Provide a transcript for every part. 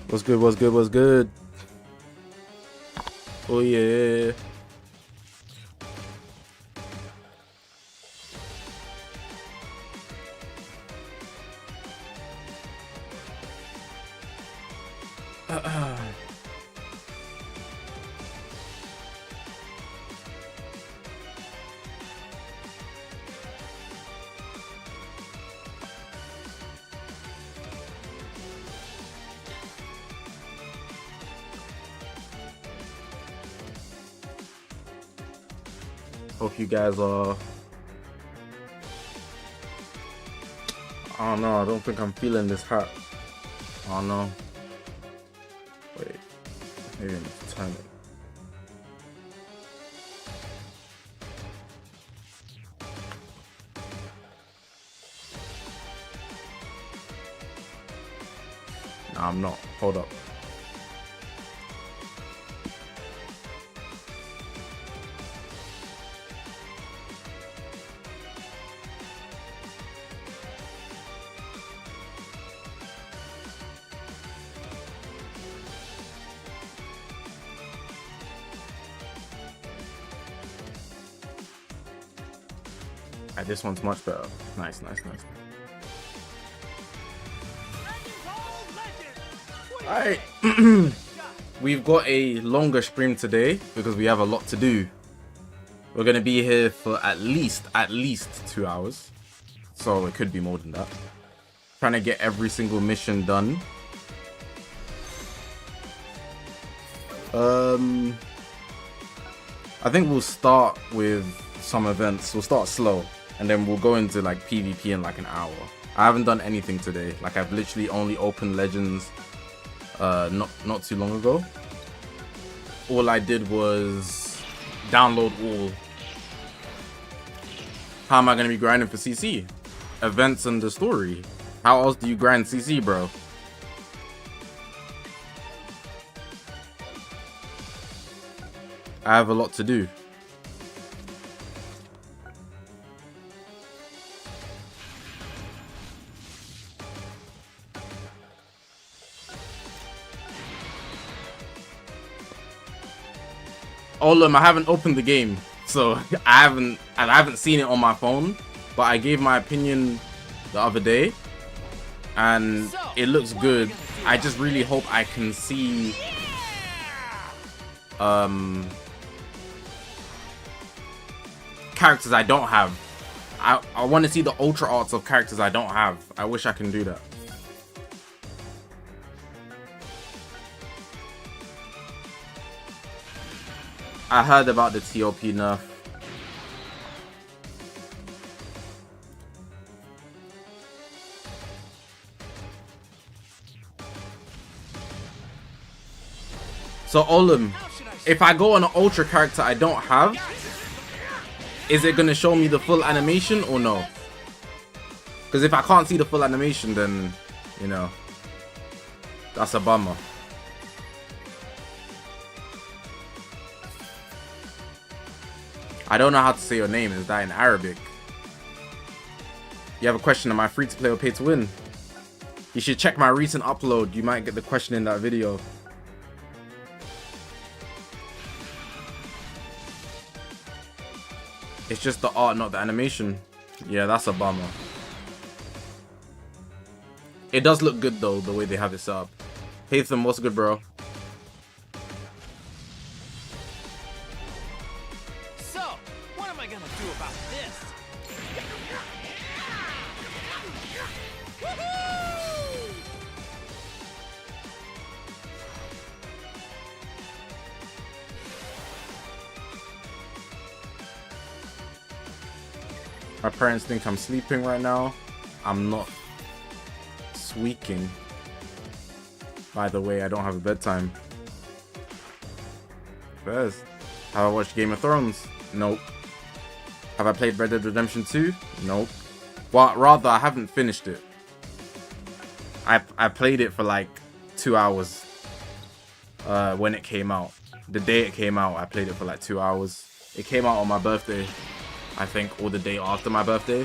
What's good? What's good? What's good? Oh yeah. Hope you guys are. I don't know. I don't think I'm feeling this hot. I don't know. Wait. Maybe I need to turn it. Nah, I'm not. Hold up. This one's much better. Nice, nice, nice. Alright. We've got a longer stream today because we have a lot to do. We're gonna be here for at least 2 hours. So it could be more than that. Trying to get every single mission done. I think we'll start with some events. We'll start slow. And then we'll go into like PvP in like an hour. I haven't done anything today. Like I've literally only opened Legends not too long ago. All I did was download all. How am I gonna be grinding for CC? Events and the story. How else do you grind CC, bro? I have a lot to do. I haven't opened the game, so I haven't seen it on my phone, but I gave my opinion the other day, and it looks good. I just really hope I can see characters I don't have. I want to see the ultra arts of characters I don't have. I wish I can do that. I heard about the TOP nerf. So Olim, if I go on an ultra character I don't have, is it gonna show me the full animation or no? Because if I can't see the full animation, then, you know, that's a bummer. I don't know how to say your name. Is that in Arabic? You have a question? Am I free to play or pay to win? You should check my recent upload. You might get the question in that video. It's just the art, not the animation. Yeah, that's a bummer. It does look good though, the way they have it set up. Haytham, what's good, bro? My parents think I'm sleeping right now. I'm not squeaking. By the way, I don't have a bedtime. First, have I watched Game of Thrones? Nope. Have I played Red Dead Redemption 2? Nope. Well, rather, I haven't finished it. I played it for like 2 hours when it came out. The day it came out, I played it for like 2 hours. It came out on my birthday. I think, or the day after my birthday.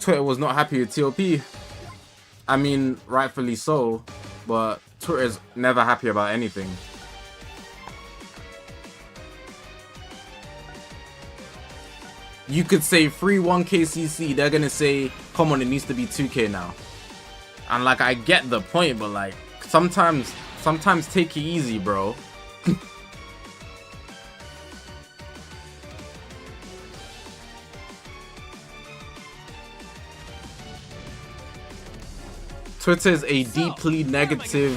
Twitter was not happy with TOP. I mean, rightfully so, but Twitter's never happy about anything. You could say free 1K CC, they're gonna say, come on, it needs to be 2K now. And like, I get the point, but like, sometimes take it easy, bro. Twitter is a deeply negative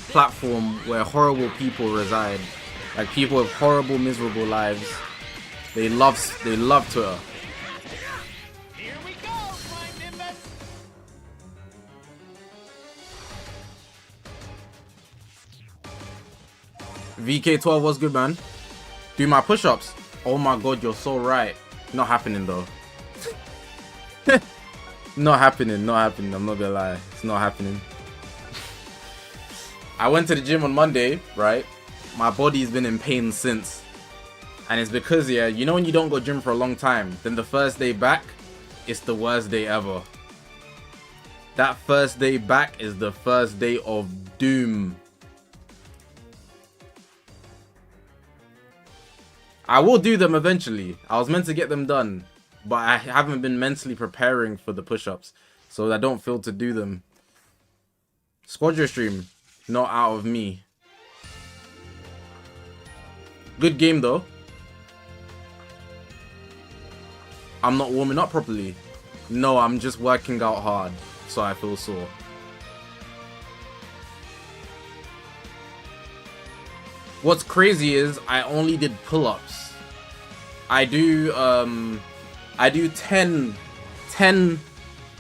platform where horrible people reside. Like, people with horrible, miserable lives. They love Twitter. Here we go, my Nimbus. VK12 was good, man. Do my push-ups. Oh my god, you're so right. Not happening though. Not happening. I'm not gonna lie. It's not happening. I went to the gym on Monday, right? My body's been in pain since. And it's because, yeah, you know when you don't go gym for a long time, then the first day back, it's the worst day ever. That first day back is the first day of doom. I will do them eventually. I was meant to get them done, but I haven't been mentally preparing for the push-ups, so I don't feel to do them. Squadron stream, not out of me. Good game though. I'm not warming up properly. No, I'm just working out hard, so I feel sore. What's crazy is I only did pull-ups. I do 10.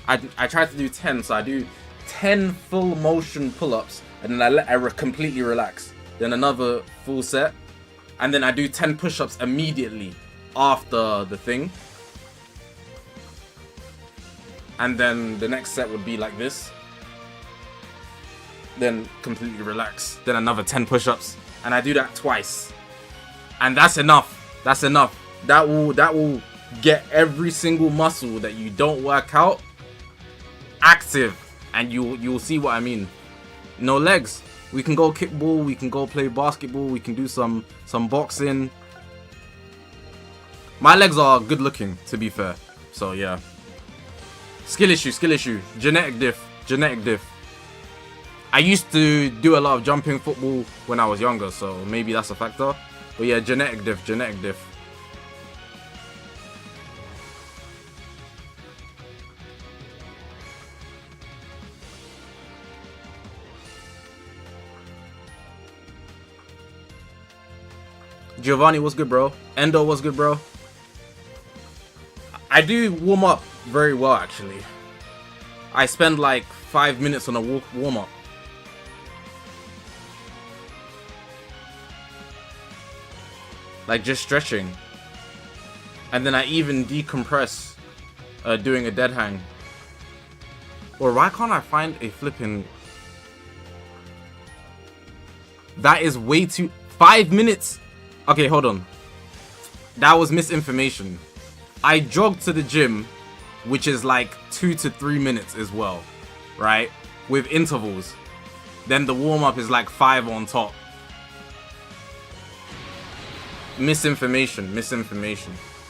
I tried to do 10, so I do 10 full motion pull-ups, and then I completely relax. Then another full set, and then I do 10 push-ups immediately after the thing. And then the next set would be like this. Then completely relax. Then another 10 push-ups. And I do that twice. And that's enough. That's enough. That will get every single muscle that you don't work out active. And you'll see what I mean. No legs. We can go kickball, we can go play basketball, we can do some boxing. My legs are good looking, to be fair. So yeah. Skill issue. Genetic diff. I used to do a lot of jumping football when I was younger, so maybe that's a factor. But yeah, genetic diff. Giovanni, what's good, bro? Endo, what's good, bro? I do warm up very well, actually. I spend like 5 minutes on a warm up. Like just stretching. And then I even decompress doing a dead hang. Or why can't I find a flipping... That is way too... 5 minutes! Okay, hold on. That was misinformation. I jogged to the gym, which is like 2 to 3 minutes as well, right? With intervals. Then the warm-up is like 5 on top. Misinformation.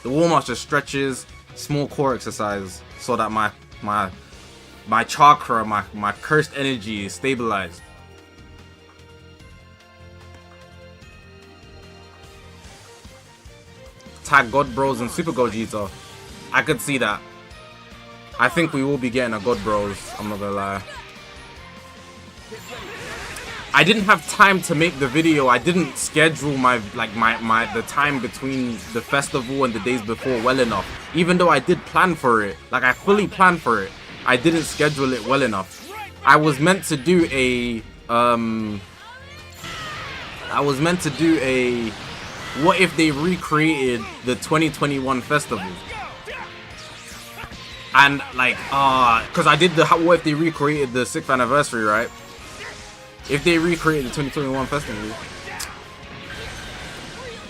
The warm-up just stretches, small core exercise, so that my chakra, my cursed energy is stabilized. Tag God Bros and Super Gogeta. I could see that. I think we will be getting a God Bros, I'm not gonna lie. I didn't have time to make the video. I didn't schedule the time between the festival and the days before well enough. Even though I did plan for it. Like, I fully planned for it. I didn't schedule it well enough. I was meant to do a what if they recreated the 2021 festival? And like, because I did the what if they recreated the 6th anniversary, right? If they recreated the 2021 festival,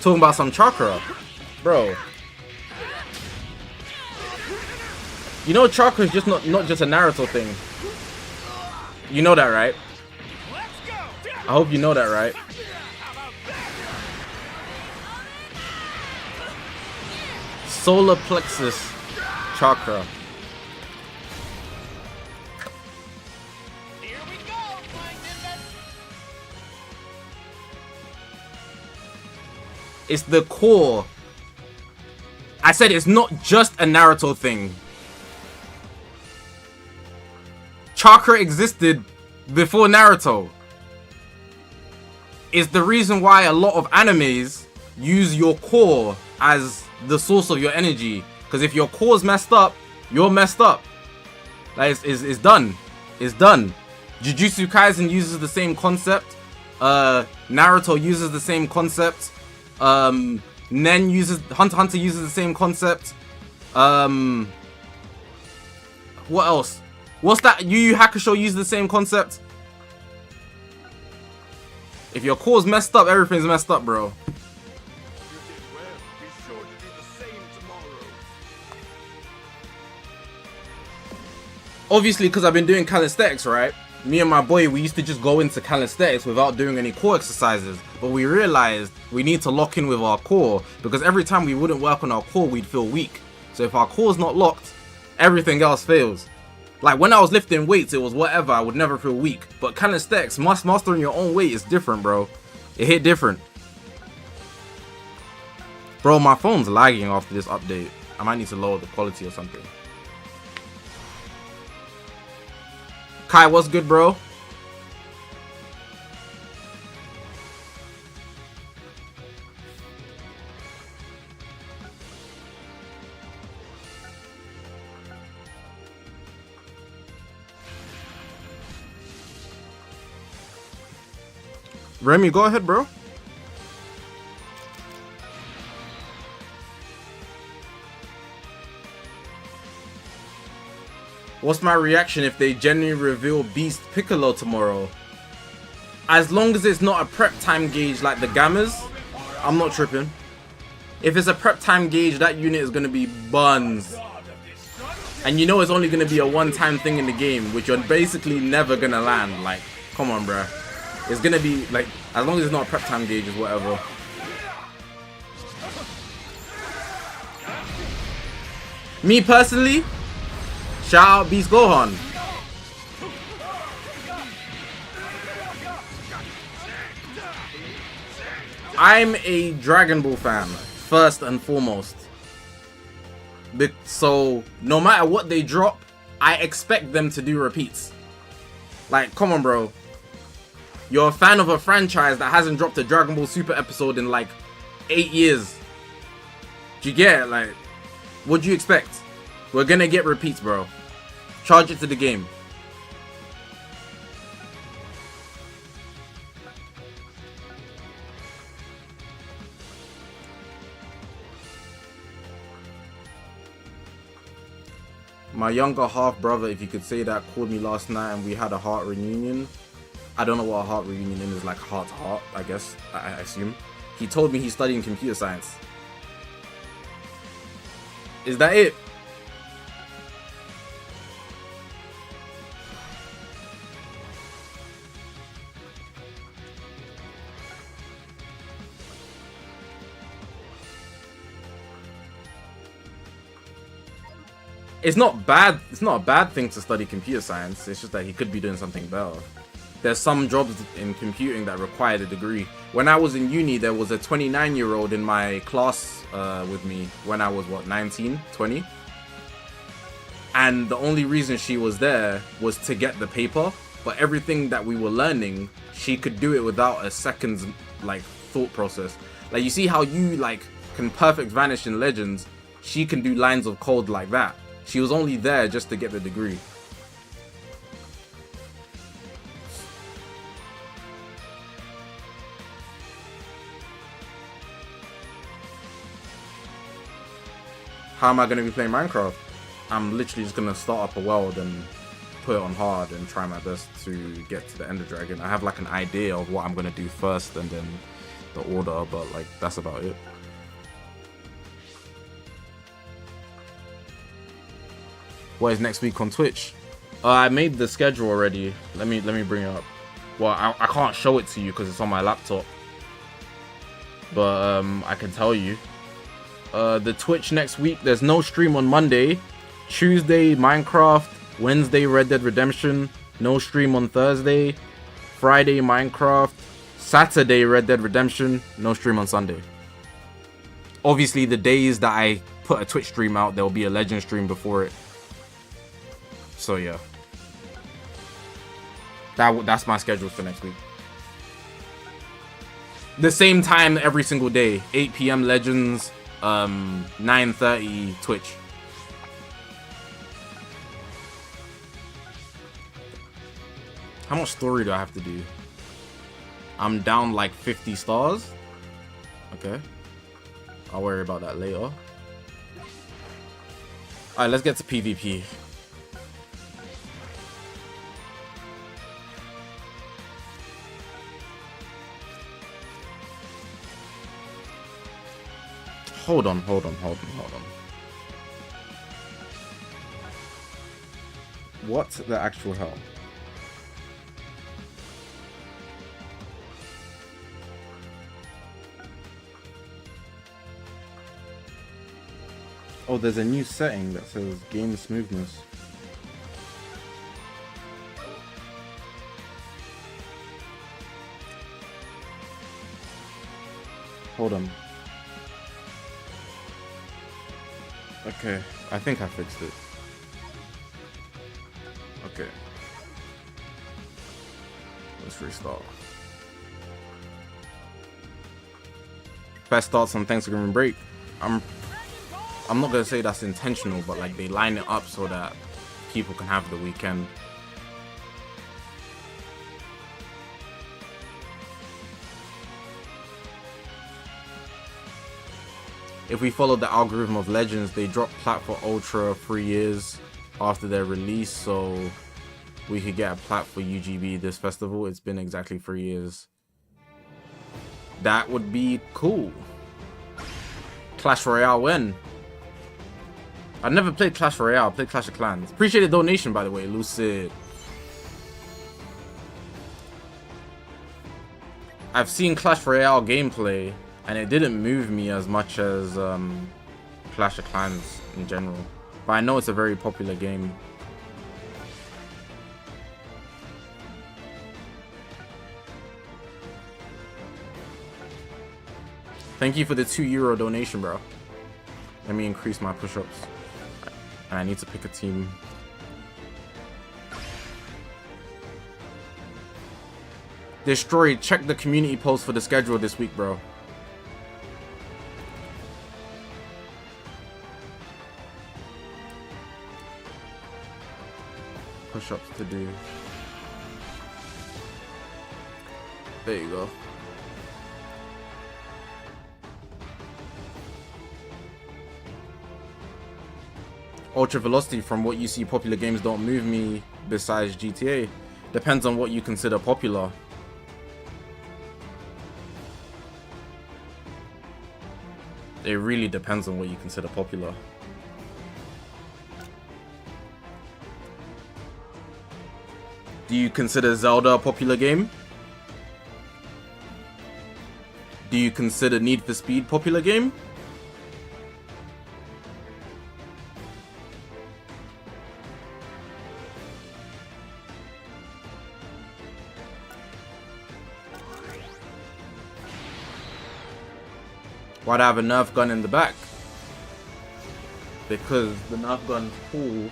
talking about some chakra, bro. You know, chakra is just not just a Naruto thing. You know that, right? I hope you know that, right? Solar plexus chakra. Here we go, my Nimbus. It's the core. I said it's not just a Naruto thing. Chakra existed before Naruto. It's the reason why a lot of animes use your core as the source of your energy. Because if your core's messed up, you're messed up. Like it's done. It's done. Jujutsu Kaisen uses the same concept. Naruto uses the same concept. Nen uses Hunter x Hunter uses the same concept. What else? What's that? Yu Yu Hakusho uses the same concept. If your core's messed up, everything's messed up, bro. Obviously, because I've been doing calisthenics, right? Me and my boy, we used to just go into calisthenics without doing any core exercises. But we realized we need to lock in with our core, because every time we wouldn't work on our core, we'd feel weak. So if our core's not locked, everything else fails. Like when I was lifting weights, it was whatever, I would never feel weak. But calisthenics, mastering your own weight is different, bro. It hit different. Bro, my phone's lagging after this update. I might need to lower the quality or something. Kai, what's good, bro? Remy, go ahead, bro. What's my reaction if they genuinely reveal Beast Piccolo tomorrow? As long as it's not a prep time gauge like the Gammas, I'm not tripping. If it's a prep time gauge, that unit is going to be buns. And you know it's only going to be a one-time thing in the game, which you're basically never going to land. Like, come on, bruh. It's going to be, like, as long as it's not a prep time gauge, is whatever. Me personally, shout out Beast Gohan. I'm a Dragon Ball fan, first and foremost. So, no matter what they drop, I expect them to do repeats. Like, come on, bro. You're a fan of a franchise that hasn't dropped a Dragon Ball Super episode in like 8 years. Do you get it? Like, what do you expect? We're gonna get repeats, bro. Charge it to the game. My younger half brother, if you could say that, called me last night and we had a heart reunion. I don't know what a heart reunion is, like heart to heart, I guess, I assume. He told me he's studying computer science. Is that it? It's not bad. It's not a bad thing to study computer science. It's just that he could be doing something better. There's some jobs in computing that require a degree. When I was in uni, there was a 29-year-old in my class with me when I was, what, 19, 20? And the only reason she was there was to get the paper. But everything that we were learning, she could do it without a second's, like, thought process. Like, you see how you, like, can perfect vanish in Legends? She can do lines of code like that. She was only there just to get the degree. How am I going to be playing Minecraft? I'm literally just going to start up a world and put it on hard and try my best to get to the Ender Dragon. I have like an idea of what I'm going to do first and then the order, but like that's about it. What is next week on Twitch? I made the schedule already. Let me bring it up. Well, I can't show it to you because it's on my laptop. But I can tell you. The Twitch next week, there's no stream on Monday. Tuesday, Minecraft. Wednesday, Red Dead Redemption. No stream on Thursday. Friday, Minecraft. Saturday, Red Dead Redemption. No stream on Sunday. Obviously, the days that I put a Twitch stream out, there will be a Legend stream before it. So, yeah. That's my schedule for next week. The same time every single day. 8 PM Legends, 9:30 Twitch. How much story do I have to do? I'm down like 50 stars. Okay. I'll worry about that later. Alright, let's get to PvP. Hold on. What the actual hell? Oh, there's a new setting that says game smoothness. Hold on. Okay, I think I fixed it. Okay. Let's restart. Best starts on Thanksgiving break. I'm not gonna say that's intentional, but like they line it up so that people can have the weekend. If we follow the algorithm of Legends, they drop plat for Ultra 3 years after their release, so we could get a plat for UGB this festival. It's been exactly 3 years. That would be cool. Clash Royale when? I've never played Clash Royale, I played Clash of Clans. Appreciate the donation, by the way, Lucid. I've seen Clash Royale gameplay, and it didn't move me as much as Clash of Clans in general. But I know it's a very popular game. Thank you for the €2 donation, bro. Let me increase my push-ups. And I need to pick a team. Destroy, check the community post for the schedule this week, bro. Push-ups to do. There you go. Ultra velocity, from what you see, popular games don't move me besides GTA. Depends on what you consider popular. It really depends on what you consider popular. Do you consider Zelda a popular game? Do you consider Need for Speed a popular game? Why'd I have a Nerf gun in the back? Because the Nerf gun's cool.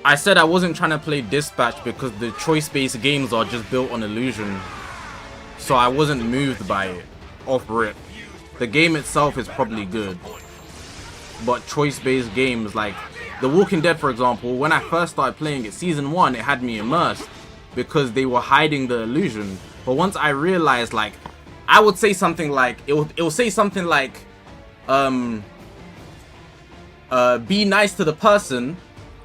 I said I wasn't trying to play Dispatch because the choice-based games are just built on illusion. So I wasn't moved by it. Off rip. The game itself is probably good. But choice-based games like The Walking Dead, for example, when I first started playing it, Season 1, it had me immersed. Because they were hiding the illusion. But once I realized, like, I would say something like, it will say something like, be nice to the person,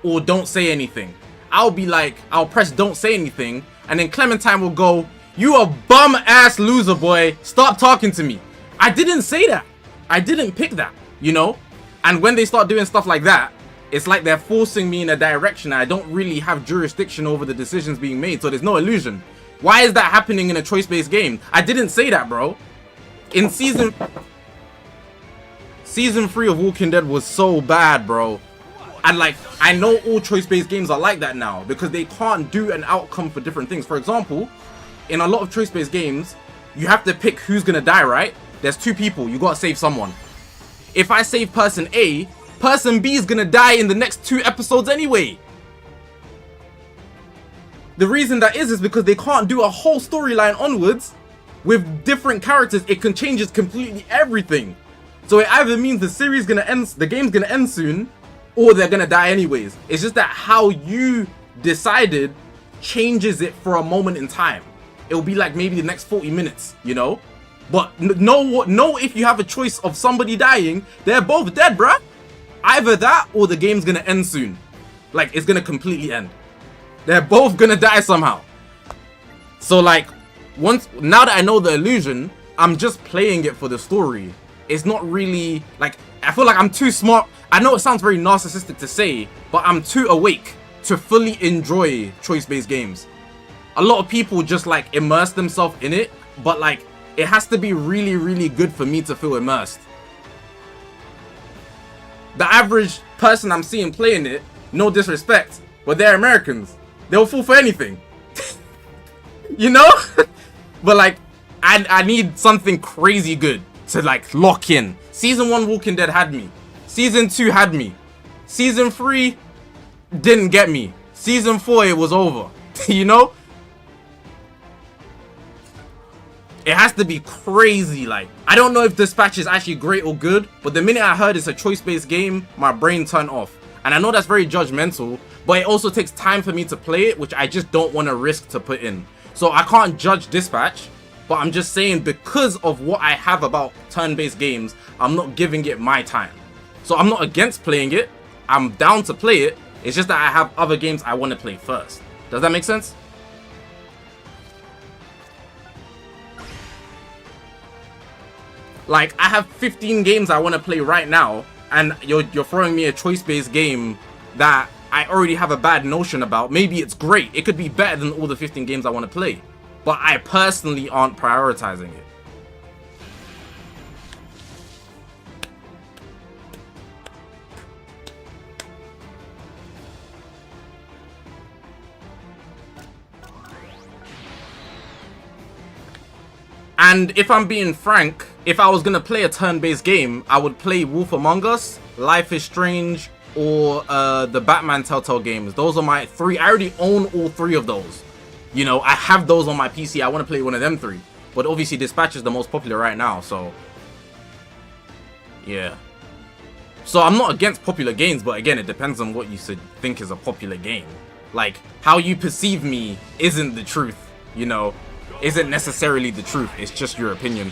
or don't say anything. I'll be like, I'll press don't say anything, and then Clementine will go, you a bum ass loser, boy, stop talking to me. I didn't say that. I didn't pick that, you know? And when they start doing stuff like that, it's like they're forcing me in a direction I don't really have jurisdiction over the decisions being made, so there's no illusion. Why is that happening in a choice-based game? I didn't say that, bro. In season 3 of Walking Dead was so bad, bro. And like, I know all choice-based games are like that now because they can't do an outcome for different things. For example, in a lot of choice-based games, you have to pick who's gonna die, right? There's 2 people, you gotta save someone. If I save person A, person B is gonna die in the next 2 episodes anyway. The reason that is because they can't do a whole storyline onwards with different characters. It can change completely everything. So it either means the series gonna end, the game's gonna end soon, or they're gonna die anyways. It's just that how you decided changes it for a moment in time. It'll be like maybe the next 40 minutes, you know? But no, if you have a choice of somebody dying, they're both dead, bruh. Either that or the game's gonna end soon. Like, it's gonna completely end. They're both gonna die somehow. So like, now that I know the illusion, I'm just playing it for the story. It's not really, like, I feel like I'm too smart. I know it sounds very narcissistic to say, but I'm too awake to fully enjoy choice-based games. A lot of people just like immerse themselves in it, but like, it has to be really, really good for me to feel immersed. The average person I'm seeing playing it, no disrespect, but they're Americans. They'll fall for anything. You know? But like, I need something crazy good to like lock in. Season 1 Walking Dead had me. Season 2 had me. Season 3 didn't get me. Season 4 it was over. You know? It has to be crazy. Like, I don't know if Dispatch is actually great or good, but the minute I heard it's a choice-based game, my brain turned off. And I know that's very judgmental, but it also takes time for me to play it, which I just don't want to risk to put in. So I can't judge Dispatch, but I'm just saying because of what I have about turn-based games, I'm not giving it my time. So I'm not against playing it. I'm down to play it. It's just that I have other games I want to play first. Does that make sense? Like, I have 15 games I want to play right now, and you're throwing me a choice-based game that I already have a bad notion about. Maybe it's great. It could be better than all the 15 games I want to play. But I personally aren't prioritizing it. And if I'm being frank, if I was going to play a turn-based game, I would play Wolf Among Us, Life is Strange, or the Batman Telltale games. Those are my 3. I already own all 3 of those. You know, I have those on my PC. I want to play one of them 3. But obviously Dispatch is the most popular right now, so... yeah. So I'm not against popular games, but again, it depends on what you think is a popular game. Like, how you perceive me isn't the truth, you know? Isn't necessarily the truth. It's just your opinion.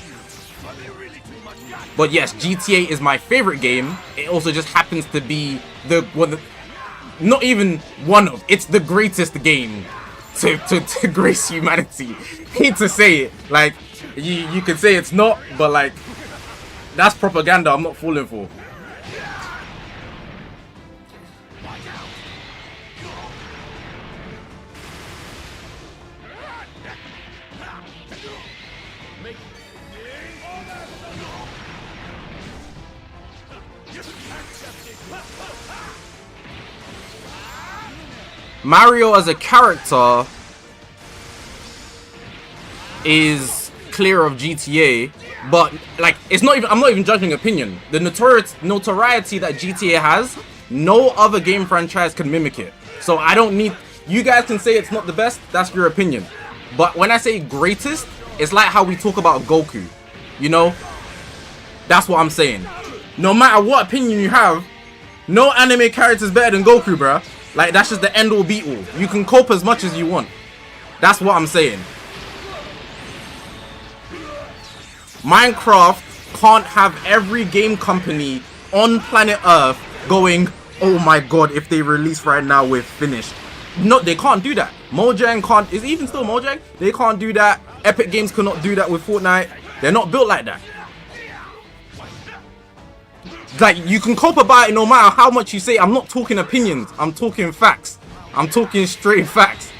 But yes, GTA is my favorite game. It also just happens to be not even one of, it's the greatest game to grace humanity. Hate to say it, like, you can say it's not, but like, that's propaganda I'm not falling for. Mario as a character is clear of GTA, but like, it's not even, I'm not even judging opinion. The notoriety that GTA has, no other game franchise can mimic it. So I don't need, you guys can say it's not the best, that's your opinion. But when I say greatest, it's like how we talk about Goku, you know? That's what I'm saying. No matter what opinion you have, no anime character is better than Goku, bruh. Like, that's just the end all be all. You can cope as much as you want. That's what I'm saying. Minecraft can't have every game company on planet Earth going, oh my god, if they release right now, we're finished. No, they can't do that. Mojang can't, is it even still Mojang? They can't do that. Epic Games cannot do that with Fortnite. They're not built like that. Like, you can cope about it no matter how much you say. I'm not talking opinions. I'm talking facts. I'm talking straight facts.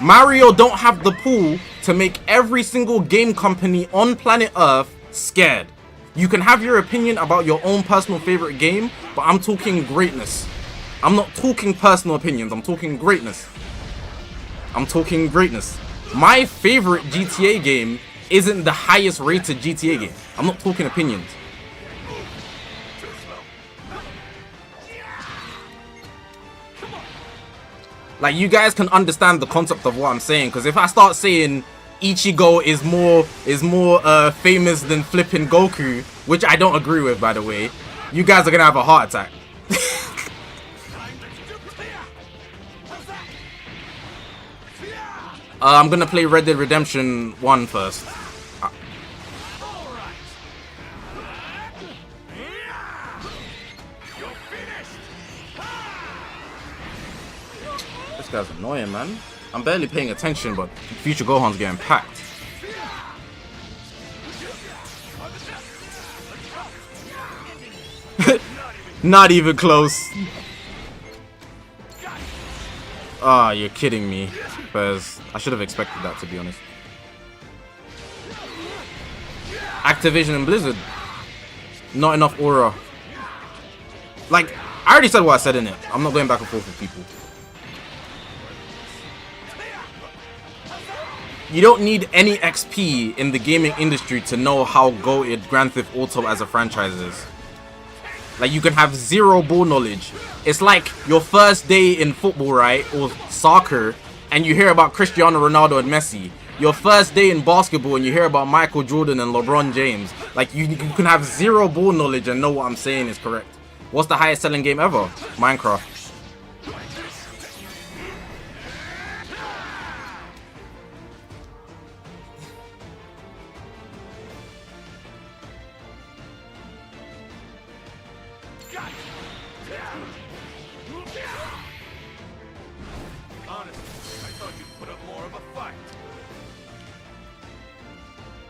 Mario don't have the pool to make every single game company on planet Earth scared. You can have your opinion about your own personal favorite game, but I'm talking greatness. I'm not talking personal opinions. I'm talking greatness. I'm talking greatness. My favorite GTA game isn't the highest rated GTA game. I'm not talking opinions. Like, you guys can understand the concept of what I'm saying, because if I start saying Ichigo is more famous than flipping Goku, which I don't agree with, by the way, you guys are gonna have a heart attack. I'm gonna play Red Dead Redemption 1 first. This guy's annoying, man. I'm barely paying attention, but Future Gohan's getting packed. Not even close. Ah, you're kidding me. Because I should have expected that, to be honest. Activision and Blizzard. Not enough aura. Like, I already said what I said in it. I'm not going back and forth with people. You don't need any XP in the gaming industry to know how goated Grand Theft Auto as a franchise is. Like, you can have zero ball knowledge. It's like your first day in football, right? Or soccer, and you hear about Cristiano Ronaldo and Messi. Your first day in basketball and you hear about Michael Jordan and LeBron James. Like, you can have zero ball knowledge and know what I'm saying is correct. What's the highest selling game ever? Minecraft.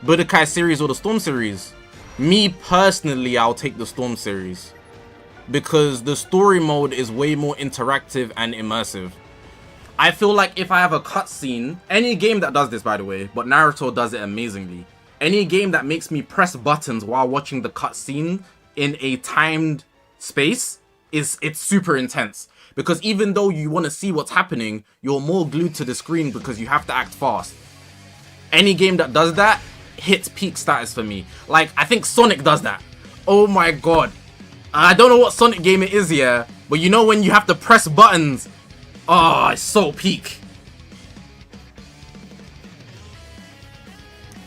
Budokai series or the Storm series? Me personally, I'll take the Storm series. Because the story mode is way more interactive and immersive. I feel like if I have a cutscene, any game that does this, by the way, but Naruto does it amazingly. Any game that makes me press buttons while watching the cutscene in a timed space, it's super intense. Because even though you want to see what's happening, you're more glued to the screen because you have to act fast. Any game that does that hits peak status for me. Like, I think Sonic does that. Oh my god. I don't know what Sonic game it is here, but you know when you have to press buttons. Oh, it's so peak.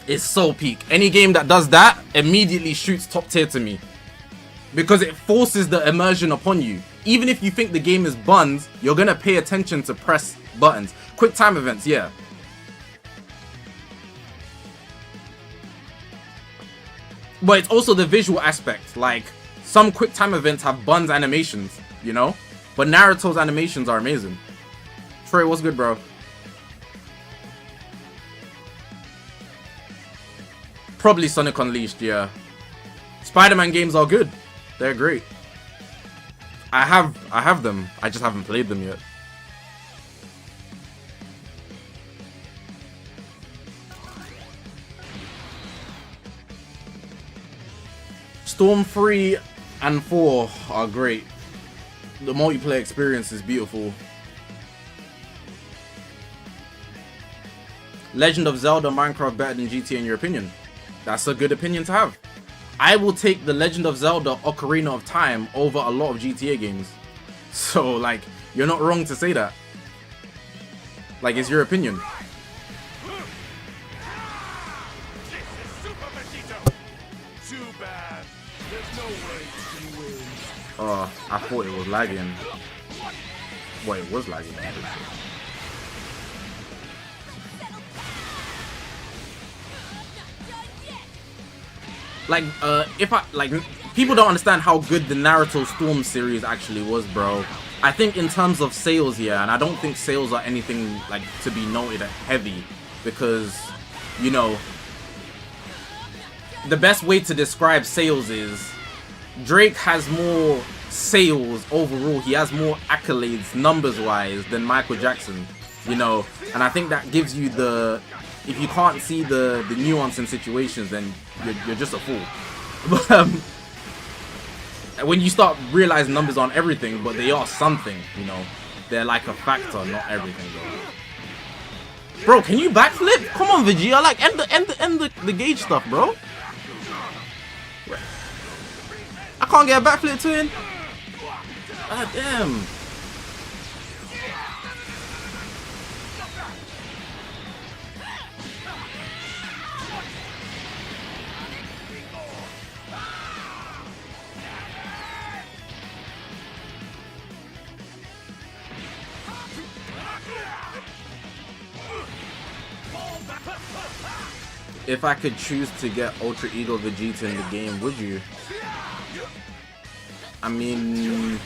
It's so peak. Any game that does that immediately shoots top tier to me. Because it forces the immersion upon you. Even if you think the game is buns, you're gonna pay attention to press buttons. Quick time events, yeah. But it's also the visual aspect. Like, some quick time events have buns animations, you know? But Naruto's animations are amazing. Trey, what's good, bro? Probably Sonic Unleashed, yeah. Spider-Man games are good. They're great. I have them. I just haven't played them yet. Storm 3 and 4 are great. The multiplayer experience is beautiful. Legend of Zelda Minecraft better than GTA in your opinion? That's a good opinion to have. I will take the Legend of Zelda Ocarina of Time over a lot of GTA games. So, like, you're not wrong to say that. Like, it's your opinion. Oh, I thought it was lagging. Wait, it was lagging. Like, people don't understand how good the Naruto Storm series actually was, bro. I think in terms of sales, yeah, and I don't think sales are anything, like, to be noted heavy. Because, you know, the best way to describe sales is Drake has more sales overall. He has more accolades numbers-wise than Michael Jackson, you know. And I think that gives you the... If you can't see the nuance in situations, then you're just a fool. But when you start realizing numbers aren't everything, but they are something, you know. They're like a factor, not everything, though. Bro, can you backflip? Come on, Vegeta. Like, end the gauge stuff, bro. I can't get a backflip to him. God damn. If I could choose to get Ultra Ego Vegeta in the game, would you? I mean...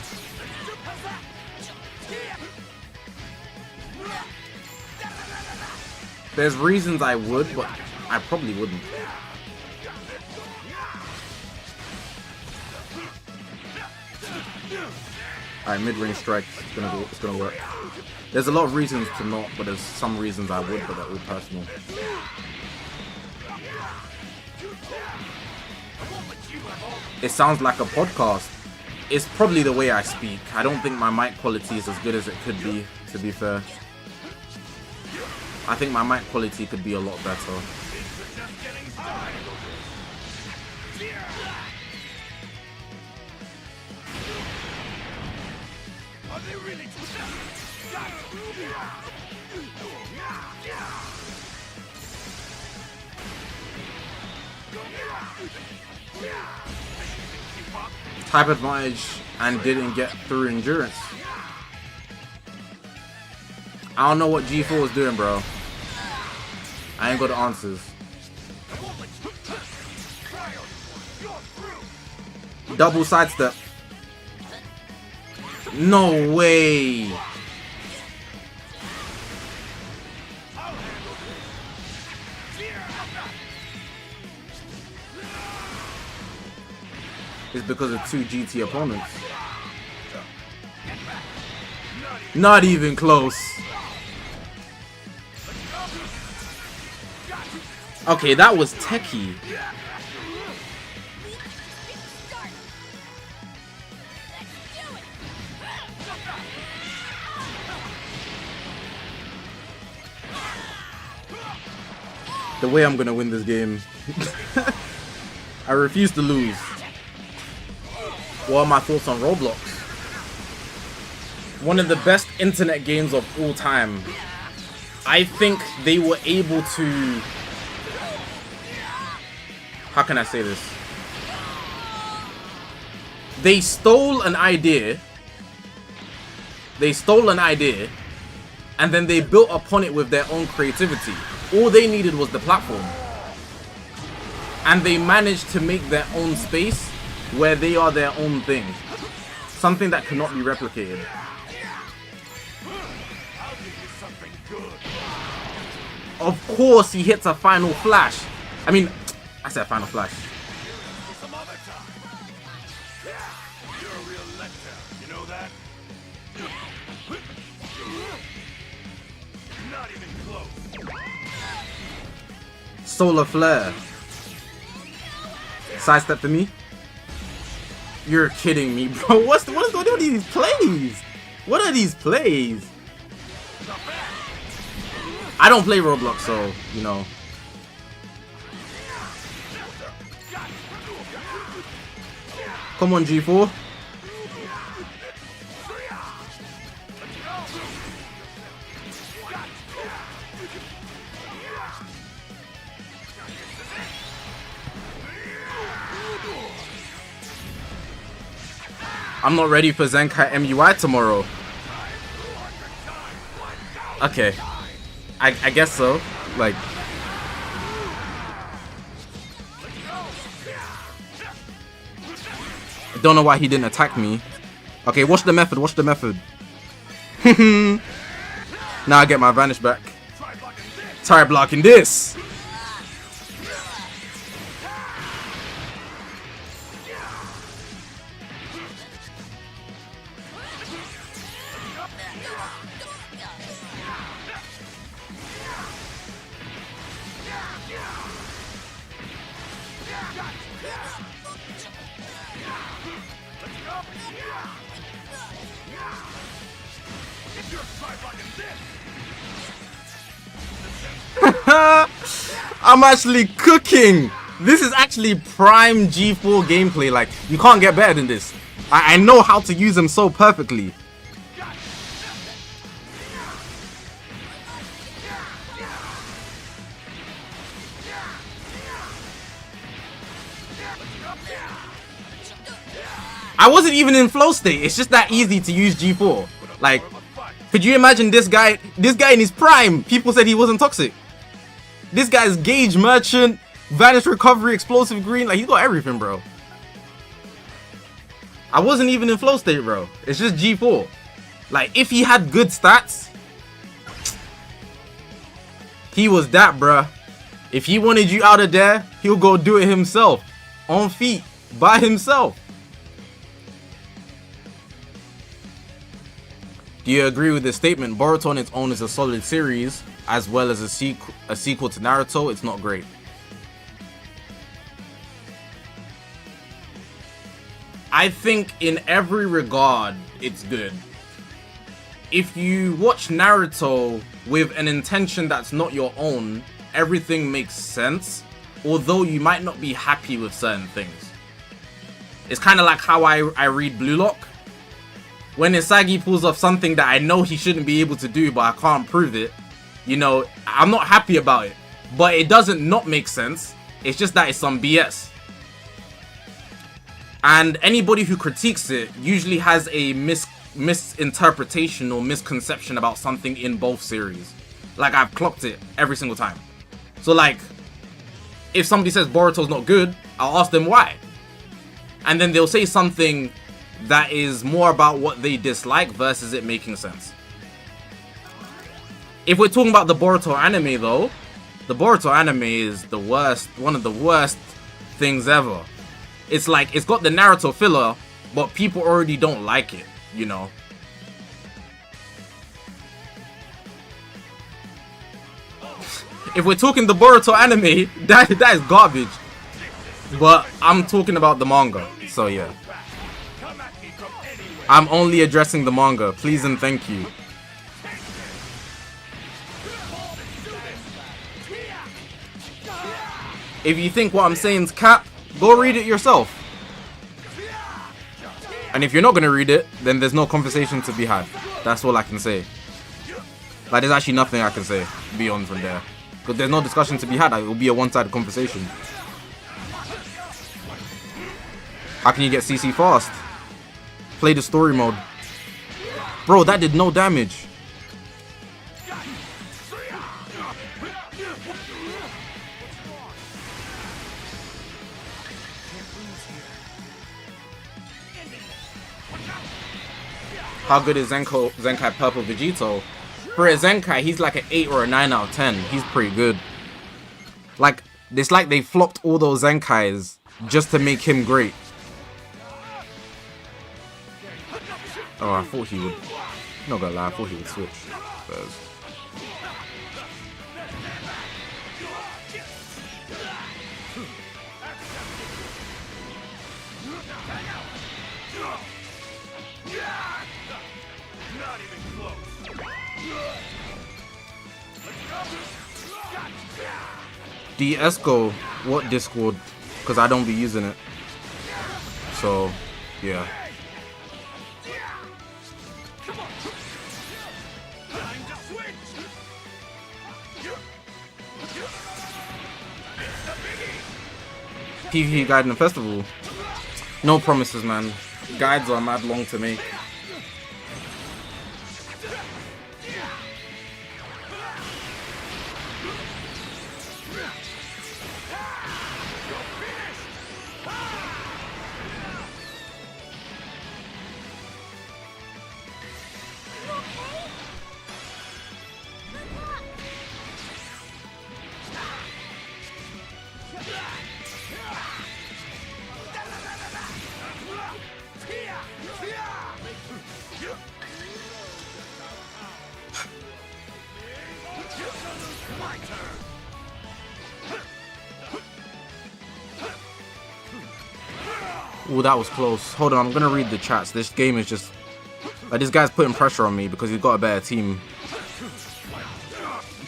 There's reasons I would, but I probably wouldn't. Alright, mid-range strike, it's gonna work. There's a lot of reasons to not, but there's some reasons I would, but they're all personal. It sounds like a podcast. It's probably the way I speak. I don't think my mic quality is as good as it could be, to be fair. I think my mic quality could be a lot better. Type advantage and didn't get through endurance. I don't know what G4 was doing, bro. I ain't got the answers. Double sidestep. No way. It's because of two GT opponents. Not even close. Okay, that was techie. The way I'm gonna win this game. I refuse to lose. What are my thoughts on Roblox? One of the best internet games of all time. I think they were able to... How can I say this? They stole an idea. And then they built upon it with their own creativity. All they needed was the platform. And they managed to make their own space where they are their own thing. Something that cannot be replicated. Of course he hits a final flash. I mean, I said final flash. Solar flare. Sidestep for me. You're kidding me, bro. What are these plays? What are these plays? I don't play Roblox, so, you know. Come on, G4. I'm not ready for Zenkai MUI tomorrow. Okay. I guess so. Like... I don't know why he didn't attack me. Okay, watch the method, watch the method. Now I get my vanish back. Try blocking this. I'm actually cooking. This is actually prime G4 gameplay. Like, you can't get better than this. I know how to use them so perfectly. I wasn't even in flow state. It's just that easy to use G4. Like, could you imagine this guy in his prime? People said he wasn't toxic. This guy's Gauge Merchant, Vanish Recovery, Explosive Green. Like, he got everything, bro. I wasn't even in flow state, bro. It's just G4. Like, if he had good stats, he was that, bruh. If he wanted you out of there, he'll go do it himself. On feet. By himself. Do you agree with this statement? Boruto on its own is a solid series, as well as a sequel to Naruto. It's not great. I think in every regard, it's good. If you watch Naruto with an intention that's not your own, everything makes sense, although you might not be happy with certain things. It's kind of like how I read Blue Lock. When Isagi pulls off something that I know he shouldn't be able to do, but I can't prove it, you know, I'm not happy about it. But it doesn't not make sense. It's just that it's some BS. And anybody who critiques it usually has a misinterpretation or misconception about something in both series. Like, I've clocked it every single time. So, like, if somebody says Boruto's not good, I'll ask them why. And then they'll say something that is more about what they dislike versus it making sense. If we're talking about the Boruto anime though, the Boruto anime is the worst, one of the worst things ever. It's like, it's got the Naruto filler, but people already don't like it, you know. If we're talking the Boruto anime, that is garbage. But I'm talking about the manga, so yeah. I'm only addressing the manga. Please and thank you. If you think what I'm saying is cap, go read it yourself. And if you're not going to read it, then there's no conversation to be had. That's all I can say. Like, there's actually nothing I can say beyond from there. Because there's no discussion to be had. It will be a one-sided conversation. How can you get CC fast? Play the story mode. Bro, that did no damage. How good is Zenkai Purple Vegito? For a Zenkai, he's like an 8 or a 9 out of 10. He's pretty good. Like, it's like they flopped all those Zenkais just to make him great. Oh, I thought he would. Not gonna lie, I thought he would switch. Esco, what Discord? Because I don't be using it. So, yeah. PvP guide in the festival. No promises, man. Guides are mad long to make. Ooh, that was close. Hold on, I'm gonna read the chats. This game is just... Like, this guy's putting pressure on me because he's got a better team.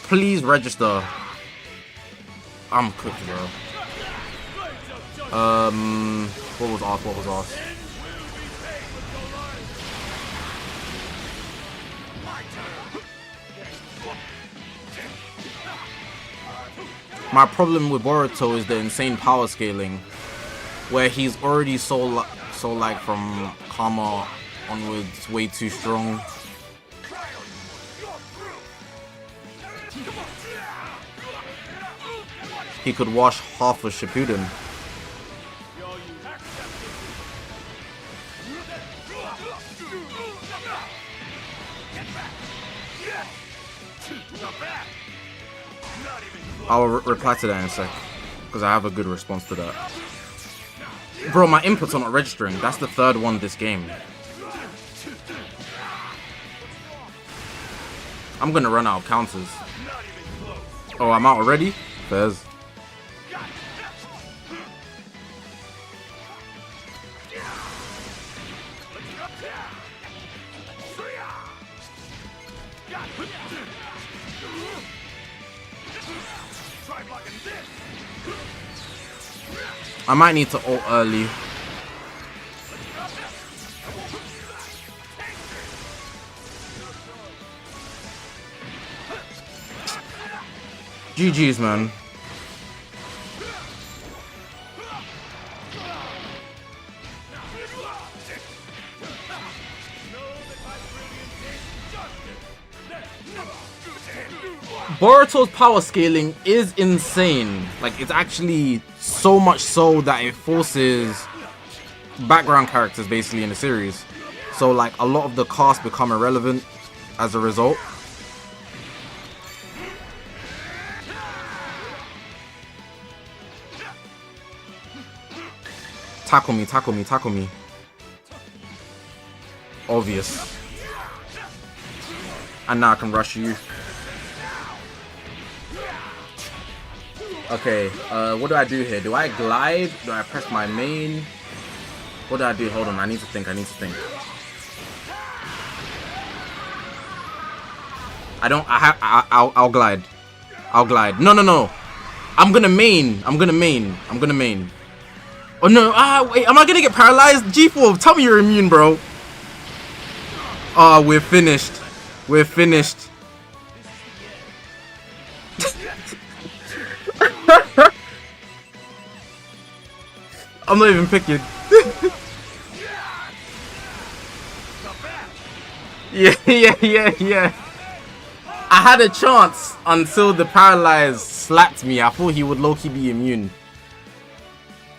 Please register. I'm cooked, bro. What was off? What was off? My problem with Boruto is the insane power scaling, where he's already so like from Karma onwards way too strong. He could wash half of Shippuden. I'll reply to that in a sec, because I have a good response to that. Bro, my inputs are not registering. That's the third one this game. I'm gonna run out of counters. Oh, I'm out already? Fairs. I might need to ult early. GG's, man. Boruto's power scaling is insane. Like, it's actually so much so that it forces background characters basically in the series. So like a lot of the cast become irrelevant as a result. Tackle me, tackle me, tackle me. Obvious. And now I can rush you. Okay, what do I do here? Do I glide? Do I press my main? What do I do? Hold on, I need to think, I need to think. I'll glide. I'll glide. No, no, no. I'm gonna main. I'm gonna main. I'm gonna main. Oh no, wait, am I gonna get paralyzed? G4, tell me you're immune, bro. Oh, we're finished. We're finished. I'm not even picking. Yeah. I had a chance until the paralyzed slapped me. I thought he would low-key be immune.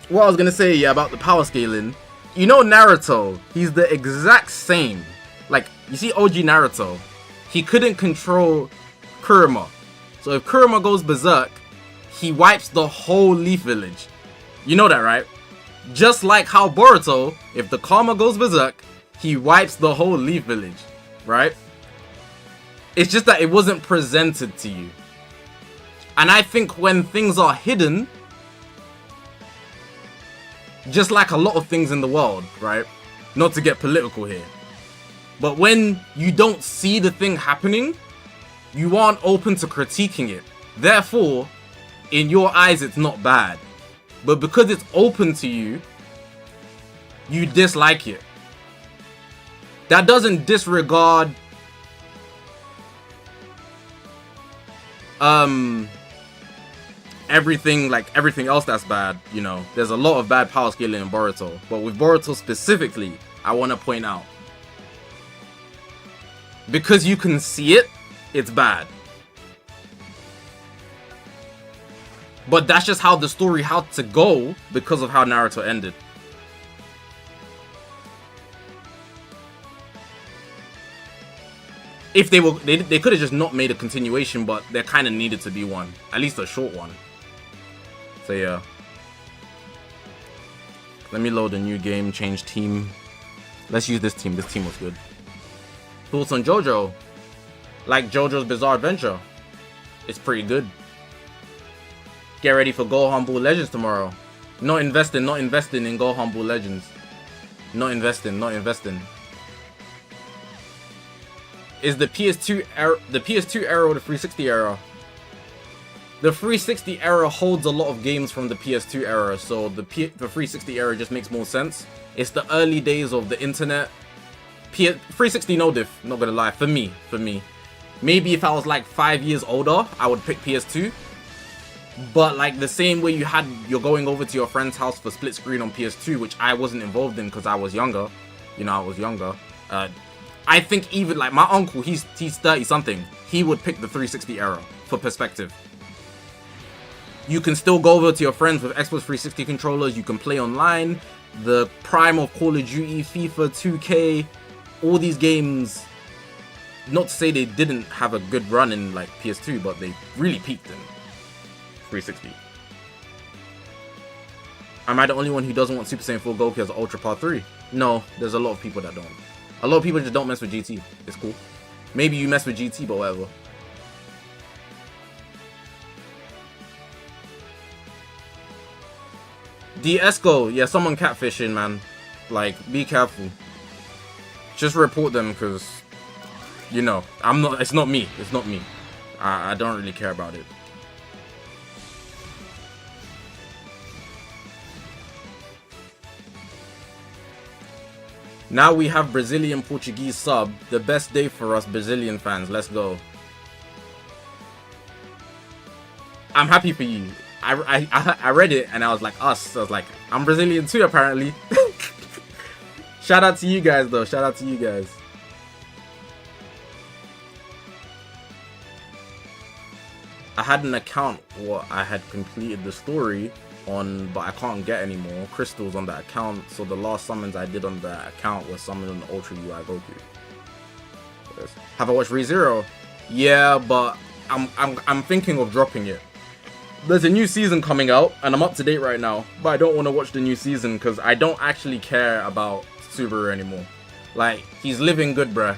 What I was gonna say, yeah, about the power scaling. You know Naruto, he's the exact same. Like, you see OG Naruto, he couldn't control Kurama. So if Kurama goes berserk, he wipes the whole Leaf Village. You know that, right? Just like how Boruto, if the Karma goes berserk, he wipes the whole Leaf Village, right? It's just that it wasn't presented to you. And I think when things are hidden, just like a lot of things in the world, right? Not to get political here, but when you don't see the thing happening, you aren't open to critiquing it. Therefore, in your eyes, it's not bad. But because it's open to you, you dislike it. That doesn't disregard everything else that's bad, you know. There's a lot of bad power scaling in Boruto, but with Boruto specifically, I want to point out, because you can see it, it's bad. But that's just how the story had to go because of how Naruto ended. If they could have just not made a continuation, but there kind of needed to be one, at least a short one. So yeah. Let me load a new game, change team. Let's use this team. This team was good. Thoughts on JoJo? Like JoJo's Bizarre Adventure. It's pretty good. Get ready for Go Humble Legends tomorrow. Not investing in Go Humble Legends. Not investing, not investing. Is the PS2 era or the 360 era? The 360 era holds a lot of games from the PS2 era, so the 360 era just makes more sense. It's the early days of the internet. 360 no diff, not gonna lie, for me. Maybe if I was like 5 years older, I would pick PS2. But like the same way you're going over to your friend's house for split screen on PS2, which I wasn't involved in because I was younger. You know, I was younger. I think even like my uncle, he's 30 something. He would pick the 360 era for perspective. You can still go over to your friends with Xbox 360 controllers. You can play online. The prime of Call of Duty, FIFA, 2K, all these games. Not to say they didn't have a good run in like PS2, but they really peaked in 360. Am I the only one who doesn't want Super Saiyan 4 Goku as Ultra Part 3? No, there's a lot of people that don't. A lot of people just don't mess with GT. It's cool. Maybe you mess with GT, but whatever. Esco, yeah, someone catfishing, man. Like, be careful. Just report them, because, you know, it's not me. It's not me. I don't really care about it. Now we have Brazilian Portuguese sub. The best day for us Brazilian fans. Let's go. I'm happy for you. I read it and I was like, us. I was like, I'm Brazilian too, apparently. Shout out to you guys, though. Shout out to you guys. I had an account where I had completed the story on, but I can't get anymore crystals on that account. So the last summons I did on that account was summoning the Ultra UI Goku. Have I watched ReZero? Yeah, but I'm thinking of dropping it. There's a new season coming out, and I'm up to date right now, but I don't want to watch the new season because I don't actually care about Subaru anymore. Like, he's living good, bruh.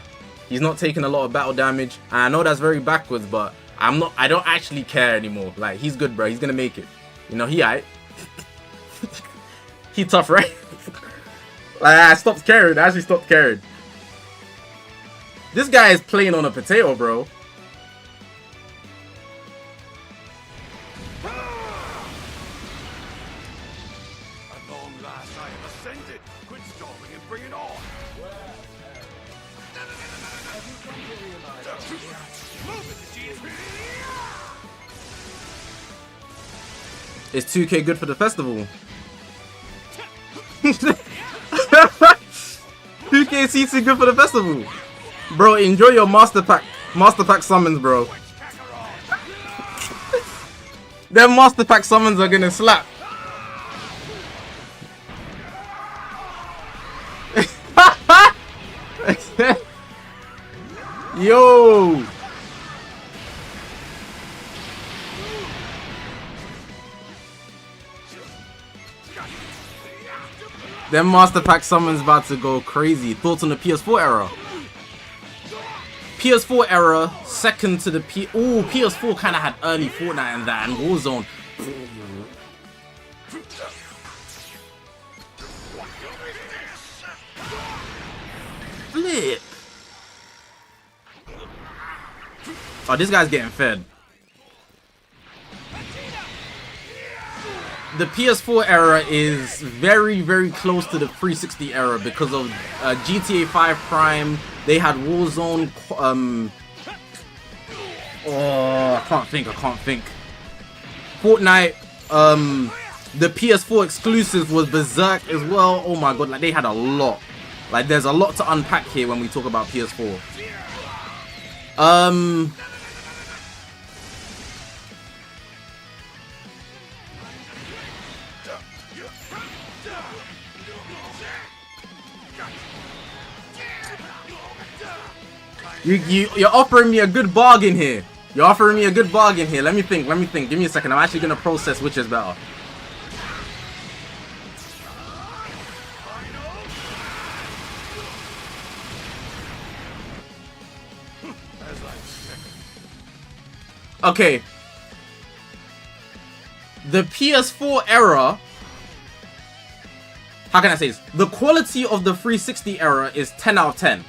He's not taking a lot of battle damage, and I know that's very backwards, but I don't actually care anymore. Like, he's good, bruh. He's gonna make it. You know, he aight. He tough, right? Like, I stopped caring. I actually stopped caring. This guy is playing on a potato, bro. Is 2K good for the festival? 2K CC good for the festival? Bro, enjoy your master pack summons, bro. Them master pack summons are gonna slap. Yo! Them master pack summons about to go crazy. Thoughts on the PS4 era? PS4 era, second to the Ooh, PS4 kind of had early Fortnite and that, and Warzone. Flip. Oh, this guy's getting fed. The PS4 era is very, very close to the 360 era because of GTA 5 Prime. They had Warzone. I can't think. Fortnite. The PS4 exclusives was Berserk as well. Oh my god, like they had a lot. Like there's a lot to unpack here when we talk about PS4. You're offering me a good bargain here. Let me think. Give me a second. I'm actually gonna process which is better. Okay. The PS4 era how can I say this? The quality of the 360 era is 10 out of 10.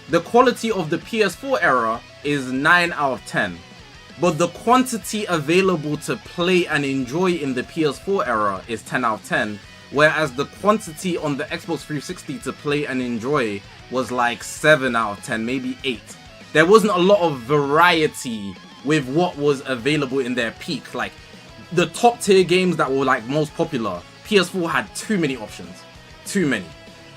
The quality of the PS4 era is 9 out of 10. But the quantity available to play and enjoy in the PS4 era is 10 out of 10. Whereas the quantity on the Xbox 360 to play and enjoy was like 7 out of 10, maybe 8. There wasn't a lot of variety with what was available in their peak. Like, the top tier games that were like most popular, PS4 had too many options. Too many.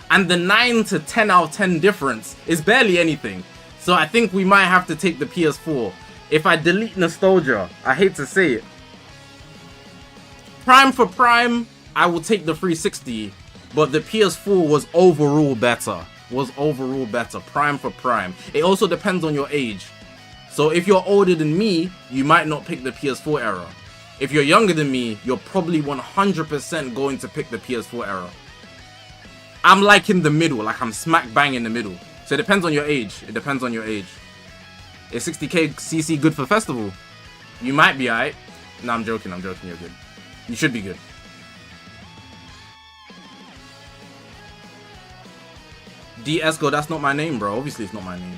And the 9 to 10 out of 10 difference is barely anything. So I think we might have to take the PS4. If I delete nostalgia, I hate to say it. Prime for prime, I will take the 360. But the PS4 was overall better. Prime for prime. It also depends on your age. So if you're older than me, you might not pick the PS4 era. If you're younger than me, you're probably 100% going to pick the PS4 era. I'm like in the middle, like I'm smack bang in the middle. So it depends on your age. Is 60k CC good for festival? You might be alright. No, I'm joking, you're good. You should be good. D-Esco, that's not my name, bro. Obviously it's not my name.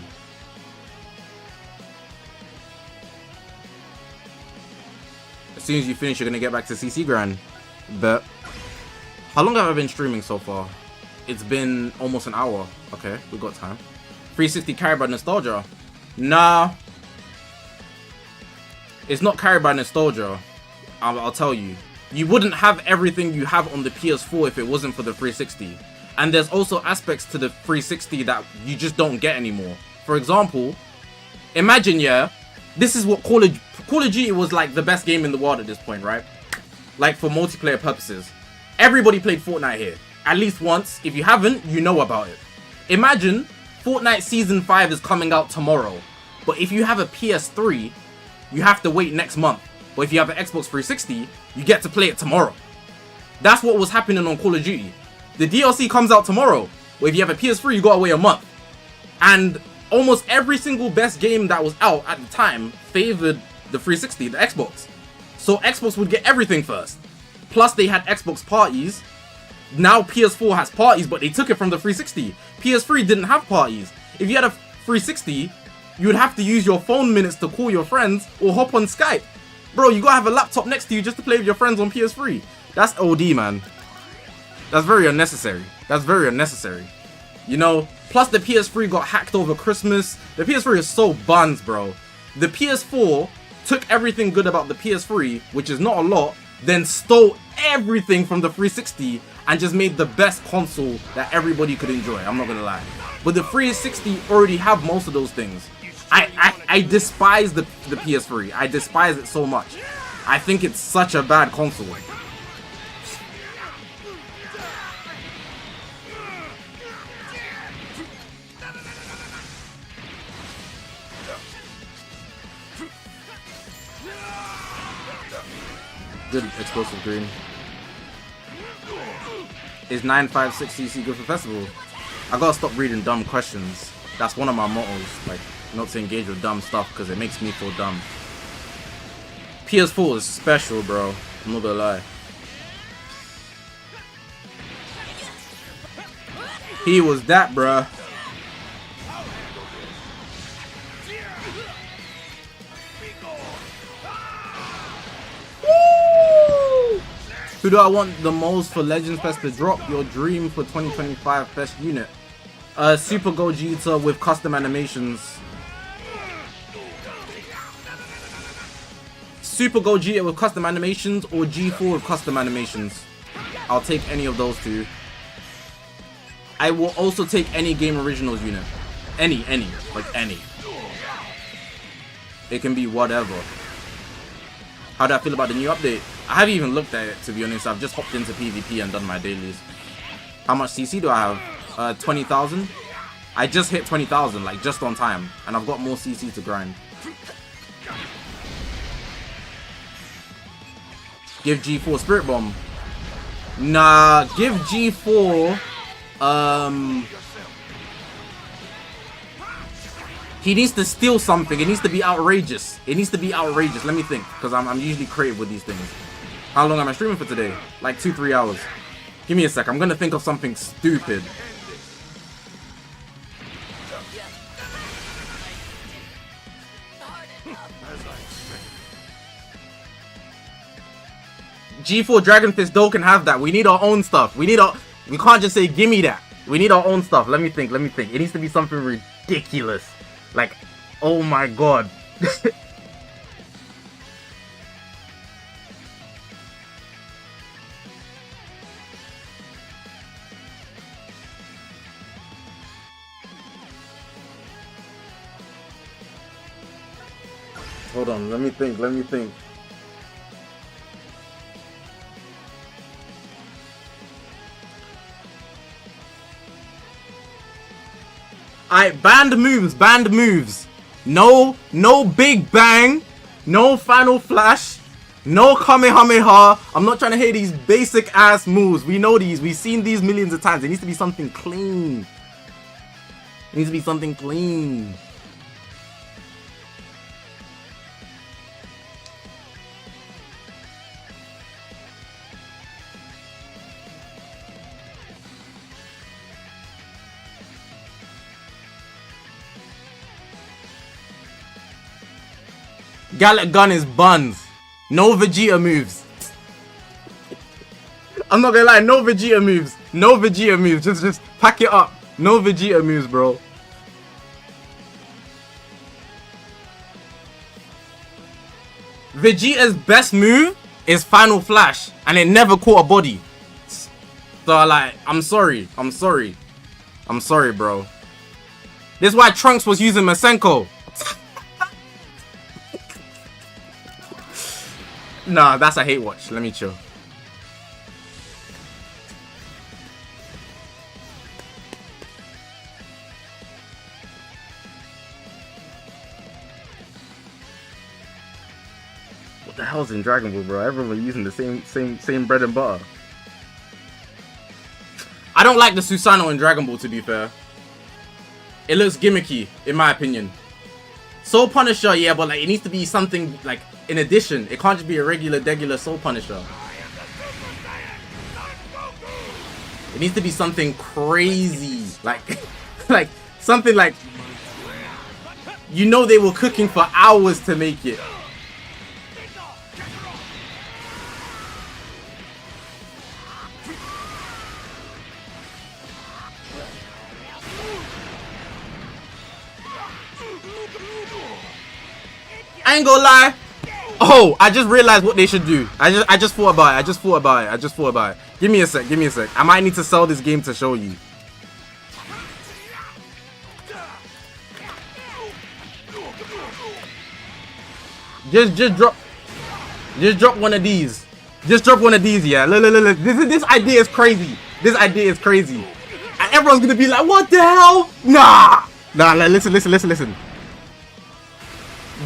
As soon as you finish, you're gonna get back to CC grind. But how long have I been streaming so far? It's been almost an hour. Okay, we got time. 360 carried by nostalgia. Nah. It's not carried by nostalgia. I'll tell you. You wouldn't have everything you have on the PS4 if it wasn't for the 360. And there's also aspects to the 360 that you just don't get anymore. For example, imagine, yeah, this is what Call of Duty was like the best game in the world at this point, right? Like for multiplayer purposes. Everybody played Fortnite here. At least once. If you haven't, you know about it. Imagine Fortnite Season 5 is coming out tomorrow. But if you have a PS3, you have to wait next month. But if you have an Xbox 360, you get to play it tomorrow. That's what was happening on Call of Duty. The DLC comes out tomorrow. But if you have a PS3, you gotta wait a month. And almost every single best game that was out at the time favored the 360, the Xbox. So Xbox would get everything first. Plus they had Xbox parties. Now PS4 has parties, but they took it from the 360. PS3 didn't have parties. If you had a 360, you would have to use your phone minutes to call your friends or hop on Skype. Bro, you gotta have a laptop next to you just to play with your friends on PS3. That's OD, man. That's very unnecessary. You know, plus the PS3 got hacked over Christmas. The PS3 is so buns, bro. The PS4 took everything good about the PS3, which is not a lot, then stole everything from the 360 and just made the best console that everybody could enjoy. I'm not gonna lie. But the 360 already have most of those things. I despise the PS3. I despise it so much. I think it's such a bad console. Good explosive green. Is 956 CC good for festival? I gotta stop reading dumb questions. That's one of my mottos. Like, not to engage with dumb stuff because it makes me feel dumb. PS4 is special, bro. I'm not gonna lie. He was that, bruh. Who do I want the most for Legends Fest to drop? Your dream for 2025 best unit. Super Gogeta with custom animations. Super Gogeta with custom animations or G4 with custom animations. I'll take any of those two. I will also take any Game Originals unit. Any. It can be whatever. How do I feel about the new update? I haven't even looked at it, to be honest. I've just hopped into PvP and done my dailies. How much CC do I have? 20,000? I just hit 20,000, like just on time. And I've got more CC to grind. Give G4 Spirit Bomb. Nah, give G4... He needs to steal something. It needs to be outrageous. Let me think, because I'm usually creative with these things. How long am I streaming for today? Like 2-3 hours. Give me a sec. I'm gonna think of something stupid. G4 Dragon Fist Doe can have that. We need our own stuff. We can't just say gimme that. We need our own stuff. Let me think. It needs to be something ridiculous. Like, oh my god. Hold on, let me think. Alright, banned moves. No Big Bang, no Final Flash, no Kamehameha. I'm not trying to hear these basic ass moves. We know these. We've seen these millions of times. It needs to be something clean. Gallic Gun is buns. No Vegeta moves. I'm not gonna lie, no Vegeta moves. Just pack it up. No Vegeta moves, bro. Vegeta's best move is Final Flash, and it never caught a body. So like, I'm sorry, bro. This is why Trunks was using Masenko. Nah, that's a hate watch. Let me chill. What the hell's in Dragon Ball, bro? Everyone using the same bread and butter. I don't like the Susanoo in Dragon Ball, to be fair. It looks gimmicky, in my opinion. Soul Punisher, yeah, but like it needs to be something like in addition. It can't just be a regular Soul Punisher. It needs to be something crazy, like like something like, you know, they were cooking for hours to make it. I ain't gonna lie. Oh, I just realized what they should do. I just thought about it. Give me a sec. I might need to sell this game to show you. Just drop one of these. Yeah. Look. This idea is crazy. And everyone's gonna be like, what the hell? Nah. Listen.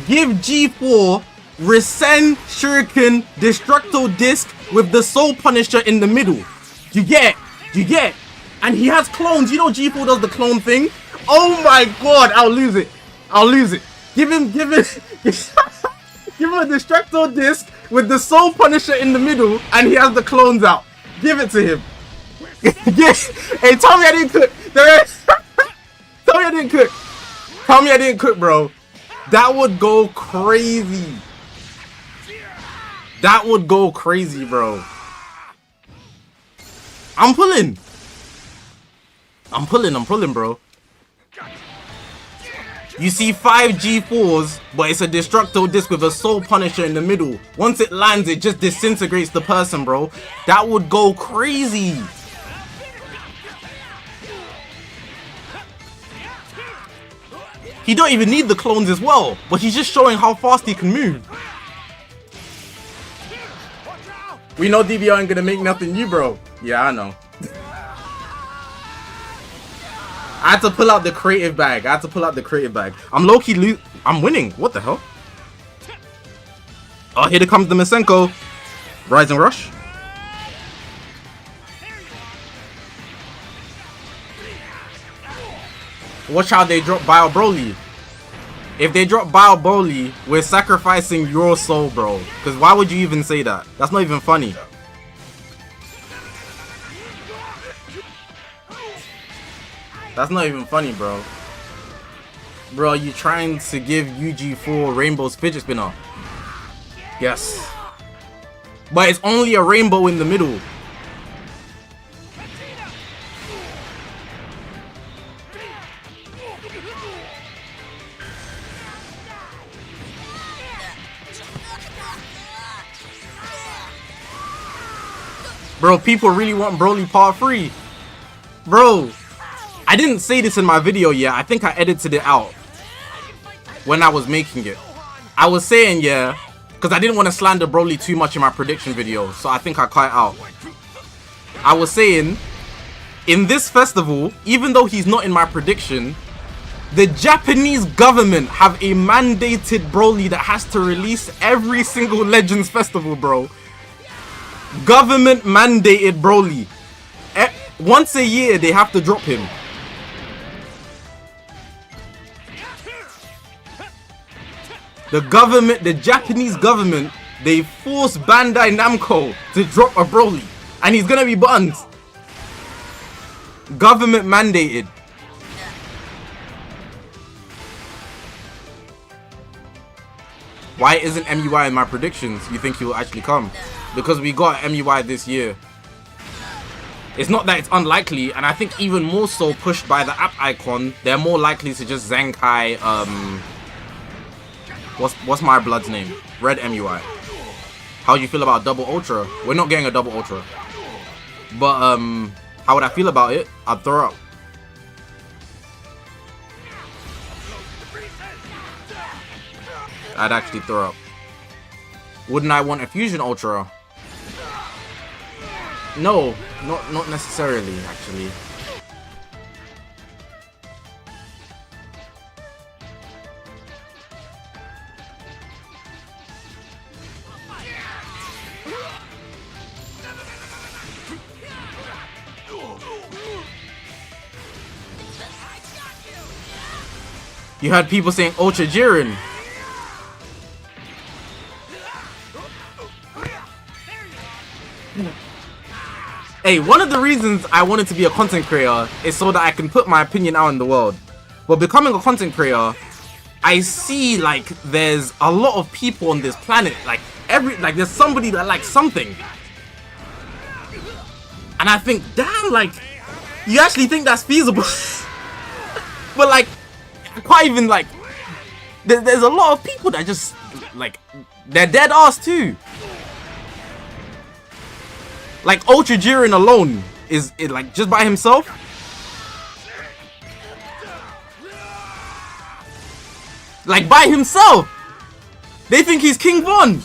Give G4 Resend Shuriken Destructo Disc with the Soul Punisher in the middle. You get? And he has clones. You know G4 does the clone thing. Oh my god, I'll lose it. Give him give him a Destructo Disc with the Soul Punisher in the middle, and he has the clones out. Give it to him. Hey, tell me I didn't cook. Tell me I didn't cook, bro. That would go crazy. Bro. I'm pulling, bro. You see 5 G4s, but it's a Destructo Disc with a Soul Punisher in the middle. Once it lands, it just disintegrates the person, bro. That would go crazy. He don't even need the clones as well, but he's just showing how fast he can move. We know DBR ain't gonna make nothing new, bro. Yeah, I know. I had to pull out the creative bag. I'm low-key I'm winning. What the hell? Oh, here comes the Masenko. Rising Rush. Watch how they drop Bio Broly. If they drop Bio Broly, we're sacrificing your soul, bro. Because why would you even say that? That's not even funny. That's not even funny, bro. Bro, you trying to give UG4 Rainbow's fidget spinner? Yes. But it's only a rainbow in the middle. Bro, people really want Broly Part 3. Bro, I didn't say this in my video yet. I think I edited it out when I was making it. I was saying, yeah, because I didn't want to slander Broly too much in my prediction video. So I think I cut it out. I was saying, in this festival, even though he's not in my prediction, the Japanese government have a mandated Broly that has to release every single Legends festival, bro. Government mandated Broly. Once a year, they have to drop him. The government, the Japanese government, they forced Bandai Namco to drop a Broly. And he's gonna be buttons. Government mandated. Why isn't MUI in my predictions? You think he will actually come? Because we got MUI this year. It's not that it's unlikely, and I think even more so pushed by the app icon, they're more likely to just Zenkai, what's my blood's name? Red MUI. How do you feel about Double Ultra? We're not getting a Double Ultra. But, how would I feel about it? I'd throw up. I'd actually throw up. Wouldn't I want a Fusion Ultra? No, not necessarily, actually. You had people saying Ultra Jiren. Hey, one of the reasons I wanted to be a content creator is so that I can put my opinion out in the world. But becoming a content creator, I see like there's a lot of people on this planet, like there's somebody that likes something. And I think, damn, like, you actually think that's feasible? But like, quite even like, there's a lot of people that just, like, they're dead ass too. Like, Ultra Jiren alone is it like just by himself. Like, by himself, they think he's King Von.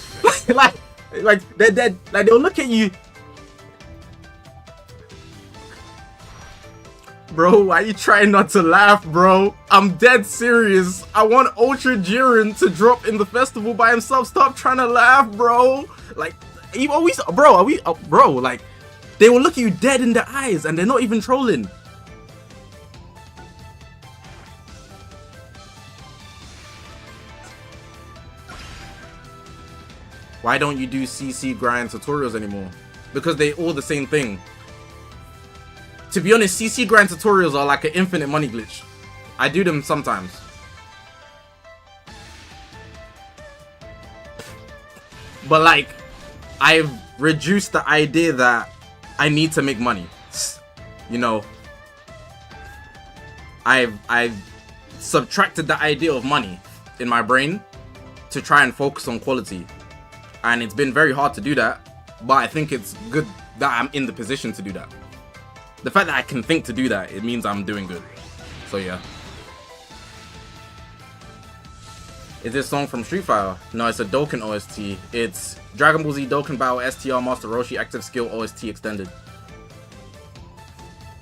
like they're dead. Like, they'll look at you, bro. Why are you trying not to laugh, bro? I'm dead serious. I want Ultra Jiren to drop in the festival by himself. Stop trying to laugh, bro. Like, you always, bro, are we, bro, like, they will look at you dead in the eyes and they're not even trolling. Why don't you do CC grind tutorials anymore? Because they all the same thing. To be honest, CC grind tutorials are like an infinite money glitch. I do them sometimes. But like, I've reduced the idea that I need to make money. You know, I've subtracted the idea of money in my brain to try and focus on quality. And it's been very hard to do that, but I think it's good that I'm in the position to do that. The fact that I can think to do that, it means I'm doing good. So yeah. Is this song from Street Fighter? No, it's a Dokkan OST. It's Dragon Ball Z Dokkan Battle STR Master Roshi Active Skill OST Extended.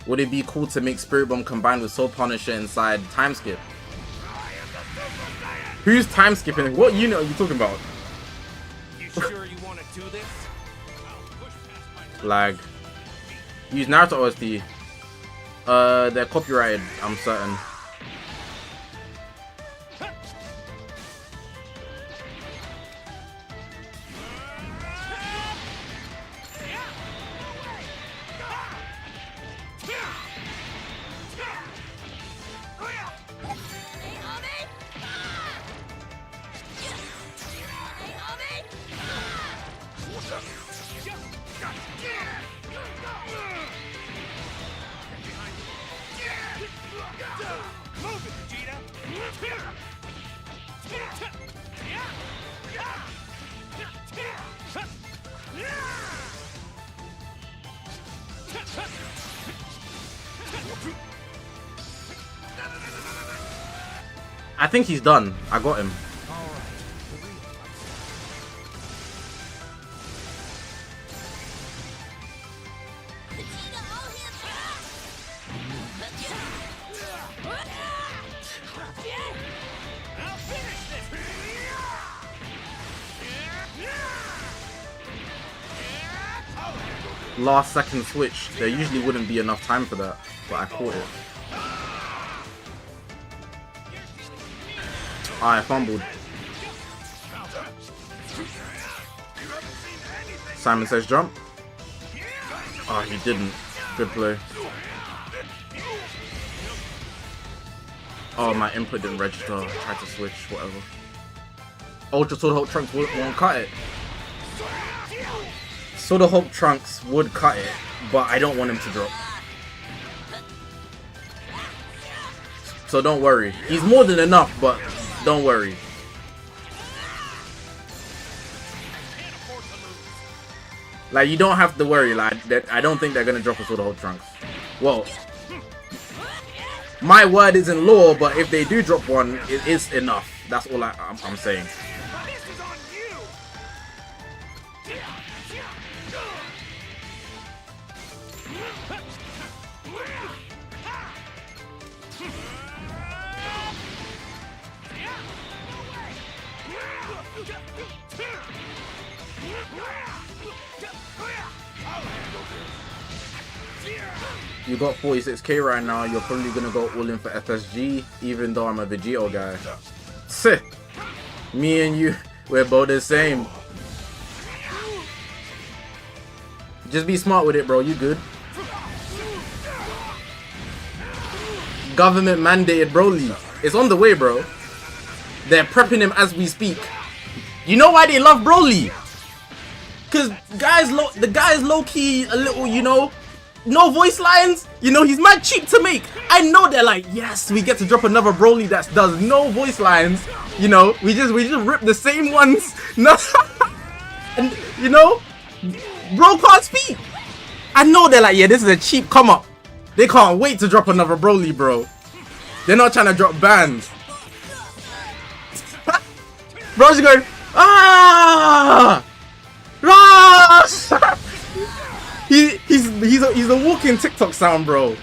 Would it be cool to make Spirit Bomb combined with Soul Punisher inside Time Skip? Who's time skipping? What unit are you talking about? You sure you want to do this? Lag. Use Naruto OST. They're copyrighted, I'm certain. I think he's done. I got him. Last second switch. There usually wouldn't be enough time for that, but I caught it. I fumbled. Simon says jump. Oh, he didn't. Good play. Oh, my input didn't register. I tried to switch, whatever. Ultra Sword Hulk Trunks won't cut it. Sword Hulk Trunks would cut it, but I don't want him to drop. So don't worry. He's more than enough, but don't worry. Like, you don't have to worry. Like, that I don't think they're gonna drop a Sword Hulk Trunks. Well, my word isn't law, but if they do drop one, it is enough. That's all I'm saying. You got 46k right now, you're probably gonna go all in for FSG, even though I'm a Vegito guy. Sick. Me and you, we're both the same. Just be smart with it, bro, you good. Government mandated Broly. It's on the way, bro. They're prepping him as we speak. You know why they love Broly? Cause the guy's low-key a little, you know, no voice lines. You know, he's mad cheap to make. I know they're like, yes, we get to drop another Broly that does no voice lines. You know, we just rip the same ones. No, and you know, bro can't speak. I know they're like, yeah, this is a cheap come up. They can't wait to drop another Broly, bro. They're not trying to drop bands. Bro's going, ah! Ah! He's a walking TikTok sound, bro.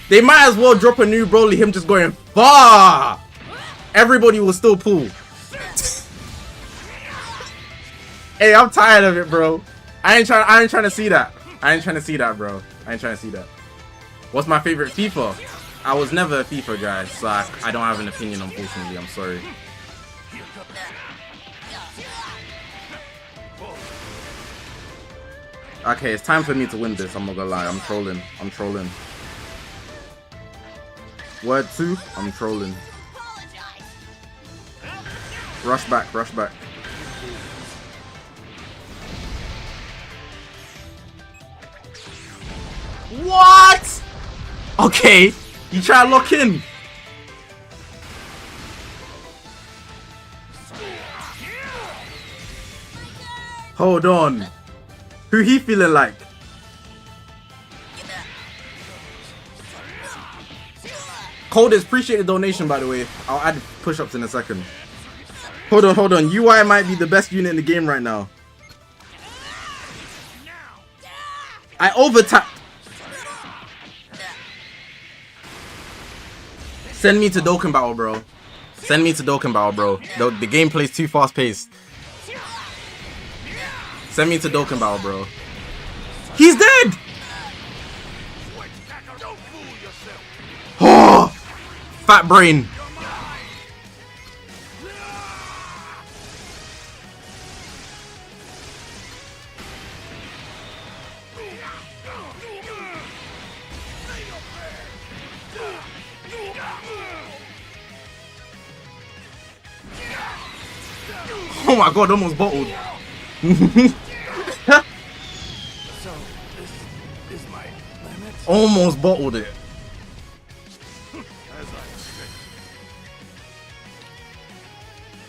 They might as well drop a new Broly, him just going far. Everybody will still pull. Hey, I'm tired of it, bro. I ain't trying to see that. I ain't trying to see that, bro. I ain't trying to see that. What's my favorite FIFA? I was never a FIFA guy, so I don't have an opinion, unfortunately. I'm sorry. Okay, it's time for me to win this. I'm not gonna lie. I'm trolling. I'm trolling. Word 2. I'm trolling. Rush back. Rush back. What? Okay. You try to lock in. Hold on. Who he feeling like? Coldest, appreciate the donation, by the way. I'll add push-ups in a second. Hold on. UI might be the best unit in the game right now. I over-tapped. Send me to Dokkan Battle, bro. Send me to Dokkan Battle, bro. The gameplay's too fast-paced. Send me to Dokkan Battle, bro. He's dead! Oh! Fat brain. Oh my god, almost bottled. So, this is my limit? Almost bottled it.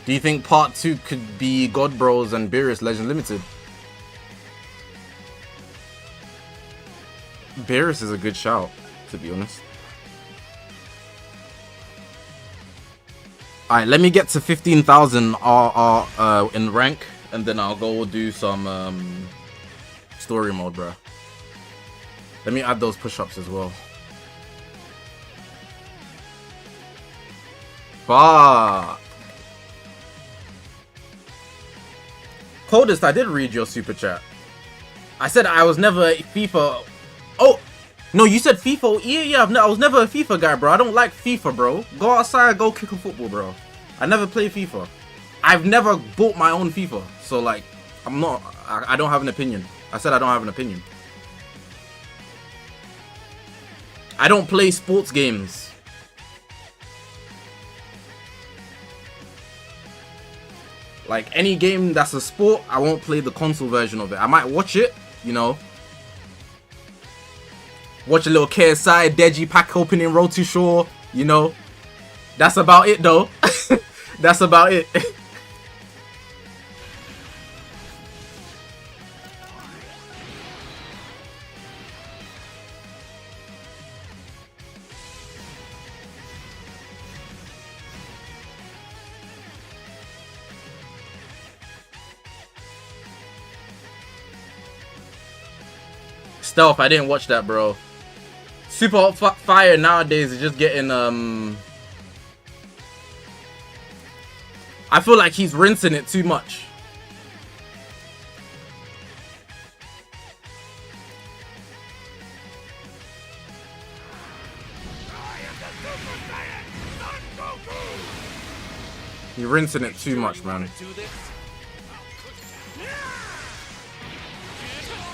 Do you think part 2 could be God Bros and Beerus Legend Limited? Beerus is a good shout, to be honest. Alright, let me get to 15,000 in rank, and then I'll go do some story mode, bro. Let me add those push-ups as well. Fuck. Coldest, I did read your super chat. I said I was never a FIFA. Oh, no, you said FIFA. Yeah, I was never a FIFA guy, bro. I don't like FIFA, bro. Go outside, go kick a football, bro. I never play FIFA. I've never bought my own FIFA. So, like, I don't have an opinion. I said I don't have an opinion. I don't play sports games. Like, any game that's a sport, I won't play the console version of it. I might watch it, you know. Watch a little KSI, Deji pack opening, Road to Shore, you know. That's about it, though. That's about it. Stealth, I didn't watch that, bro. Super Hot Fire nowadays is just getting I feel like he's rinsing it too much. You're rinsing it too much, man.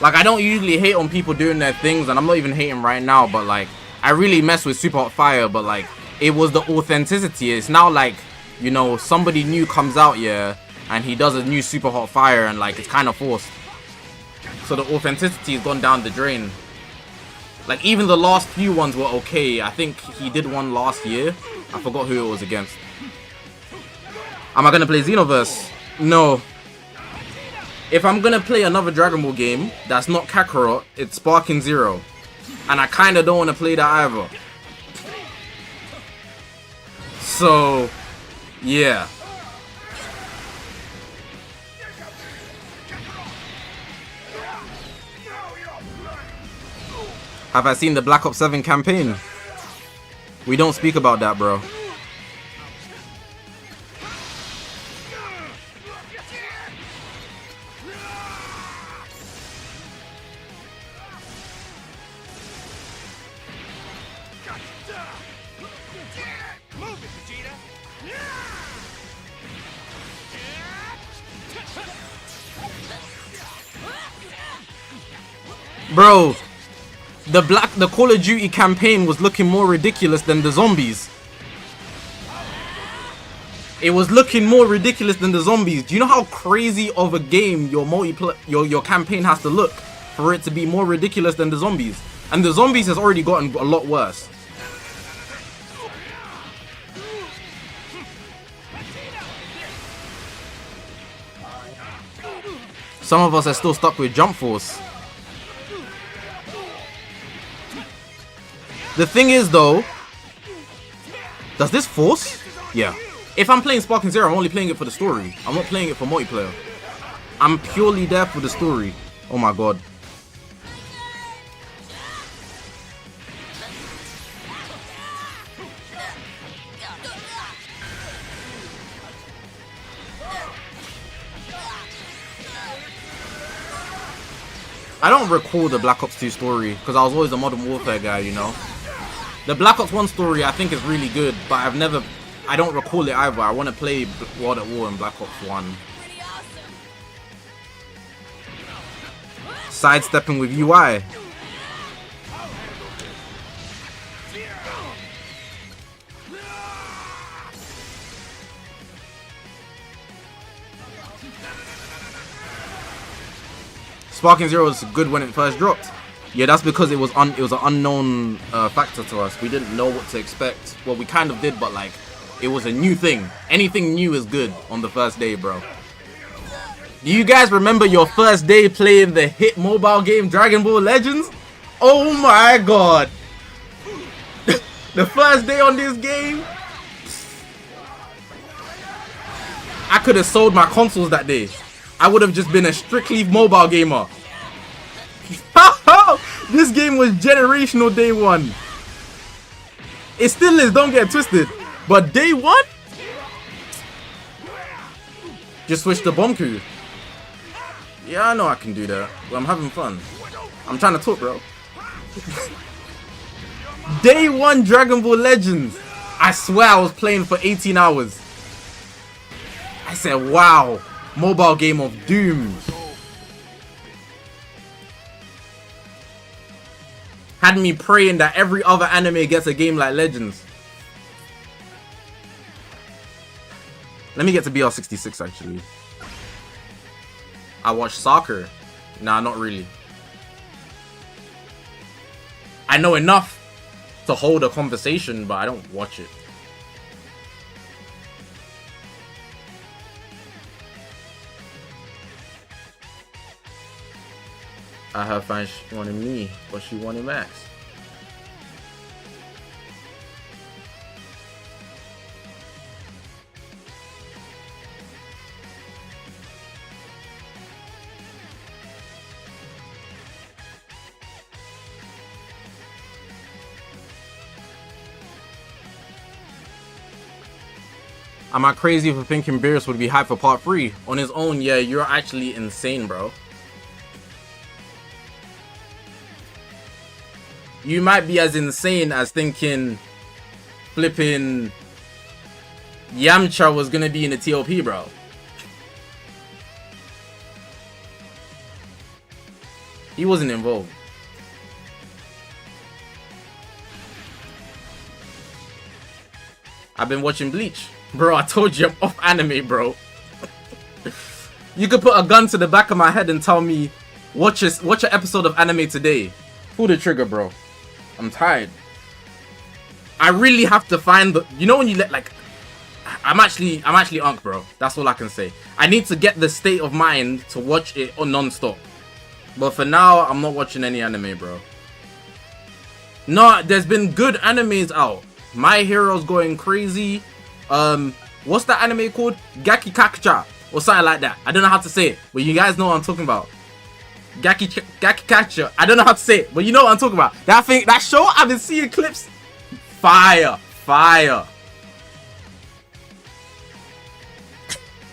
Like, I don't usually hate on people doing their things, and I'm not even hating right now, but, like, I really mess with Super Hot Fire, but, like, it was the authenticity. It's now, like, you know, somebody new comes out, yeah, and he does a new Super Hot Fire, and, like, it's kind of forced. So the authenticity has gone down the drain. Like, even the last few ones were okay. I think he did one last year. I forgot who it was against. Am I going to play Xenoverse? No. If I'm gonna play another Dragon Ball game that's not Kakarot, it's Sparking Zero. And I kinda don't wanna play that either. So, yeah. Have I seen the Black Ops 7 campaign? We don't speak about that, bro. Bro, the Call of Duty campaign was looking more ridiculous than the zombies. It was looking more ridiculous than the zombies. Do you know how crazy of a game your campaign has to look for it to be more ridiculous than the zombies? And the zombies has already gotten a lot worse. Some of us are still stuck with Jump Force. The thing is, though, does this force? Yeah. If I'm playing Sparking Zero, I'm only playing it for the story. I'm not playing it for multiplayer. I'm purely there for the story. Oh my god. I don't recall the Black Ops 2 story because I was always a Modern Warfare guy, you know. The Black Ops 1 story I think is really good, but I don't recall it either. I want to play World at War and Black Ops 1. Sidestepping with UI. Sparking Zero was good when it first dropped. Yeah, that's because it was an unknown factor to us. We didn't know what to expect. Well, we kind of did, but like, it was a new thing. Anything new is good on the first day, bro. Do you guys remember your first day playing the hit mobile game Dragon Ball Legends? Oh my god. The first day on this game. I could have sold my consoles that day. I would have just been a strictly mobile gamer. This game was generational day one. It still is, don't get twisted. But day one? Just switch to bomb crew. Yeah, I know I can do that. But I'm having fun. I'm trying to talk, bro. Day one Dragon Ball Legends. I swear I was playing for 18 hours. I said, wow. Mobile game of doom. Had me praying that every other anime gets a game like Legends. Let me get to BL66 actually. I watch soccer. Nah, not really. I know enough to hold a conversation, but I don't watch it. I have fun. She wanted me, but she wanted Max. Am I crazy for thinking Beerus would be hyped for part 3? On his own, yeah, you're actually insane, bro. You might be as insane as thinking flipping Yamcha was gonna be in the TOP, bro. He wasn't involved. I've been watching Bleach. Bro, I told you I'm off anime, bro. You could put a gun to the back of my head and tell me, watch an episode of anime today. Pull the trigger, bro. I'm tired. I really have to find the... You know when you let, like... I'm actually unk, bro. That's all I can say. I need to get the state of mind to watch it on non-stop. But for now, I'm not watching any anime, bro. No, there's been good animes out. My Hero's going crazy. What's that anime called? Gaki Kakucha or something like that. I don't know how to say it, but you guys know what I'm talking about. Gaki Kakucha. I don't know how to say it, but you know what I'm talking about. That show, I've been seeing clips. Fire. Fire.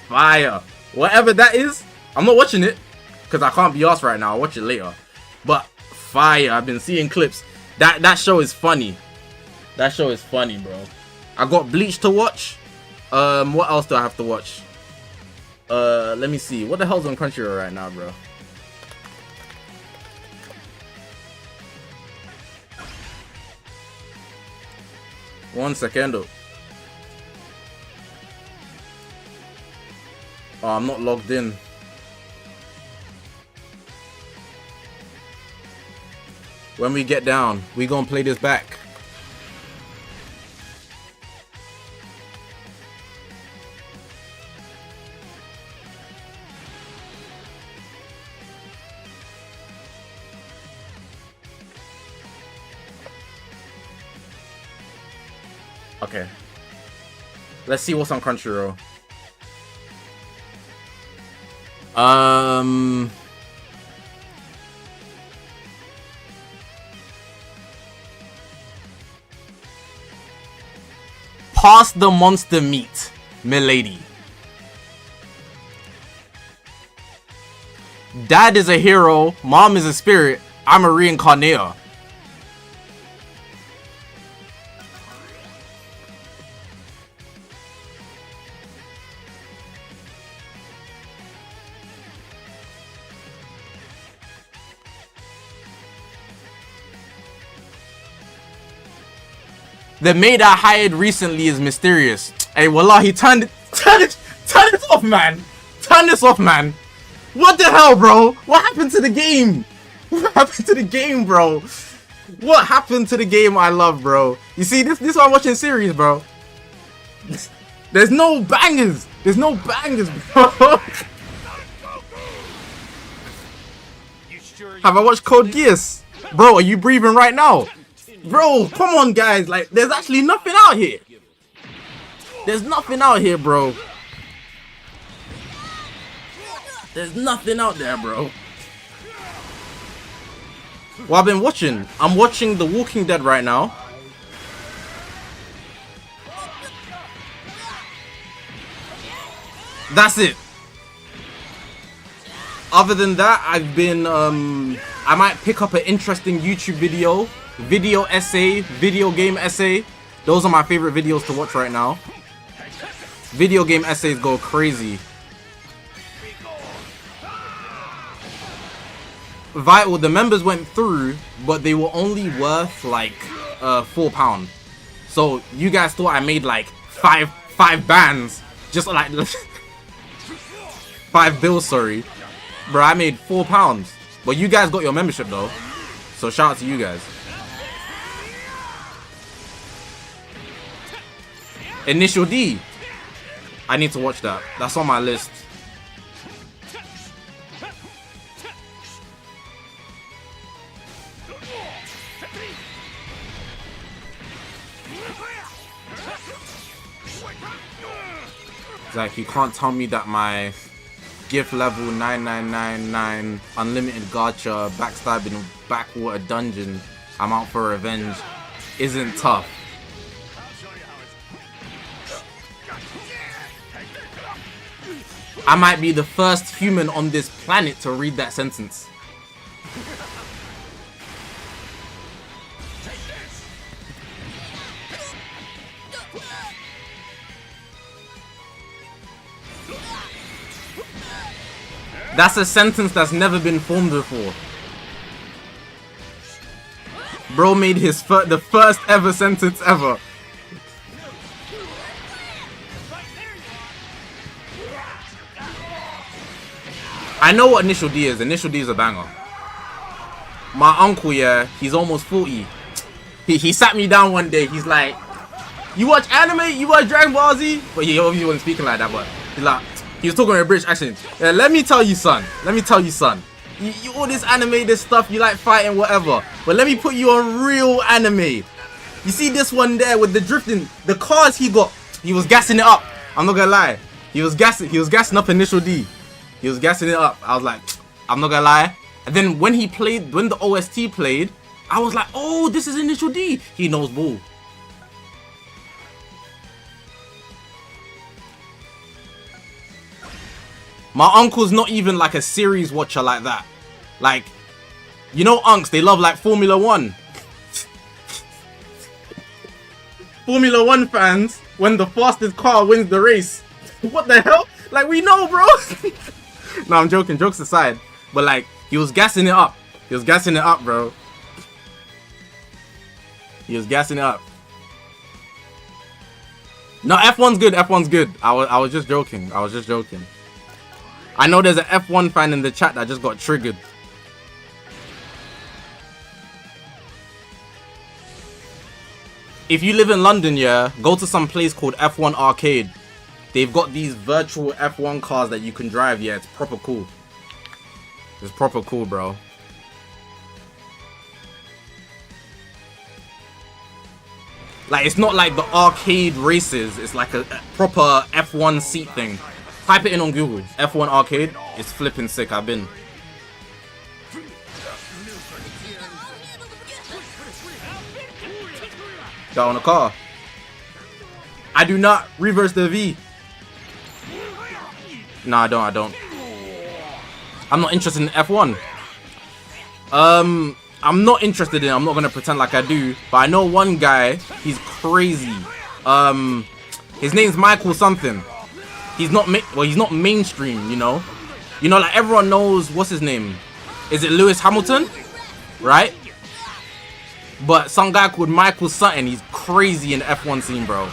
Fire. Whatever that is, I'm not watching it because I can't be asked right now. I'll watch it later. But fire. I've been seeing clips. That show is funny. That show is funny, bro. I got Bleach to watch. What else do I have to watch? Let me see. What the hell's on Crunchyroll right now, bro? One second. Oh, I'm not logged in. When we get down, we gonna play this back. Okay. Let's see what's on Crunchyroll. Pass the monster meat, milady. Dad is a hero, mom is a spirit, I'm a reincarnator. The maid I hired recently is mysterious. Hey, wallahi, turn it off, man. Turn this off, man. What the hell, bro? What happened to the game? What happened to the game, bro? What happened to the game I love, bro? You see, this is why I'm watching series, bro. There's no bangers. There's no bangers, bro. Have I watched Code Geass? Bro, are you breathing right now? Bro, come on, guys. Like, there's actually nothing out here. There's nothing out here, bro. There's nothing out there, bro. Well, I've been watching. I'm watching The Walking Dead right now. That's it. Other than that, I've been, I might pick up an interesting YouTube video essay, video game essay. Those are my favorite videos to watch right now. Video game essays go crazy. Vital, the members went through, but they were only worth like £4. So you guys thought I made like five bands, just like 5 bills, sorry. Bro, I made £4. But you guys got your membership though. So shout out to you guys. Initial D. I need to watch that. That's on my list. Like, you can't tell me that my gift level 9999 unlimited gacha backstabbing backwater dungeon I'm out for revenge isn't tough. I might be the first human on this planet to read that sentence. That's a sentence that's never been formed before. Bro made his the first ever sentence ever. I know what Initial D is. Initial D is a banger. My uncle, yeah, he's almost 40. He sat me down one day. He's like, "You watch anime? You watch Dragon Ball Z?" But he obviously wasn't speaking like that. But he's like, he was talking in a British accent. Yeah, let me tell you, son. Let me tell you, son. You all this anime, this stuff, you like fighting, whatever. But let me put you on real anime. You see this one there with the drifting, the cars he got. He was gassing it up. I'm not gonna lie. He was gassing up Initial D. He was gassing it up. I was like, I'm not gonna lie. And then when he played, when the OST played, I was like, oh, this is Initial D. He knows ball. My uncle's not even like a series watcher like that. Like, you know unks, they love like Formula 1. Formula 1 fans, when the fastest car wins the race. What the hell? Like, we know, bro. No, I'm joking. Jokes aside. But like, he was gassing it up. He was gassing it up, bro. He was gassing it up. No, F1's good. F1's good. I was just joking. I was just joking. I know there's an F1 fan in the chat that just got triggered. If you live in London, yeah, go to some place called F1 Arcade. They've got these virtual F1 cars that you can drive. Yeah, it's proper cool. It's proper cool, bro. Like, it's not like the arcade races. It's like a proper F1 seat thing. Type it in on Google. F1 Arcade. It's flipping sick. I've been. Got on a car. I do not reverse the V. No, I don't. I'm not interested in F1. I'm not interested in it. I'm not gonna pretend like I do. But I know one guy. He's crazy. His name's Michael something. He's not he's not mainstream, you know. You know, like everyone knows what's his name. Is it Lewis Hamilton? Right? But some guy called Michael Sutton, he's crazy in the F1 scene, bro.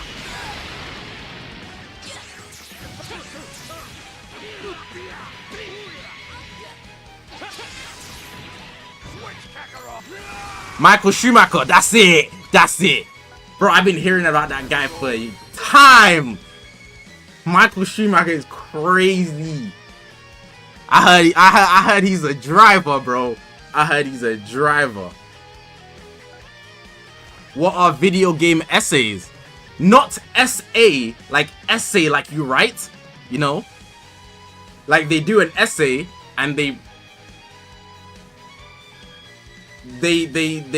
Michael Schumacher, that's it. That's it. Bro, I've been hearing about that guy for time. Michael Schumacher is crazy. I heard he's a driver, bro. I heard he's a driver. What are video game essays? Not SA, like essay, like you write, you know? Like, they do an essay and they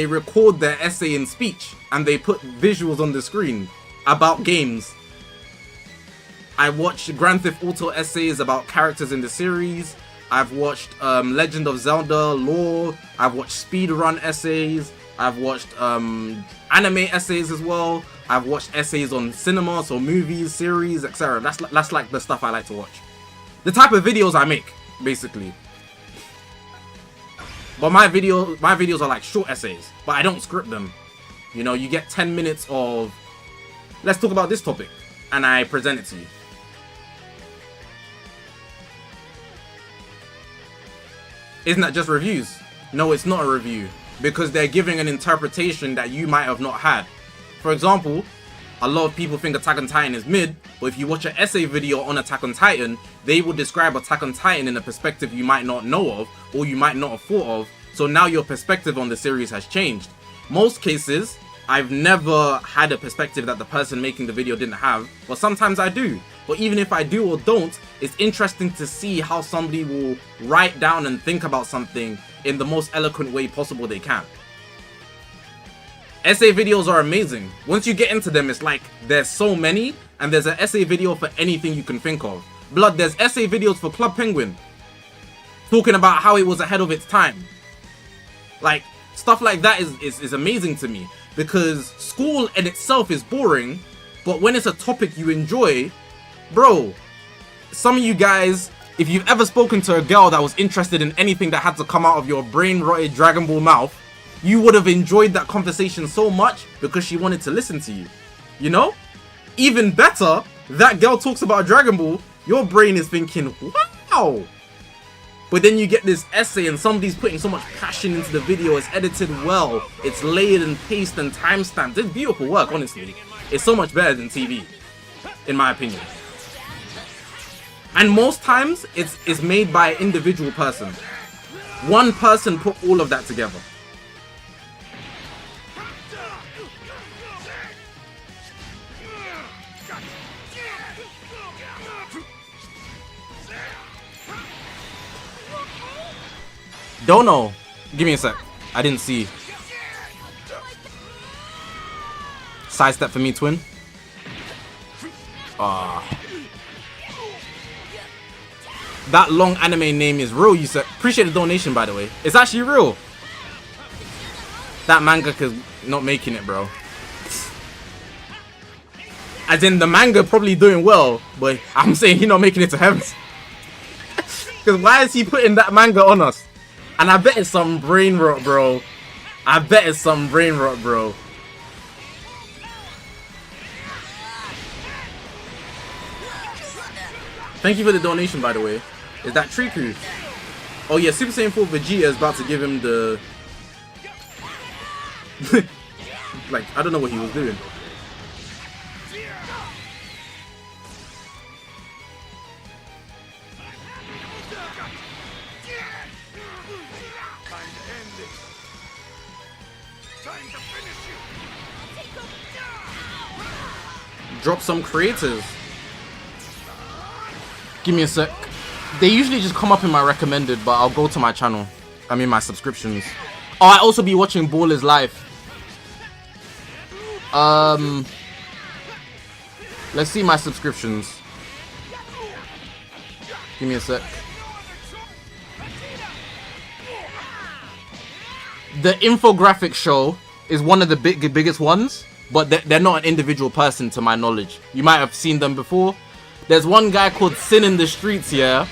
record their essay in speech and they put visuals on the screen about games. I watched Grand Theft Auto essays about characters in the series. I've watched Legend of Zelda lore. I've watched speedrun essays. I've watched anime essays as well. I've watched essays on cinema, so movies, series, etc. That's like the stuff I like to watch. The type of videos I make, basically. But my videos are like short essays, but I don't script them. You know, you get 10 minutes of, let's talk about this topic, and I present it to you. Isn't that just reviews? No, it's not a review, because they're giving an interpretation that you might have not had. For example, a lot of people think Attack on Titan is mid, but if you watch an essay video on Attack on Titan, they will describe Attack on Titan in a perspective you might not know of, or you might not have thought of, so now your perspective on the series has changed. Most cases, I've never had a perspective that the person making the video didn't have, but sometimes I do. But even if I do or don't, it's interesting to see how somebody will write down and think about something in the most eloquent way possible they can. Essay videos are amazing. Once you get into them, it's like there's so many, and there's an essay video for anything you can think of. Blood, there's essay videos for Club Penguin, talking about how it was ahead of its time. Like, stuff like that is amazing to me, because school in itself is boring, but when it's a topic you enjoy, bro, some of you guys, if you've ever spoken to a girl that was interested in anything that had to come out of your brain-rotted Dragon Ball mouth, you would have enjoyed that conversation so much because she wanted to listen to you. You know? Even better, that girl talks about Dragon Ball, your brain is thinking, wow! But then you get this essay and somebody's putting so much passion into the video, it's edited well, it's layered and paced and timestamped. It's beautiful work, honestly. It's so much better than TV, in my opinion. And most times, it's made by an individual person. One person put all of that together. Don't know. Give me a sec. I didn't see. Sidestep for me, twin. That long anime name is real, you said. Appreciate the donation, by the way. It's actually real. That mangaka's not making it, bro. As in, the manga probably doing well, but I'm saying he's not making it to heaven. Because why is he putting that manga on us? And I bet it's some brain rot, bro. I bet it's some brain rot, bro. Thank you for the donation, by the way. Is that Triku? Oh yeah, Super Saiyan 4 Vegeta is about to give him the... like, I don't know what he was doing. Drop some creators. Give me a sec. They usually just come up in my recommended, but I'll go to my channel. I mean my subscriptions. Oh, I also be watching Ballers Live. Let's see my subscriptions. Give me a sec. The infographic show is one of the biggest ones, but they're not an individual person to my knowledge. You might have seen them before. There's one guy called Sin in the Streets here.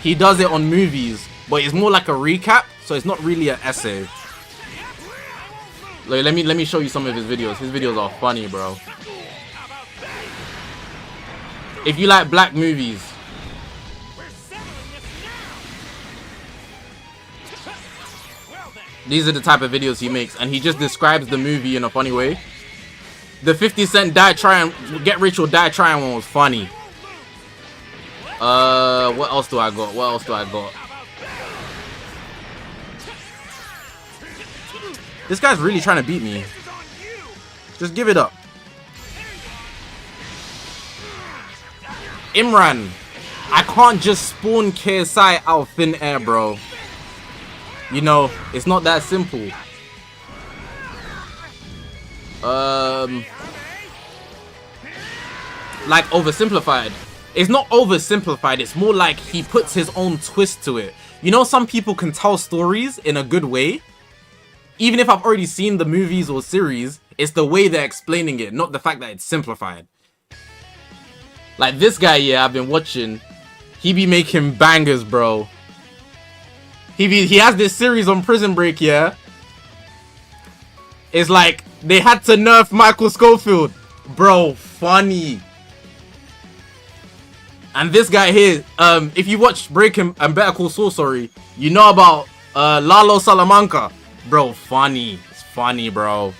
He does it on movies, but it's more like a recap, so it's not really an essay. Like, let me show you some of his videos. His videos are funny, bro. If you like black movies, these are the type of videos he makes, and he just describes the movie in a funny way. The 50 Cent Die Trying, Get Rich or Die Trying one was funny. What else do I got? What else do I got? This guy's really trying to beat me. Just give it up. Imran. I can't just spawn KSI out of thin air, bro. You know, it's not that simple. Like oversimplified. It's not oversimplified, it's more like he puts his own twist to it. You know, some people can tell stories in a good way. Even if I've already seen the movies or series, it's the way they're explaining it, not the fact that it's simplified. Like this guy, yeah, I've been watching. He be making bangers, bro. He has this series on Prison Break, yeah. It's like they had to nerf Michael Scofield, bro. Funny. And this guy here, if you watch Breaking and Better Call Saul, sorry, you know about Lalo Salamanca, bro. Funny. It's funny, bro.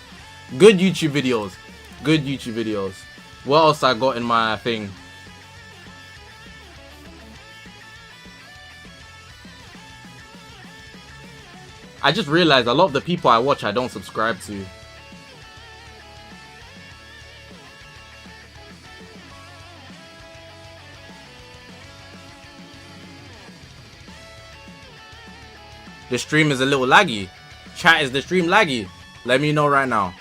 Good YouTube videos. Good YouTube videos. What else I got in my thing? I just realized a lot of the people I watch I don't subscribe to. The stream is a little laggy. Chat, is the stream laggy? Let me know right now.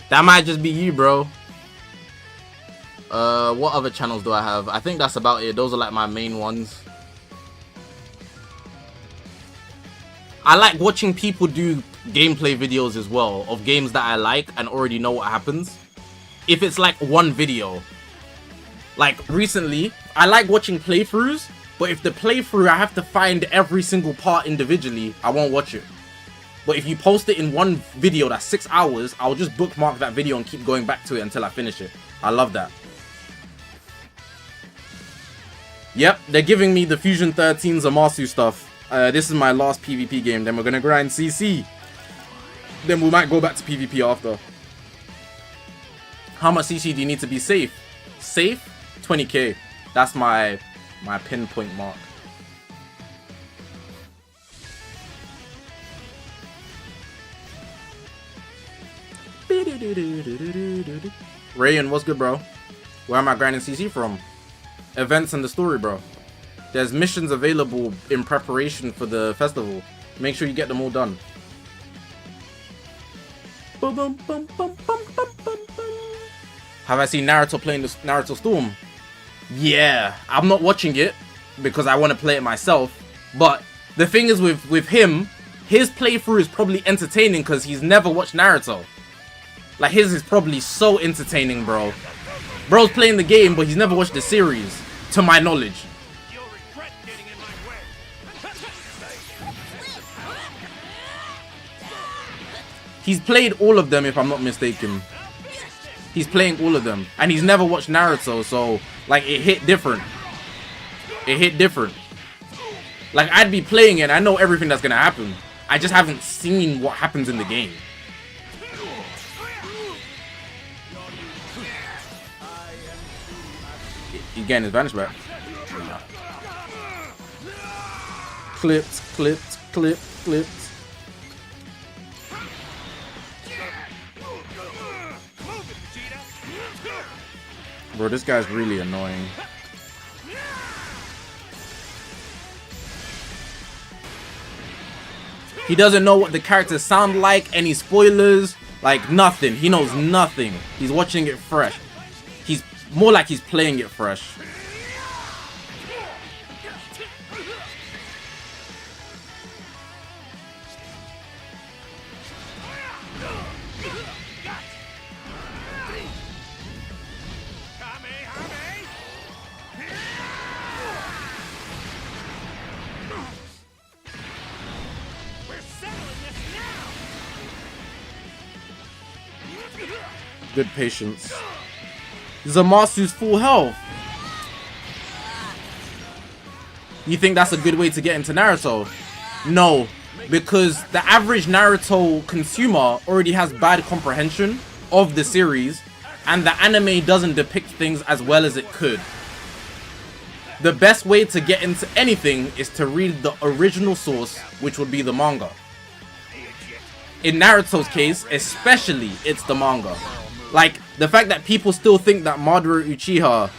That might just be you, bro. What other channels do I have? I think that's about it. Those are like my main ones. I like watching people do gameplay videos as well of games that I like and already know what happens. If it's like one video. Like recently, I like watching playthroughs, but if the playthrough I have to find every single part individually, I won't watch it. But if you post it in one video that's 6 hours, I'll just bookmark that video and keep going back to it until I finish it. I love that. Yep, they're giving me the Fusion 13 Zamasu stuff. This is my last PvP game. Then we're gonna grind CC. Then we might go back to PvP after. How much CC do you need to be safe? Safe? 20k. That's my pinpoint mark. Rayan, what's good, bro? Where am I grinding CC from? Events and the story, bro. There's missions available in preparation for the festival. Make sure you get them all done. Have I seen Naruto playing the Naruto Storm? Yeah, I'm not watching it because I want to play it myself. But the thing is with him, his playthrough is probably entertaining because he's never watched Naruto. Like his is probably so entertaining, bro. Bro's playing the game, but he's never watched the series, to my knowledge. You'll regret getting in my way. He's played all of them, if I'm not mistaken. He's playing all of them, and he's never watched Naruto, so like it hit different. It hit different. Like I'd be playing it, and I know everything that's gonna happen. I just haven't seen what happens in the game. He's getting his vanish back. Clipped, clipped, clipped, clipped. Bro, this guy's really annoying. He doesn't know what the characters sound like, any spoilers, like nothing. He knows nothing. He's watching it fresh. He's more like he's playing it fresh. Good patience. Zamasu's full health. You think that's a good way to get into Naruto? No, because the average Naruto consumer already has bad comprehension of the series, and the anime doesn't depict things as well as it could. The best way to get into anything is to read the original source, which would be the manga. in Naruto's case, especially, it's the manga. Like, the fact that people still think that Madara Uchiha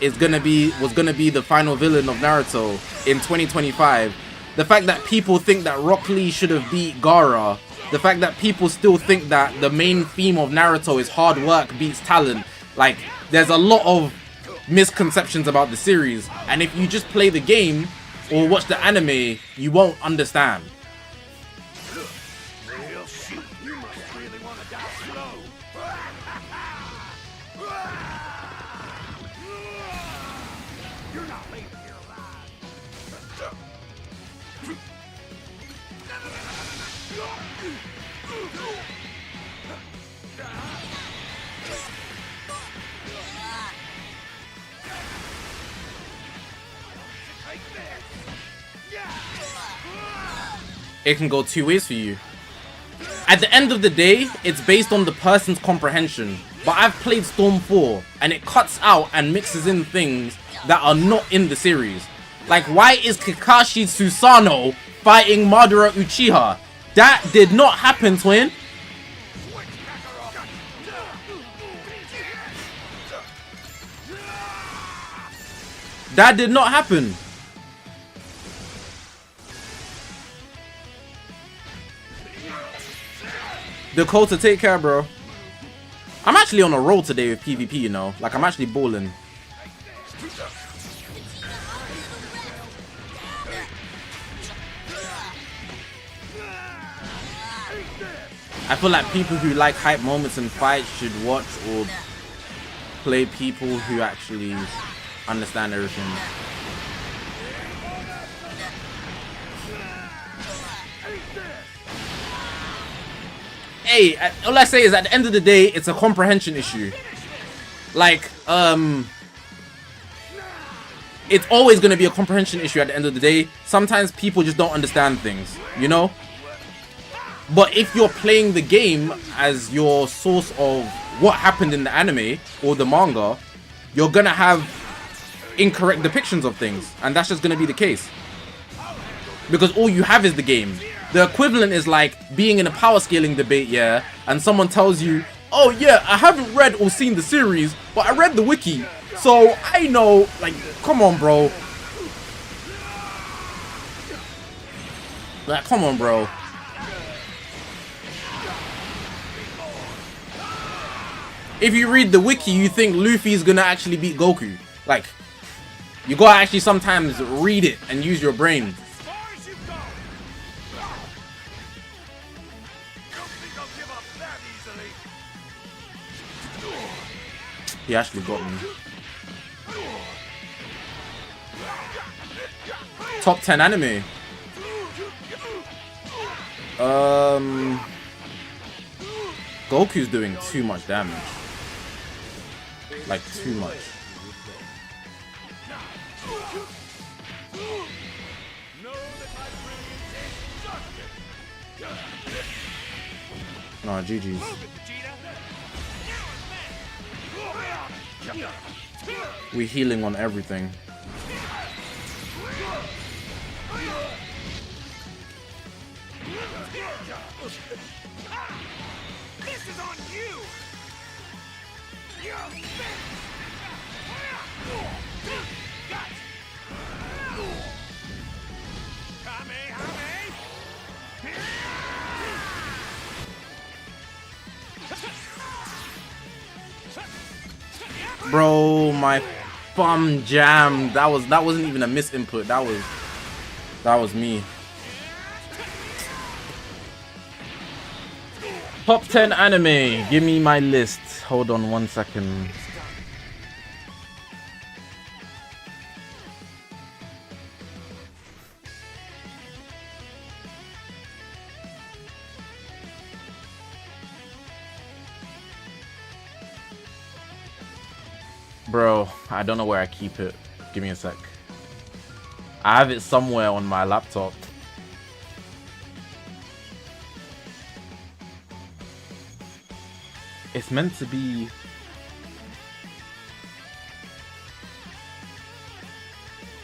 was gonna be the final villain of Naruto in 2025. The fact that people think that Rock Lee should have beat Gaara. The fact that people still think that the main theme of Naruto is hard work beats talent. Like, there's a lot of misconceptions about the series. And if you just play the game or watch the anime, you won't understand. Real shit. You must really want to die slow. You're not leaving here alive. It can go two ways for you. At the end of the day, it's based on the person's comprehension. But I've played Storm 4 and it cuts out and mixes in things that are not in the series. Like, why is Kakashi Susanoo fighting Madara Uchiha? That did not happen, twin. That did not happen. Dakota, take care, bro. I'm actually on a roll today with PvP, you know. Like, I'm actually balling. I feel like people who like hype moments and fights should watch or play people who actually understand everything. Hey, all I say is at the end of the day, it's a comprehension issue. Like, it's always going to be a comprehension issue at the end of the day. Sometimes people just don't understand things, you know? But if you're playing the game as your source of what happened in the anime or the manga, you're going to have incorrect depictions of things. And that's just going to be the case. Because all you have is the game. The equivalent is like being in a power scaling debate, yeah, and someone tells you, oh yeah, I haven't read or seen the series, but I read the wiki, so I know. Like, come on, bro. Like, come on, bro. If you read the wiki, you think Luffy's gonna actually beat Goku. Like, you gotta actually sometimes read it and use your brain. He actually got me. Top 10 anime. Goku's doing too much damage. Like, too much. No, GG's. We're healing on everything. This is on you. Bro, my thumb jammed. That wasn't even a misinput. That was me. Top 10 anime. Give me my list. Hold on 1 second. Bro, I don't know where I keep it. Give me a sec. I have it somewhere on my laptop. It's meant to be...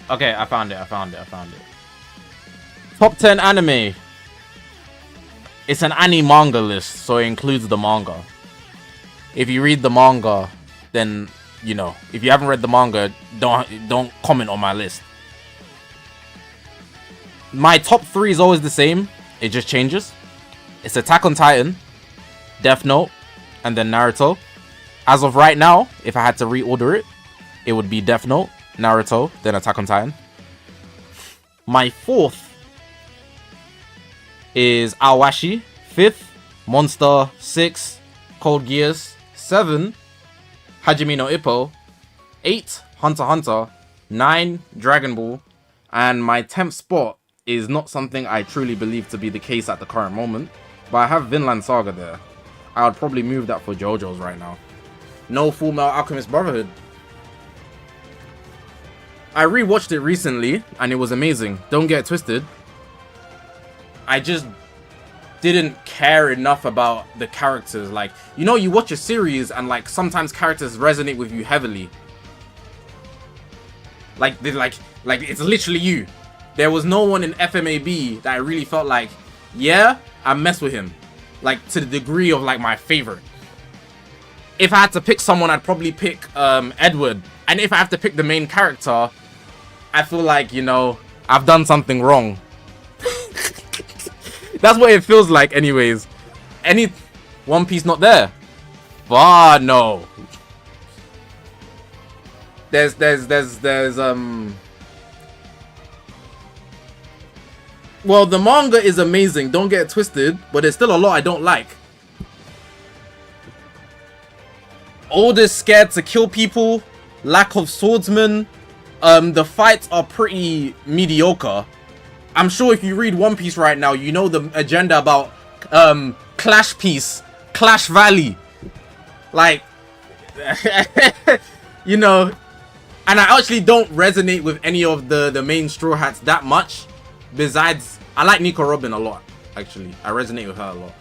Okay, I found it. Top 10 anime. It's an anime manga list, so it includes the manga. If you read the manga, then you know. If you haven't read the manga, don't comment on my list. My top 3 is always the same. It just changes. It's Attack on Titan, Death Note, and then Naruto. As of right now, if I had to reorder it, it would be Death Note, Naruto, then Attack on Titan. My 4th is Awashi. 5th, Monster. 6th, Code Geass. 7, Hajime no Ippo. 8, Hunter x Hunter. 9, Dragon Ball. And my 10th spot is not something I truly believe to be the case at the current moment, but I have Vinland Saga there. I would probably move that for JoJo's right now. No Full Metal Alchemist Brotherhood. I rewatched it recently and it was amazing. Don't get it twisted. I just didn't care enough about the characters. Like, you know, you watch a series and like sometimes characters resonate with you heavily. Like it's literally you. There was no one in FMAB that I really felt like, yeah, I mess with him. Like, to the degree of, like, my favorite. If I had to pick someone, I'd probably pick Edward. And if I have to pick the main character, I feel like, you know, I've done something wrong. That's what it feels like anyways. Any One Piece not there? Ah, no. There's well, the manga is amazing, don't get it twisted, but there's still a lot I don't like. Oda's scared to kill people, lack of swordsmen, the fights are pretty mediocre. I'm sure if you read One Piece right now, you know the agenda about Clash Piece, Clash Valley. Like, you know, and I actually don't resonate with any of the main Straw Hats that much. Besides, I like Nico Robin a lot, actually. I resonate with her a lot.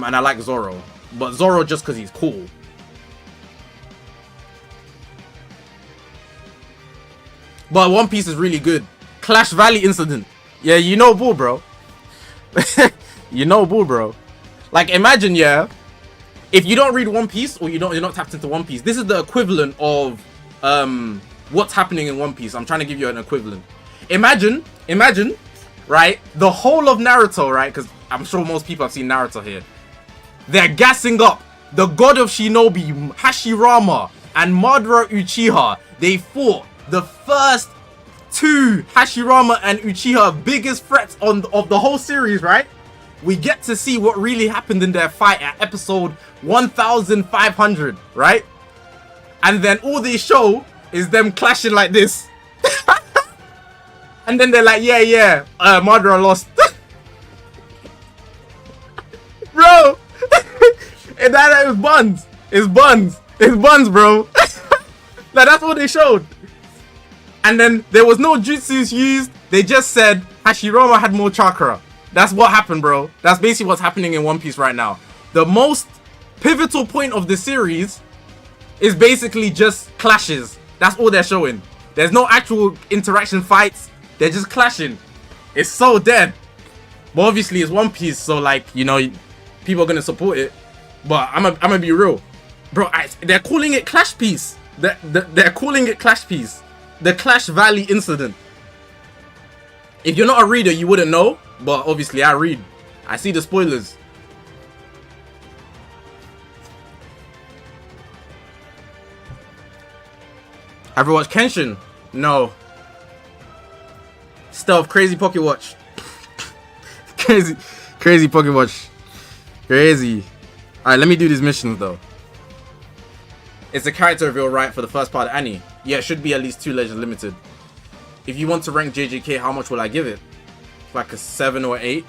And I like Zoro. But Zoro just because he's cool. But One Piece is really good. Clash Valley incident. Yeah, you know bull, bro. You know bull, bro. Like, imagine, yeah, if you don't read One Piece or you're not tapped into One Piece, this is the equivalent of what's happening in One Piece. I'm trying to give you an equivalent. Imagine, right, the whole of Naruto, right, because I'm sure most people have seen Naruto here. They're gassing up the god of Shinobi, Hashirama, and Madara Uchiha. They fought the first 2 Hashirama and Uchiha biggest threats of the whole series, right? We get to see what really happened in their fight at episode 1500, right? And then all they show is them clashing like this. And then they're like, yeah, Madara lost. Bro! And that is buns. It's buns, bro. Like, that's what they showed. And then there was no jutsus used. They just said Hashirama had more chakra. That's what happened, bro. That's basically what's happening in One Piece right now. The most pivotal point of the series is basically just clashes. That's all they're showing. There's no actual interaction fights. They're just clashing. It's so dead. But obviously it's One Piece, so like, you know, people are gonna support it. But I'm gonna be real, bro. They're calling it Clash Piece. They're calling it Clash Piece. The Clash Valley incident. If you're not a reader, you wouldn't know. But obviously I read. I see the spoilers. Ever watched Kenshin? No. Stealth, crazy pocket watch. crazy pocket watch. Crazy. Alright, let me do these missions though. It's a character reveal, right, for the first part of Annie. Yeah, it should be at least 2 legends limited. If you want to rank JJK, how much will I give it? Like a 7 or 8?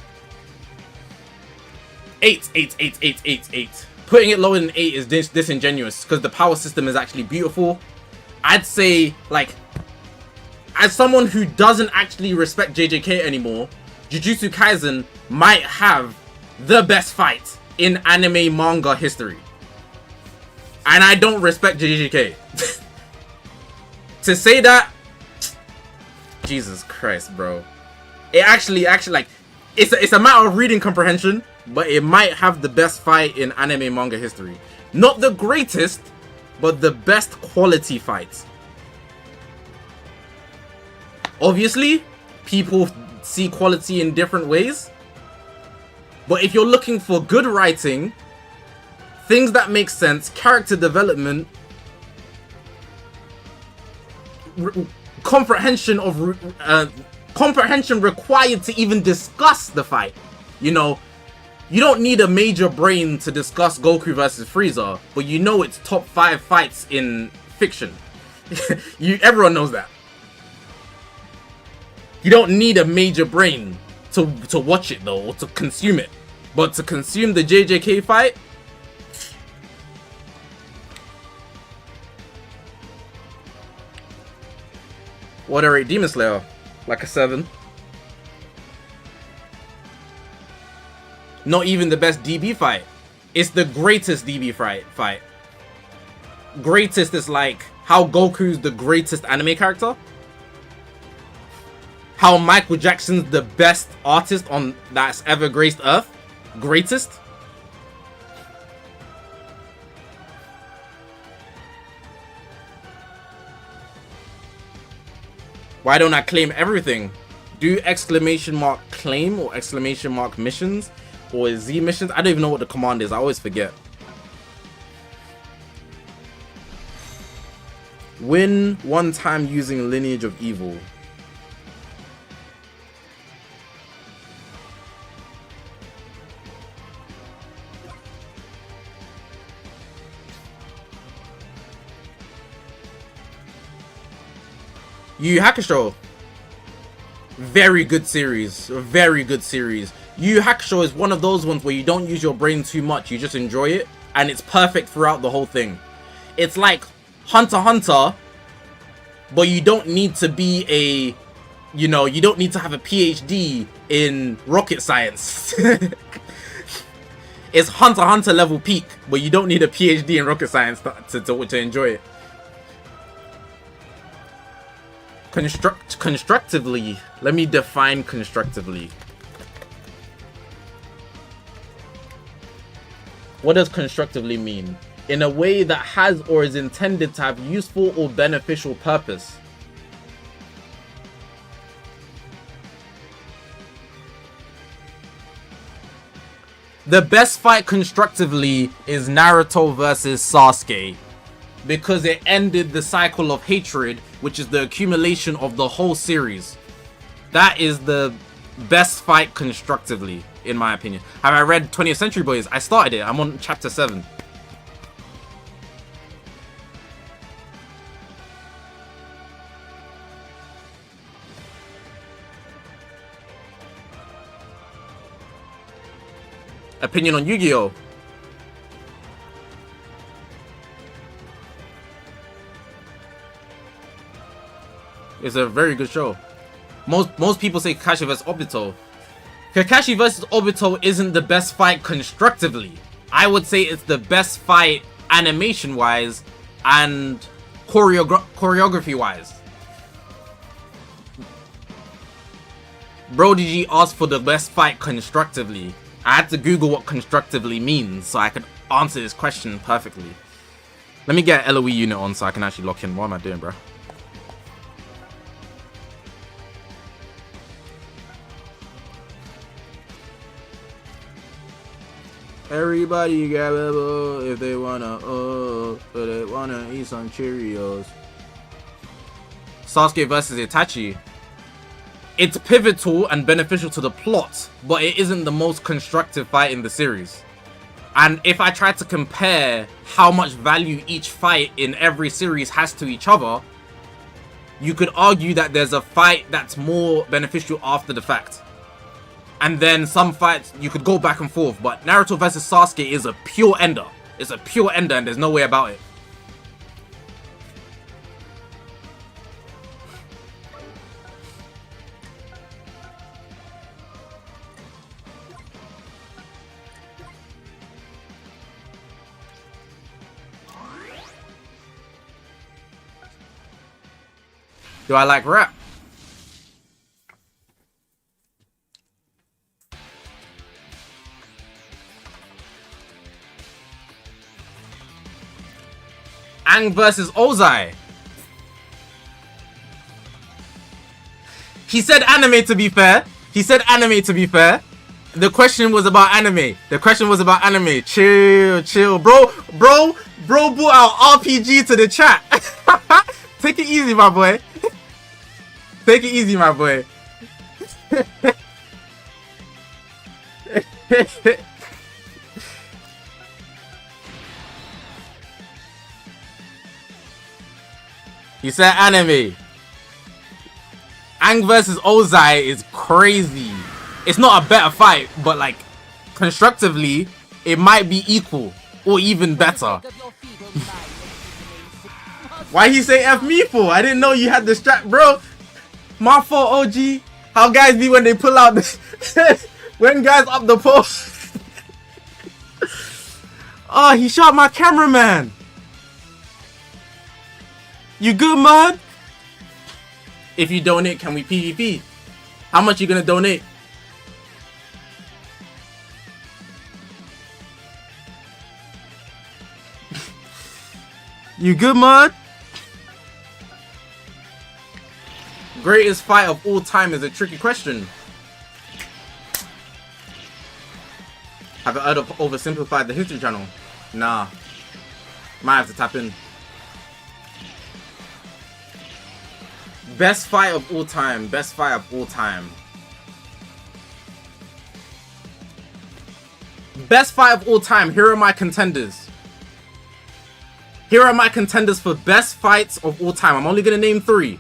8. Putting it lower than 8 is disingenuous because the power system is actually beautiful. I'd say, like, as someone who doesn't actually respect JJK anymore, Jujutsu Kaisen might have the best fight in anime manga history. And I don't respect JJK. To say that, Jesus Christ, bro. It actually, like, it's a matter of reading comprehension, but it might have the best fight in anime manga history. Not the greatest, but the best quality fight. Obviously, people see quality in different ways. But if you're looking for good writing, things that make sense, character development, comprehension required to even discuss the fight. You know, you don't need a major brain to discuss Goku versus Frieza, but you know it's top 5 fights in fiction. Everyone knows that. You don't need a major brain to watch it though, or to consume it. But to consume the JJK fight, what a rate Demon Slayer? Like a 7. Not even the best DB fight. It's the greatest DB fight. Greatest is like how Goku's the greatest anime character. How Michael Jackson's the best artist on that's ever graced Earth. Greatest. Why don't I claim everything? Do exclamation mark claim or exclamation mark missions or Z missions? I don't even know what the command is. I always forget. Win one time using Lineage of Evil. Yu Yu Hakusho. Very good series. Very good series. Yu Yu Hakusho is one of those ones where you don't use your brain too much. You just enjoy it. And it's perfect throughout the whole thing. It's like Hunter x Hunter. But you don't need to be a... You know, you don't need to have a PhD in rocket science. It's Hunter x Hunter level peak. But you don't need a PhD in rocket science to enjoy it. Constructively. Let me define constructively. What does constructively mean? In a way that has or is intended to have useful or beneficial purpose. The best fight constructively is Naruto versus Sasuke. Because it ended the cycle of hatred, which is the accumulation of the whole series. That is the best fight constructively, in my opinion. Have I read 20th Century Boys? I started it. I'm on chapter 7. Opinion on Yu-Gi-Oh! It's a very good show. Most people say Kakashi vs Obito. Kakashi vs Obito isn't the best fight constructively. I would say it's the best fight animation wise and choreography wise. Bro DG asked for the best fight constructively. I had to Google what constructively means so I could answer this question perfectly. Let me get LOE unit on so I can actually lock in. What am I doing, bro? Everybody grab a bowl if they wanna, but they wanna eat some Cheerios. Sasuke versus Itachi. It's pivotal and beneficial to the plot, but it isn't the most constructive fight in the series. And if I try to compare how much value each fight in every series has to each other, you could argue that there's a fight that's more beneficial after the fact. And then some fights, you could go back and forth. But Naruto versus Sasuke is a pure ender. It's a pure ender and there's no way about it. Do I like rap? Aang versus Ozai. He said anime, to be fair. He said anime, to be fair. The question was about anime. The question was about anime. Chill, chill. Bro brought out RPG to the chat. Take it easy, my boy. Take it easy, my boy. You said anime. Aang versus Ozai is crazy. It's not a better fight, but like constructively, it might be equal or even better. Why he say F me for? I didn't know you had the strap, bro. My fault, OG. How guys be when they pull out the when guys up the post. Oh, he shot my cameraman. You good, man? If you donate, can we PvP? How much you gonna donate? You good, man? Greatest fight of all time is a tricky question. Have I oversimplified the History Channel? Nah. Might have to tap in. Best fight of all time. Best fight of all time. Best fight of all time. Here are my contenders. Here are my contenders for best fights of all time. I'm only going to name 3.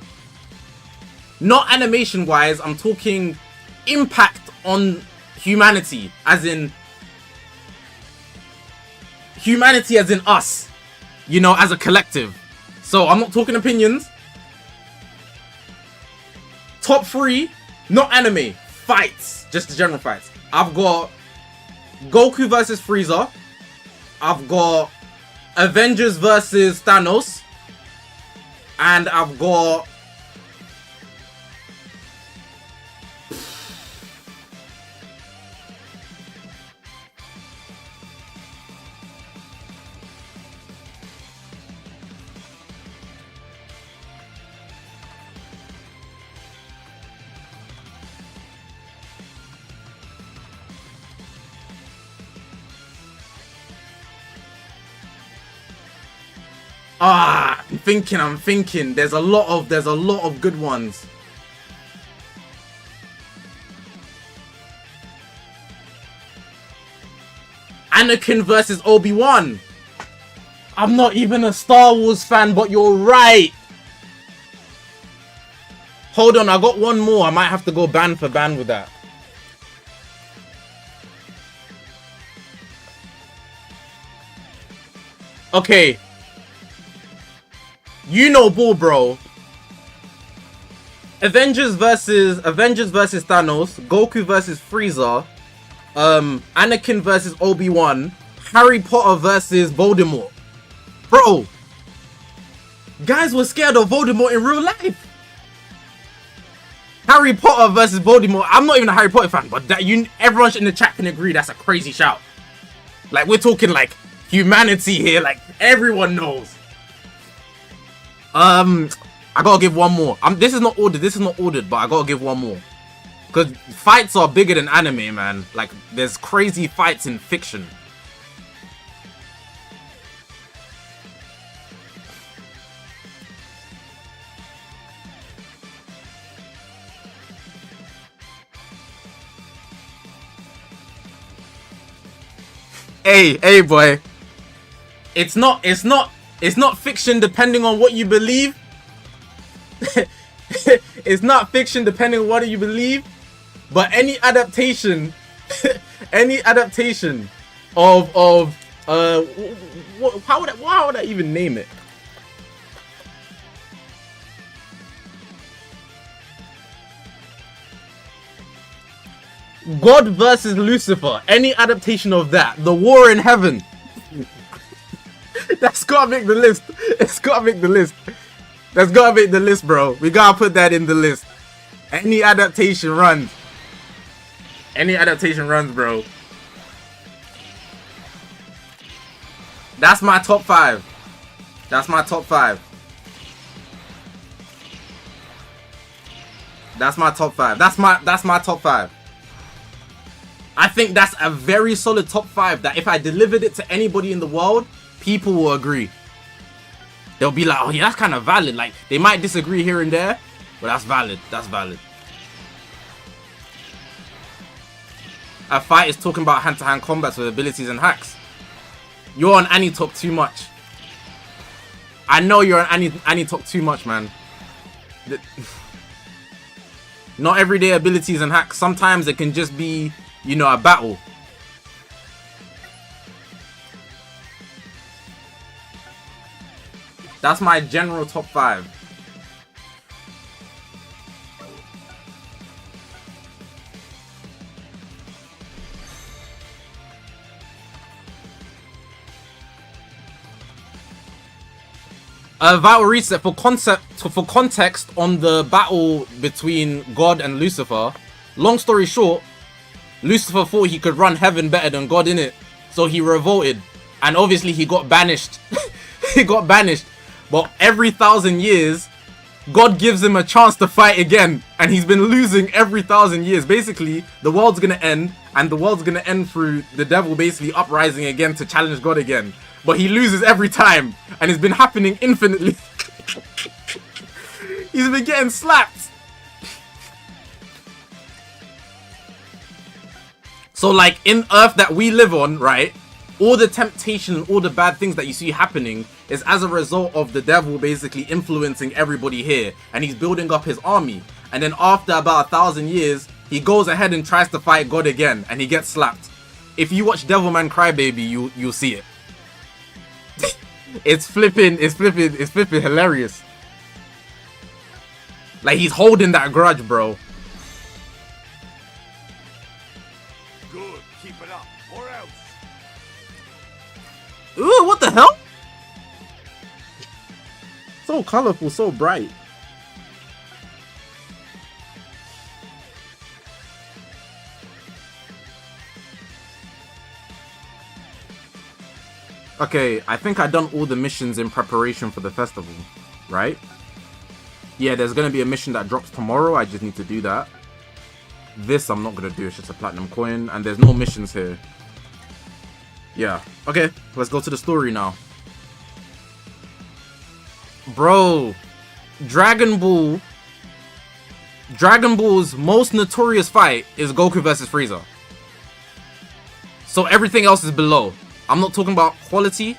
Not animation wise. I'm talking impact on humanity. As in humanity as in us. You know, as a collective. So I'm not talking opinions. Top 3, not anime, fights, just the general fights. I've got Goku versus Frieza. I've got Avengers versus Thanos. And I've got I'm thinking. There's a lot of good ones. Anakin versus Obi-Wan. I'm not even a Star Wars fan, but you're right. Hold on, I got one more. I might have to go band for band with that. Okay. You know ball, bro. Avengers versus Thanos, Goku versus Frieza, Anakin versus Obi-Wan, Harry Potter versus Voldemort. Bro, guys were scared of Voldemort in real life. Harry Potter versus Voldemort. I'm not even a Harry Potter fan, but that everyone in the chat can agree that's a crazy shout. Like, we're talking like humanity here, like everyone knows. I gotta give one more. This is not ordered, but I gotta give one more. Because fights are bigger than anime, man. Like, there's crazy fights in fiction. Hey, boy. It's not fiction depending on what you believe. It's not fiction depending on what you believe. But any adaptation of how would I even name it? God versus Lucifer. Any adaptation of that. The War in Heaven. That's gotta make the list. It's gotta make the list. That's gotta make the list, bro. We gotta put that in the list. Any adaptation runs. Any adaptation runs, bro. That's my top 5. That's my top 5. That's my top 5. That's my top 5. I think that's a very solid top 5 that if I delivered it to anybody in the world, people will agree. They'll be like, oh yeah, that's kind of valid. Like, they might disagree here and there, but that's valid. That's valid. A fight is talking about hand-to-hand combats with abilities and hacks. You're on Annie Talk too much. I know you're on Annie Talk too much, man. Not everyday abilities and hacks. Sometimes it can just be, you know, a battle. That's my general top 5. Vital reset for context on the battle between God and Lucifer. Long story short, Lucifer thought he could run heaven better than God, innit? So he revolted, and obviously he got banished. He got banished. But every 1,000 years, God gives him a chance to fight again, and he's been losing every 1,000 years. Basically, the world's gonna end, and the world's gonna end through the devil basically uprising again to challenge God again. But he loses every time, and it's been happening infinitely. He's been getting slapped. So like in Earth that we live on, right? All the temptation and all the bad things that you see happening is as a result of the devil basically influencing everybody here. And he's building up his army. And then after about 1,000 years, he goes ahead and tries to fight God again, and he gets slapped. If you watch Devilman Crybaby, you'll see it. It's flipping hilarious. Like, he's holding that grudge, bro. Good, keep it up, or else. Ooh, what the hell? So colorful, so bright. Okay, I think I've done all the missions in preparation for the festival, right? Yeah, there's going to be a mission that drops tomorrow. I just need to do that. This I'm not going to do. It's just a platinum coin. And there's no missions here. Yeah. Okay, let's go to the story now. Bro, Dragon Ball's most notorious fight is Goku versus Frieza. So everything else is below. I'm not talking about quality,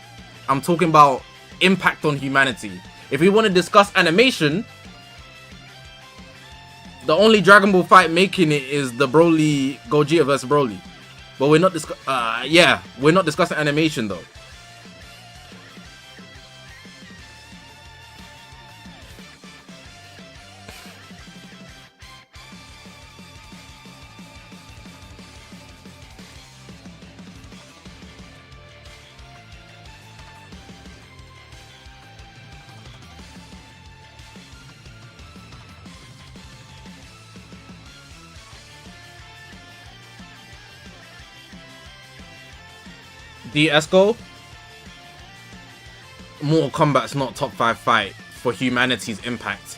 I'm talking about impact on humanity. If we want to discuss animation, the only Dragon Ball fight making it is the Broly Gogeta versus Broly. But we're not we're not discussing animation though. Esco, Mortal Kombat's not top 5 fight for humanity's impact.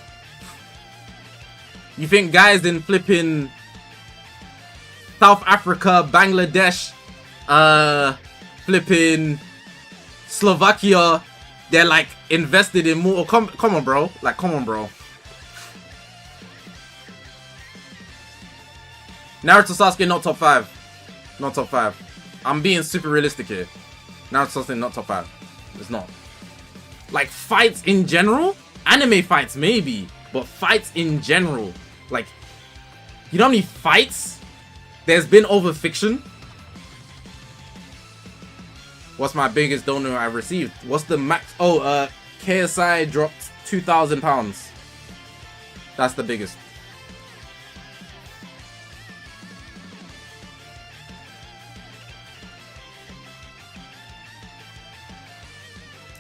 You think guys in flipping South Africa, Bangladesh, flipping Slovakia, they're like invested in Mortal Kombat? Come on, bro. Like, come on, bro. Naruto Sasuke not top 5. Not top 5. I'm being super realistic here. Naruto Sasuke not top 5. It's not. Like, fights in general? Anime fights maybe, but fights in general. Like, you know how many fights there's been over fiction? What's my biggest donor I've received? What's the max? Oh, KSI dropped £2,000. That's the biggest.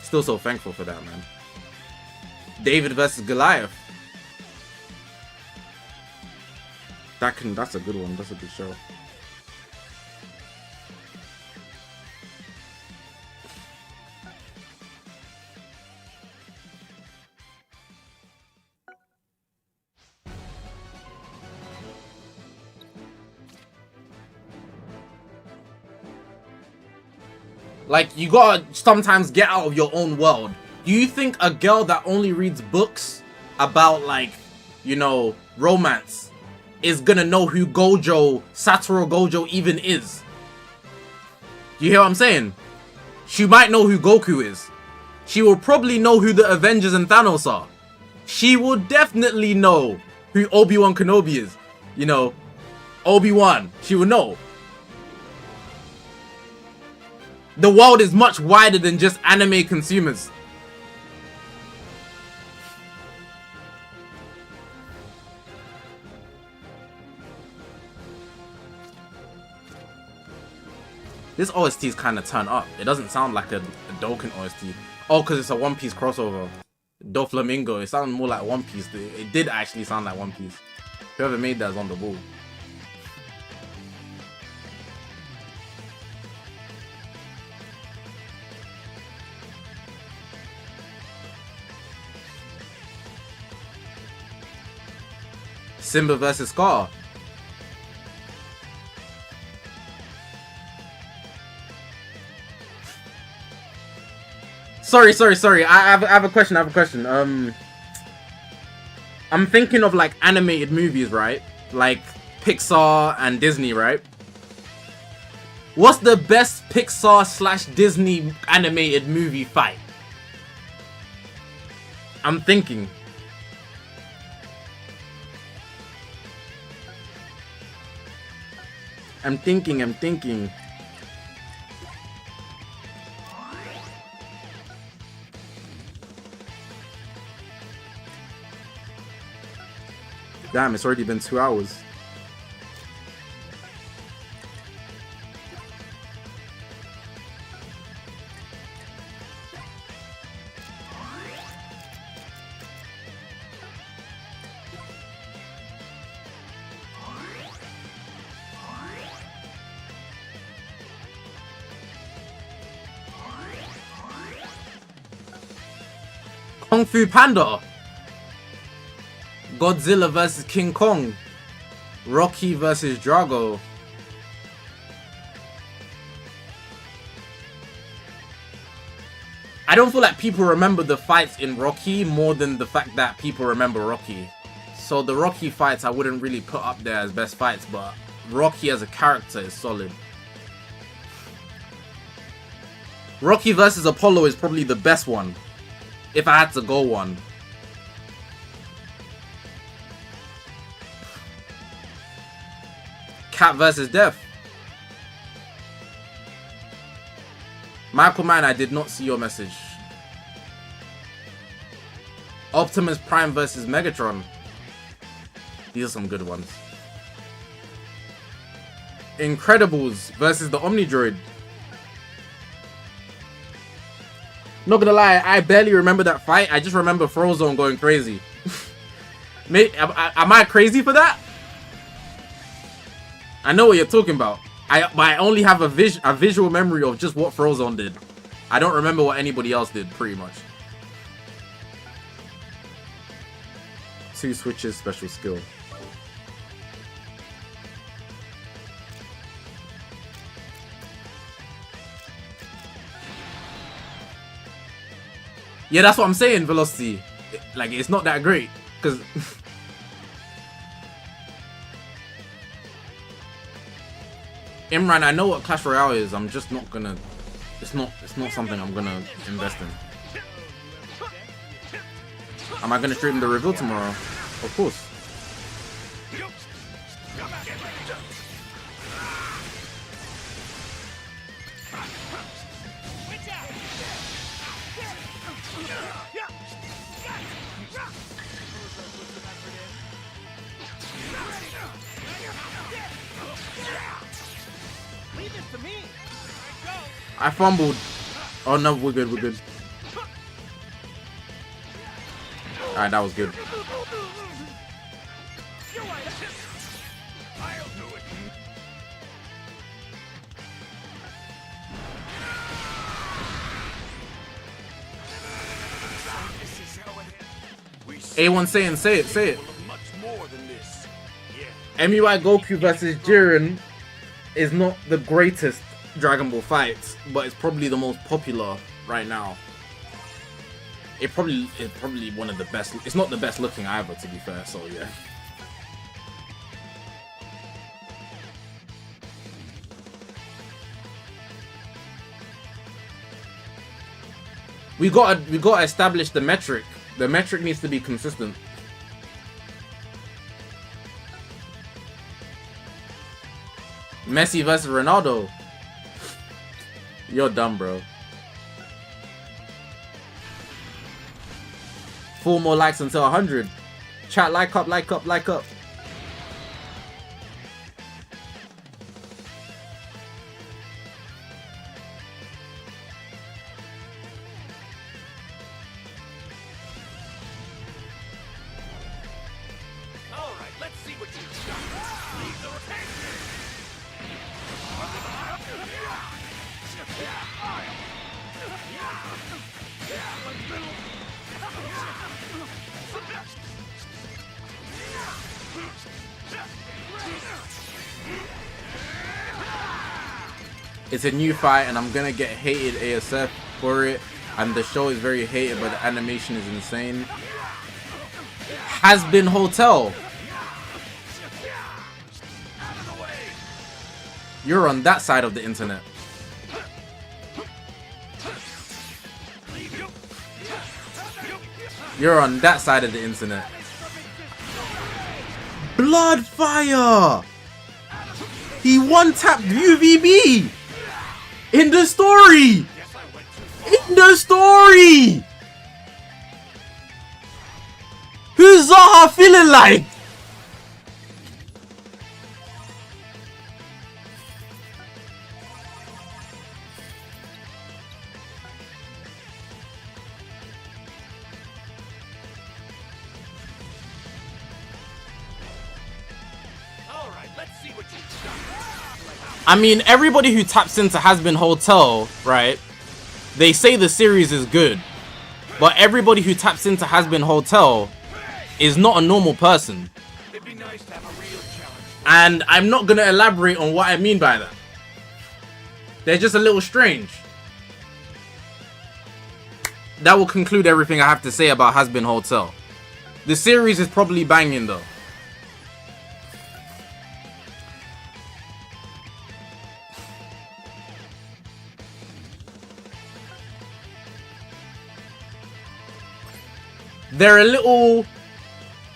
Still so thankful for that, man. David versus Goliath. That's a good one. That's a good show. Like, you gotta sometimes get out of your own world. Do you think a girl that only reads books about, like, you know, romance is gonna know who Satoru Gojo even is? Do you hear what I'm saying? She might know who Goku is. She will probably know who the Avengers and Thanos are. She will definitely know who Obi-Wan Kenobi is. You know, Obi-Wan. She will know. The world is much wider than just anime consumers. This OST is kind of turned up. It doesn't sound like a Dokkan OST. Oh, because it's a One Piece crossover. Doflamingo. It sounds more like One Piece. It did actually sound like One Piece. Whoever made that is on the ball. Simba versus Scar. Sorry. I have a question. I'm thinking of like animated movies, right? Like Pixar and Disney, right? What's the best Pixar / Disney animated movie fight? I'm thinking. Damn, it's already been 2 hours. Kung Fu Panda. Godzilla vs King Kong. Rocky vs Drago. I don't feel like people remember the fights in Rocky more than the fact that people remember Rocky. So the Rocky fights I wouldn't really put up there as best fights, but Rocky as a character is solid. Rocky vs Apollo is probably the best one, if I had to go one. Cat vs Death. Michael Mann, I did not see your message. Optimus Prime versus Megatron. These are some good ones. Incredibles versus the Omnidroid. Not gonna lie, I barely remember that fight. I just remember Frozone going crazy. Am I crazy for that? I know what you're talking about. I only have a visual memory of just what Frozone did. I don't remember what anybody else did, pretty much. 2 switches, special skill. Yeah, that's what I'm saying, Velocity. Like, it's not that great, because... Imran, I know what Clash Royale is. I'm just not gonna... It's not something I'm gonna invest in. Am I gonna stream the reveal tomorrow? Of course. I fumbled. Oh no, we're good, we're good. Alright, that was good. A1 saying, say it. MUI Goku versus Jiren is not the greatest Dragon Ball fights, but it's probably the most popular right now. It's probably one of the best. It's not the best looking either, to be fair. So yeah. We gotta establish the metric. The metric needs to be consistent. Messi versus Ronaldo. You're dumb, bro. 4 more likes until 100. Chat, like up, like up, like up. It's a new fight and I'm gonna get hated ASF for it, and the show is very hated but the animation is insane. Has been Hotel. You're on that side of the internet. You're on that side of the internet. Bloodfire! He one-tapped UVB! In the story! In the story! Who's Zaha feeling like? I mean, everybody who taps into Has Been Hotel, right? They say the series is good. But everybody who taps into Has Been Hotel is not a normal person. It'd be nice to have a real challenge. And I'm not going to elaborate on what I mean by that. They're just a little strange. That will conclude everything I have to say about Has Been Hotel. The series is probably banging though. They're a little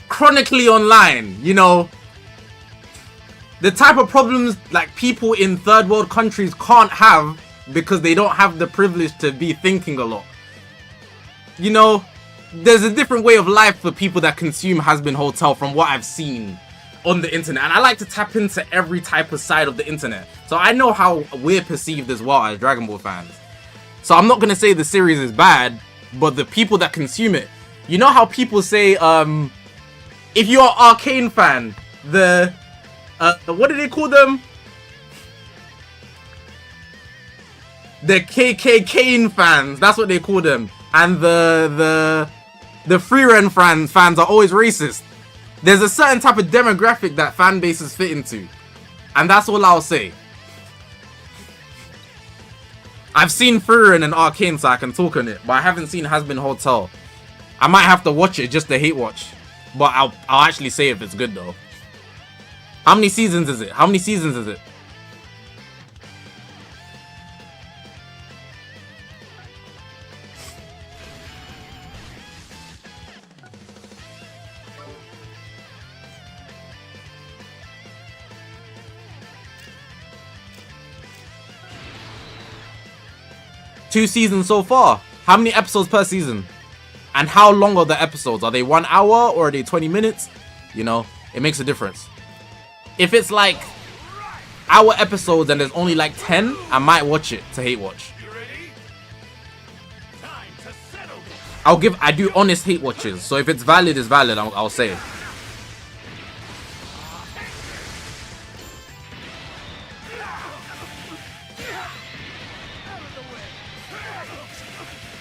chronically online, you know. The type of problems like people in third world countries can't have because they don't have the privilege to be thinking a lot. You know, there's a different way of life for people that consume Has Been Hotel from what I've seen on the internet. And I like to tap into every type of side of the internet. So I know how we're perceived as well as Dragon Ball fans. So I'm not going to say the series is bad, but the people that consume it. You know how people say, if you're an Arcane fan, the, what do they call them? The KKK fans, that's what they call them. And the Freeren fans are always racist. There's a certain type of demographic that fan bases fit into. And that's all I'll say. I've seen Freeren and Arcane, so I can talk on it. But I haven't seen Has Been Hotel. I might have to watch it just to hate watch. But I'll actually say if it's good though. How many seasons is it? How many seasons is it? Two seasons so far. How many episodes per season? And how long are the episodes? Are they 1 hour or are they 20 minutes? You know, it makes a difference. If it's like hour episodes and there's only like 10, I might watch it to hate watch. I do honest hate watches. So if it's valid, it's valid. I'll say it.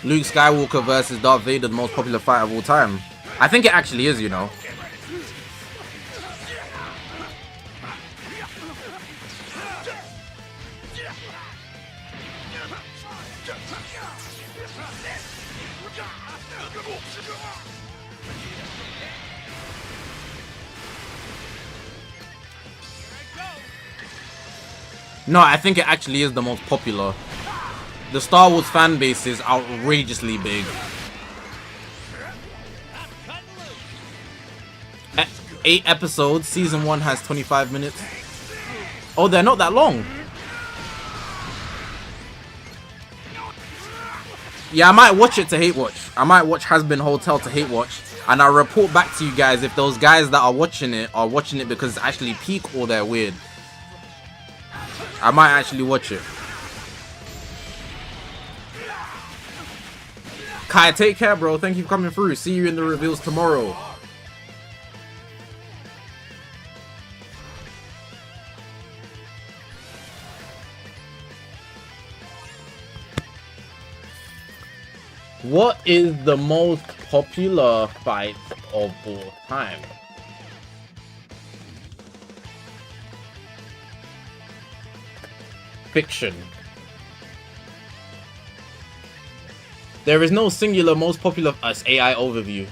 Luke Skywalker versus Darth Vader, the most popular fight of all time. I think it actually is, you know. No, I think it actually is the most popular. The Star Wars fan base is outrageously big. 8 episodes. Season 1 has 25 minutes. Oh, they're not that long. Yeah, I might watch it to hate watch. I might watch Has Been Hotel to hate watch. And I'll report back to you guys if those guys that are watching it because it's actually peak or they're weird. I might actually watch it. Kai, take care, bro. Thank you for coming through. See you in the reveals tomorrow. What is the most popular fight of all time? Fiction. There is no singular most popular AI overview.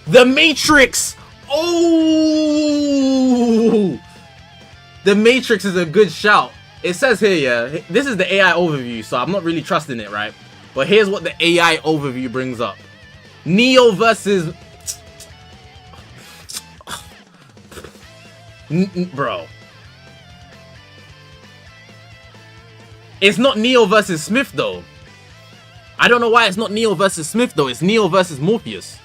The Matrix! Oh! The Matrix is a good shout. It says here, yeah, this is the AI overview, so I'm not really trusting it, right? But here's what the AI overview brings up. Neo versus... Bro. It's not Neo versus Smith, though. I don't know why it's not Neo versus Smith, though. It's Neo versus Morpheus.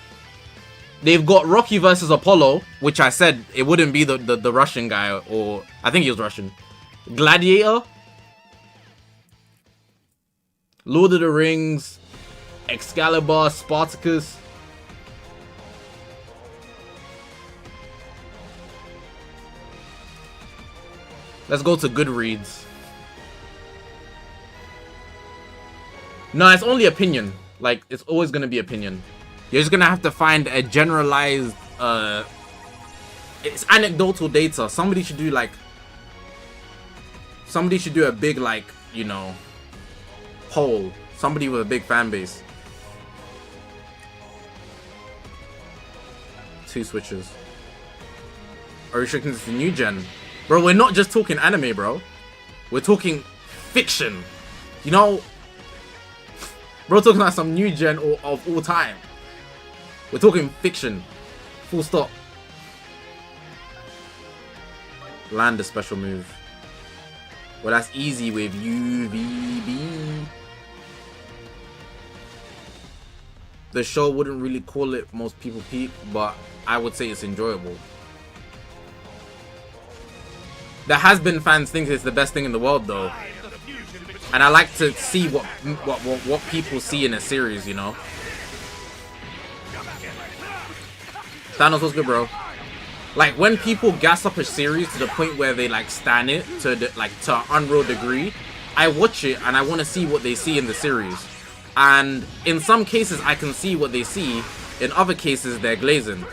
They've got Rocky versus Apollo, which I said it wouldn't be the Russian guy, or... I think he was Russian. Gladiator. Lord of the Rings. Excalibur. Spartacus. Let's go to Goodreads. No, it's only opinion. Like, it's always going to be opinion. You're just going to have to find a generalized... it's anecdotal data. Somebody should do, like... Somebody should do a big, like, you know... poll. Somebody with a big fan base. 2 switches. Are you restricting this to new gen? Bro, we're not just talking anime, bro. We're talking fiction. You know... Bro, talking about some new gen of all time. We're talking fiction. Full stop. Land a special move. Well, that's easy with UVB. The show wouldn't really call it most people peak, but I would say it's enjoyable. The Has Been fans think it's the best thing in the world, though. And I like to see what people see in a series, you know. Thanos was good, bro. Like, when people gas up a series to the point where they like stan it to an unreal degree, I watch it and I want to see what they see in the series. And in some cases I can see what they see. In other cases they're glazing.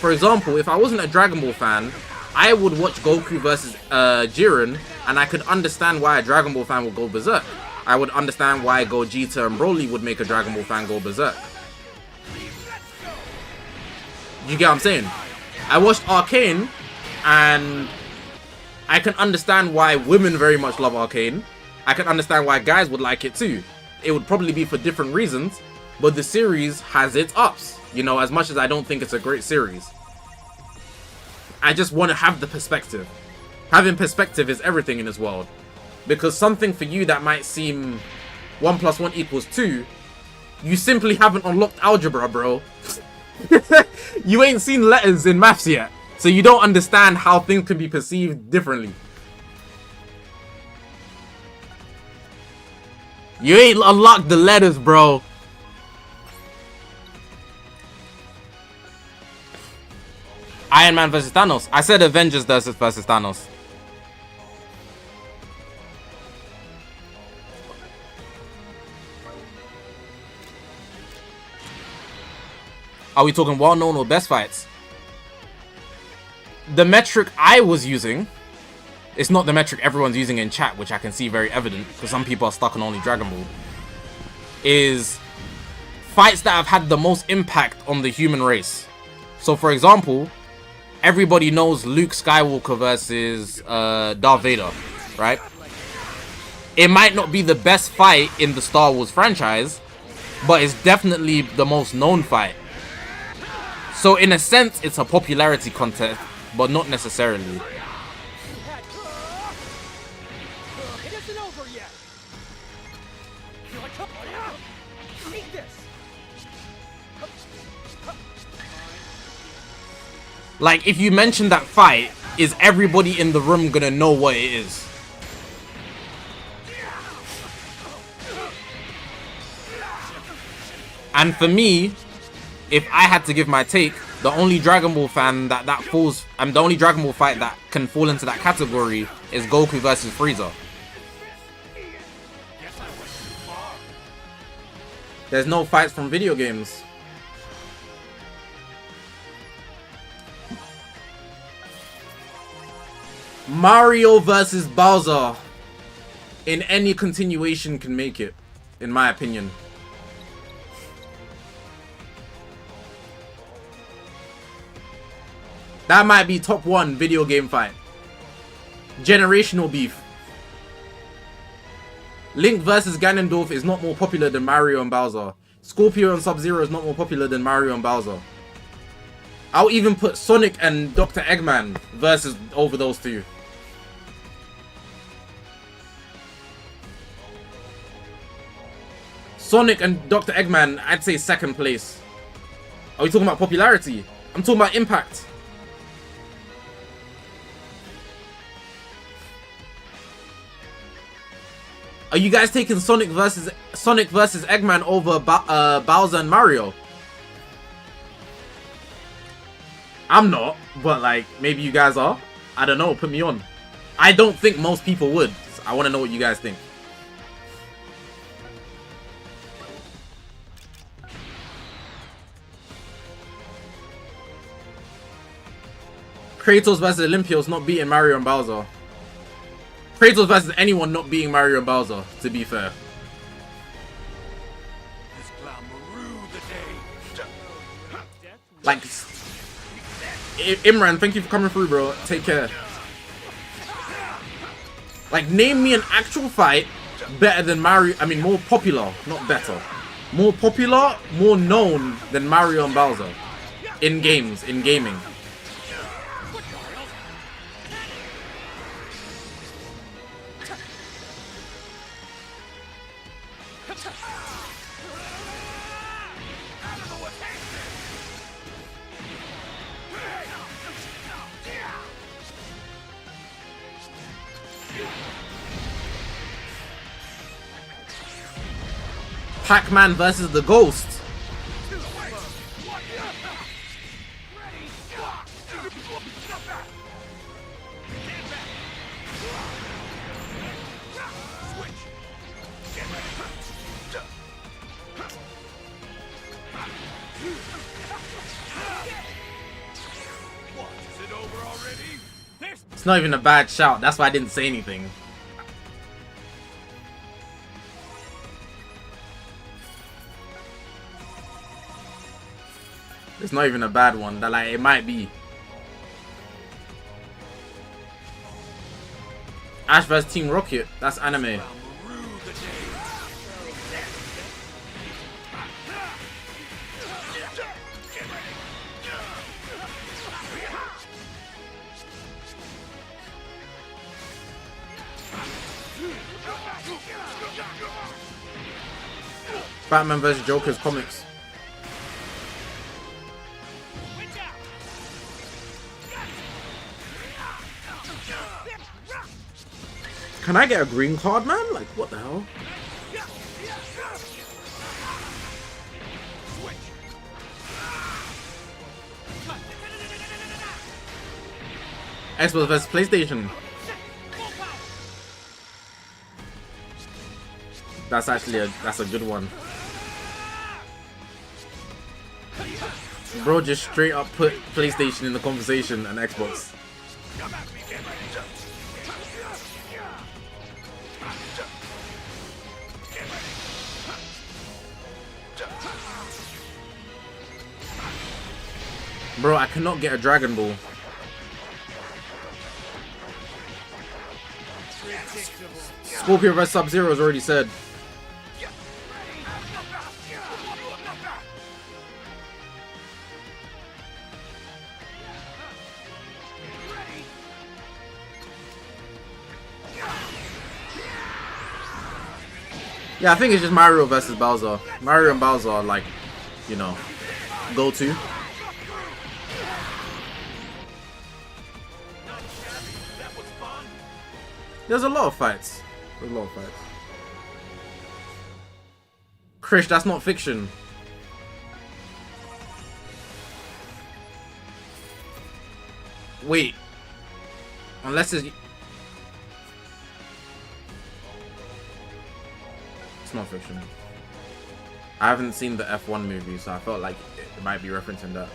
For example, if I wasn't a Dragon Ball fan, I would watch Goku versus Jiren, and I could understand why a Dragon Ball fan would go berserk. I would understand why Gogeta and Broly would make a Dragon Ball fan go berserk. You get what I'm saying? I watched Arcane, and I can understand why women very much love Arcane. I can understand why guys would like it too. It would probably be for different reasons, but the series has its ups. You know, as much as I don't think it's a great series. I just want to have the perspective. Having perspective is everything in this world. Because something for you that might seem 1 + 1 = 2, you simply haven't unlocked algebra, bro. You ain't seen letters in maths yet. So you don't understand how things can be perceived differently. You ain't unlocked the letters, bro. Iron Man versus Thanos. I said Avengers versus Thanos. Are we talking well-known or best fights? The metric I was using, it's not the metric everyone's using in chat, which I can see very evident, because some people are stuck on only Dragon Ball. is fights that have had the most impact on the human race. So, for example, everybody knows Luke Skywalker versus Darth Vader, right? It might not be the best fight in the Star Wars franchise, but it's definitely the most known fight. So in a sense, it's a popularity contest, but not necessarily. It isn't over yet. Eat this. Like, if you mention that fight, is everybody in the room gonna know what it is? And for me, if I had to give my take, the only Dragon Ball fan the only Dragon Ball fight that can fall into that category is Goku versus Frieza. There's no fights from video games. Mario versus Bowser in any continuation can make it, in my opinion. That might be top 1 video game fight. Generational beef. Link versus Ganondorf is not more popular than Mario and Bowser. Scorpio and Sub-Zero is not more popular than Mario and Bowser. I'll even put Sonic and Dr. Eggman versus over those two. Sonic and Dr. Eggman, I'd say second place. Are we talking about popularity? I'm talking about impact. Are you guys taking Sonic versus Eggman over Bowser and Mario? I'm not, but like maybe you guys are. I don't know. Put me on. I don't think most people would. I want to know what you guys think. Kratos versus Olympios not beating Mario and Bowser. Kratos versus anyone not beating Mario and Bowser, to be fair. Like, Imran, thank you for coming through, bro. Take care. Like, name me an actual fight better than Mario. I mean, more popular, not better. More popular, more known than Mario and Bowser. In games, in gaming. Pac-Man versus the Ghost. It's not even a bad shout. That's why I didn't say anything. It's not even a bad one. That like it might be. Ash vs Team Rocket. That's anime. Batman vs Joker's comics. Can I get a green card, man? Like, what the hell? Xbox vs PlayStation. That's actually that's a good one. Bro just straight up put PlayStation in the conversation and Xbox. Bro, I cannot get a Dragon Ball. Scorpio vs Sub-Zero is already said. Yeah, I think it's just Mario versus Bowser. Mario and Bowser are like, you know, go-to. There's a lot of fights. There's a lot of fights. Krish, that's not fiction. Wait. Unless it's... It's not fiction. I haven't seen the F1 movie, so I felt like it might be referencing that.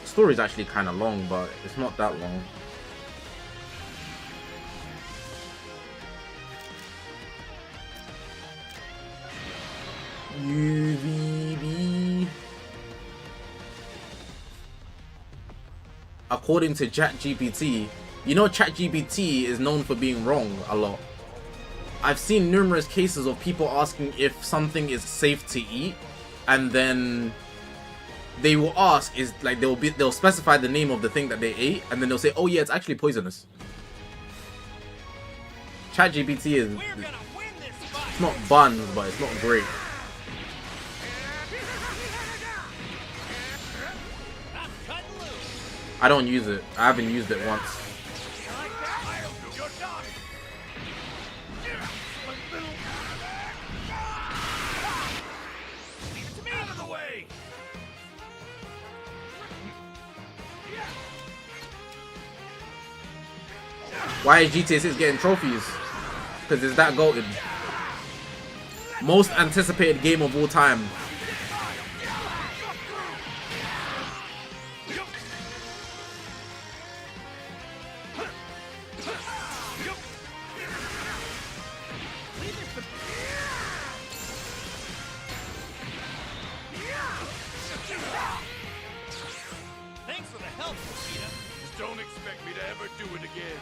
The story's actually kind of long, but it's not that long. UVB. According to ChatGPT, you know ChatGPT is known for being wrong a lot. I've seen numerous cases of people asking if something is safe to eat, and then they will ask, is like they'll specify the name of the thing that they ate, and then they'll say, oh yeah, it's actually poisonous. ChatGPT is, it's not buns, but it's not great. I don't use it. I haven't used it once. Why is GTA 6 getting trophies? Because it's that goated. Most anticipated game of all time. Thanks for the help, Vegeta. Just don't expect me to ever do it again.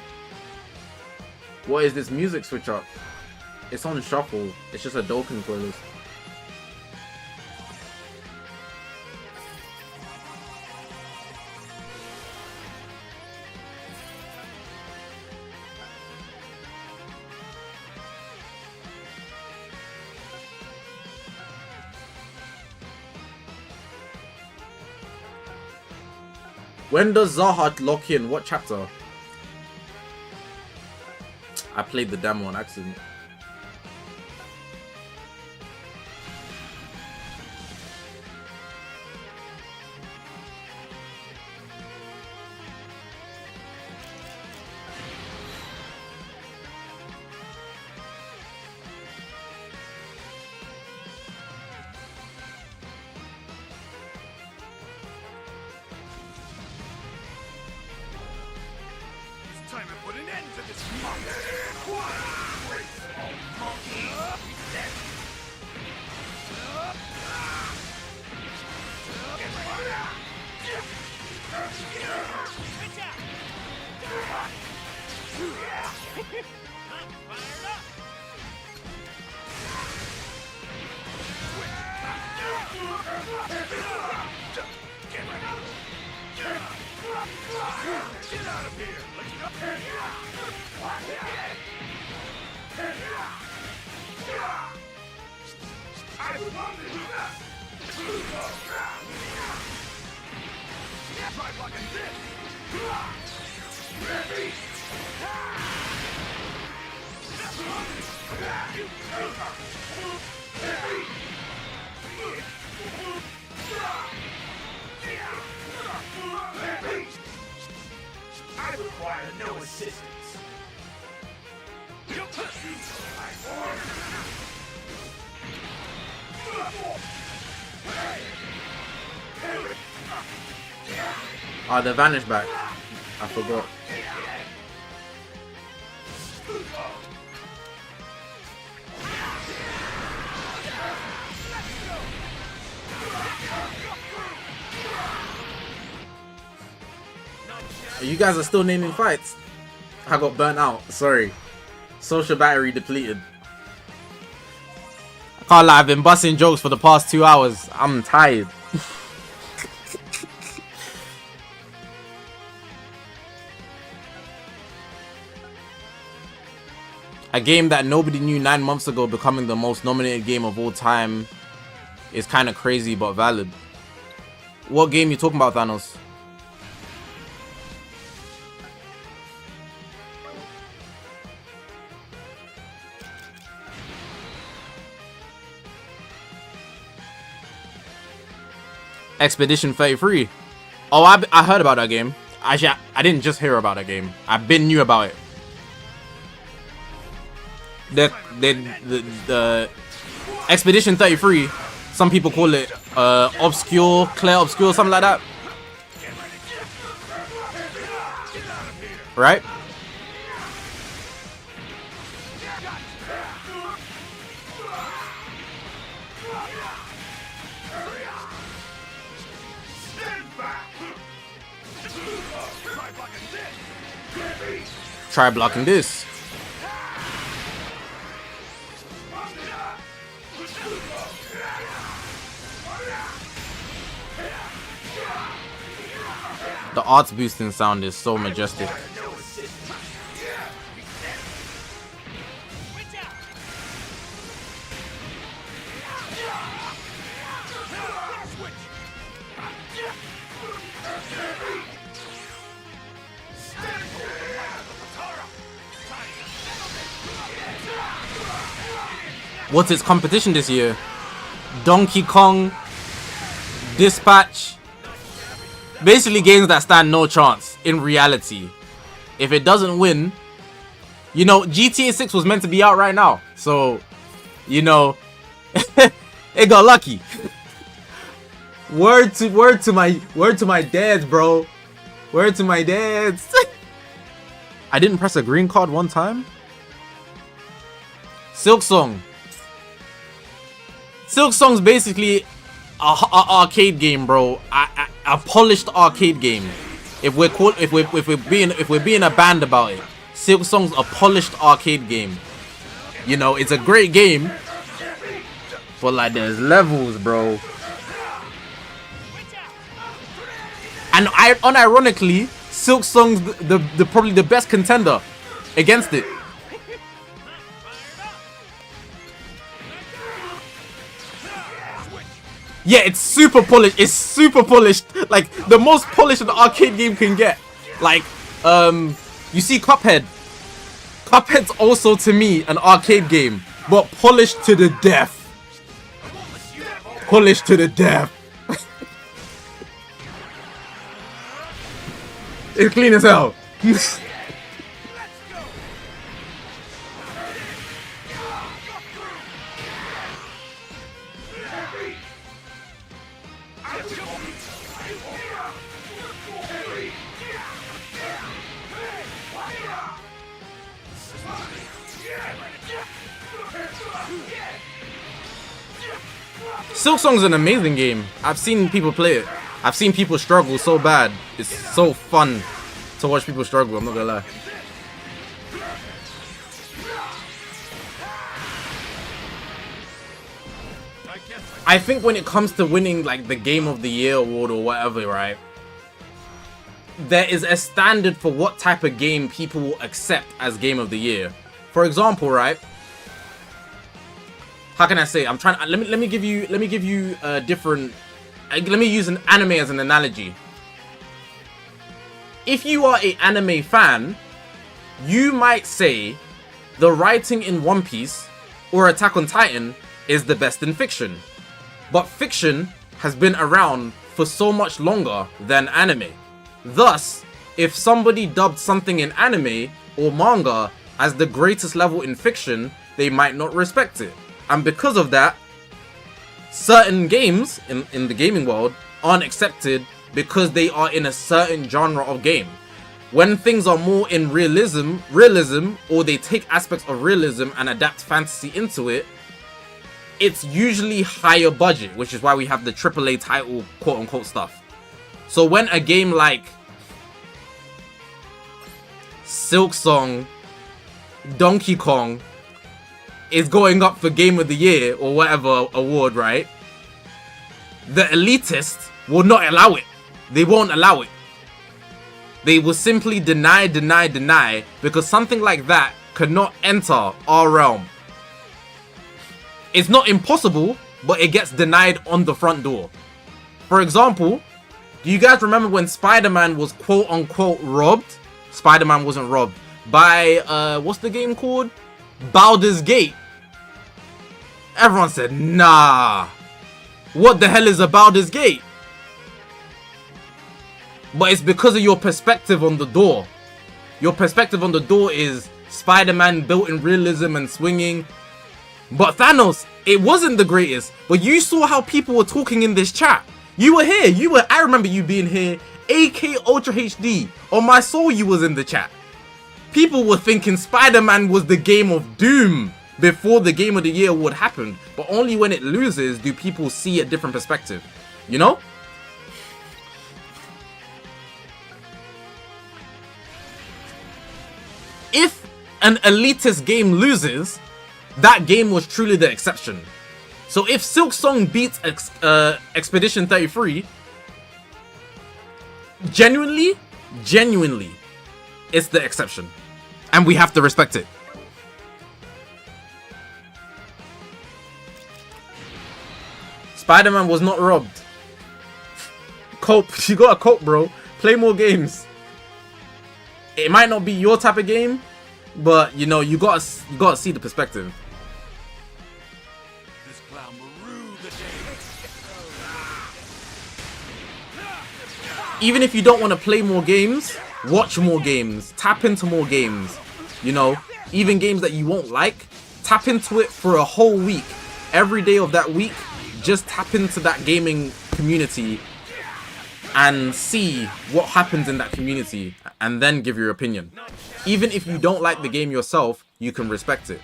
What is this music switch up? It's on shuffle. It's just a Dokkan playlist. When does Zahat lock in? What chapter? I played the demo on accident. It's time to put an end to this monkey. I'm fired up. Get out of here! Let's go! I love it! Try blocking this! Ready! I require no assistance. Oh, the vanish back. I forgot. You guys are still naming fights. I got burnt out. Sorry. Social battery depleted. I can't lie, I've been busting jokes for the past 2 hours. I'm tired. A game that nobody knew 9 months ago becoming the most nominated game of all time is kind of crazy but valid. What game you talking about, Thanos? Expedition 33. Oh, I heard about that game. Actually, I didn't just hear about that game. I've been knew about it. The Expedition 33, some people call it obscure, clair obscure, something like that. Right? Try blocking this. The arts boosting sound is so majestic. What's its competition this year? Donkey Kong, Dispatch. Basically games that stand no chance in reality. If it doesn't win, you know, GTA 6 was meant to be out right now. So, you know, it got lucky. Word to my dads, bro. Word to my dads. I didn't press a green card one time. Silksong. Silksong's basically a arcade game, bro. A polished arcade game. If we're being a band about it, Silksong's a polished arcade game. You know, it's a great game, but like there's levels, bro. And unironically, Silksong's the probably the best contender against it. Yeah, it's super polished. It's super polished. Like, the most polished an arcade game can get. Like, you see Cuphead. Cuphead's also, to me, an arcade game. But polished to the death. Polished to the death. It's clean as hell. Silksong's an amazing game. I've seen people play it. I've seen people struggle so bad. It's so fun to watch people struggle, I'm not gonna lie. I think when it comes to winning like the Game of the Year award or whatever, right? There is a standard for what type of game people will accept as Game of the Year. For example, right? How can I say? I'm trying. Let me give you a different. Let me use an anime as an analogy. If you are an anime fan, you might say the writing in One Piece or Attack on Titan is the best in fiction. But fiction has been around for so much longer than anime. Thus, if somebody dubbed something in anime or manga as the greatest level in fiction, they might not respect it. And because of that, certain games in the gaming world aren't accepted because they are in a certain genre of game. When things are more in realism, or they take aspects of realism and adapt fantasy into it, it's usually higher budget, which is why we have the AAA title quote-unquote stuff. So when a game like Silksong, Donkey Kong is going up for Game of the Year or whatever award, right? The elitists will not allow it. They won't allow it. They will simply deny because something like that cannot enter our realm. It's not impossible, but it gets denied on the front door. For example, do you guys remember when Spider-Man was quote-unquote robbed? Spider-Man wasn't robbed. By, what's the game called? Baldur's Gate. Everyone said, nah. What the hell is a Baldur's Gate? But it's because of your perspective on the door. Your perspective on the door is Spider-Man built in realism and swinging. But Thanos, it wasn't the greatest. But you saw how people were talking in this chat. You were here. I remember you being here. AK Ultra HD. On my soul, you was in the chat. People were thinking Spider-Man was the game of doom before the Game of the Year award happened. But only when it loses do people see a different perspective. You know? If an elitist game loses, that game was truly the exception. So if Silksong beats Expedition 33, genuinely, it's the exception. And we have to respect it. Spider-Man was not robbed. Cope, you gotta cope, bro. Play more games. It might not be your type of game, but you know, you gotta see the perspective. This clown will rue the day. Even if you don't want to play more games, watch more games, tap into more games. You know, even games that you won't like, tap into it for a whole week. Every day of that week, just tap into that gaming community and see what happens in that community, and then give your opinion. Even if you don't like the game yourself, you can respect it.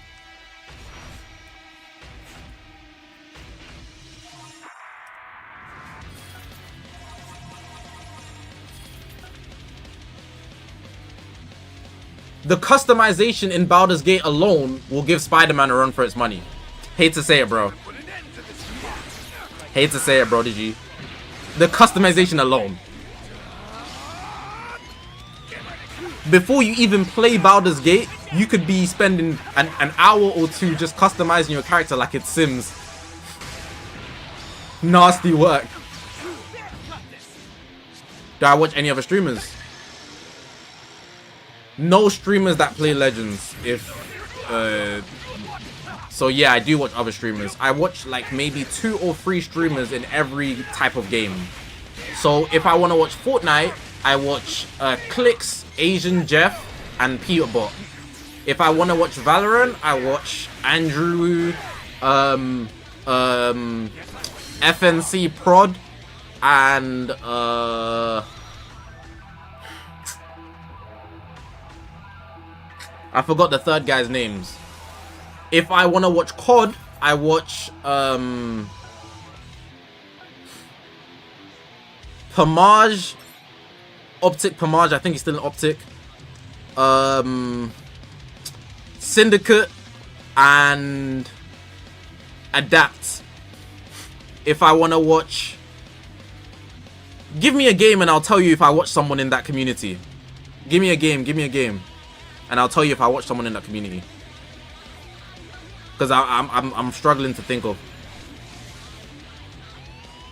The customization in Baldur's Gate alone will give Spider-Man a run for its money. Hate to say it, bro. Hate to say it, bro, DG. The customization alone. Before you even play Baldur's Gate, you could be spending an hour or two just customizing your character like it's Sims. Nasty work. Do I watch any other streamers? No streamers that play Legends. So yeah, I do watch other streamers. I watch like maybe 2 or 3 streamers in every type of game. So if I want to watch Fortnite, I watch Clicks, Asian Jeff, and Peterbot. If I want to watch Valorant, I watch Andrew, FNC Prod, and I forgot the third guy's names. If I want to watch COD, I watch Pomage, Optic Pomage. I think he's still in Optic. Syndicate and Adapt. If I want to watch, give me a game and I'll tell you if I watch someone in that community. Give me a game, and I'll tell you if I watch someone in that community. Because I'm struggling to think of.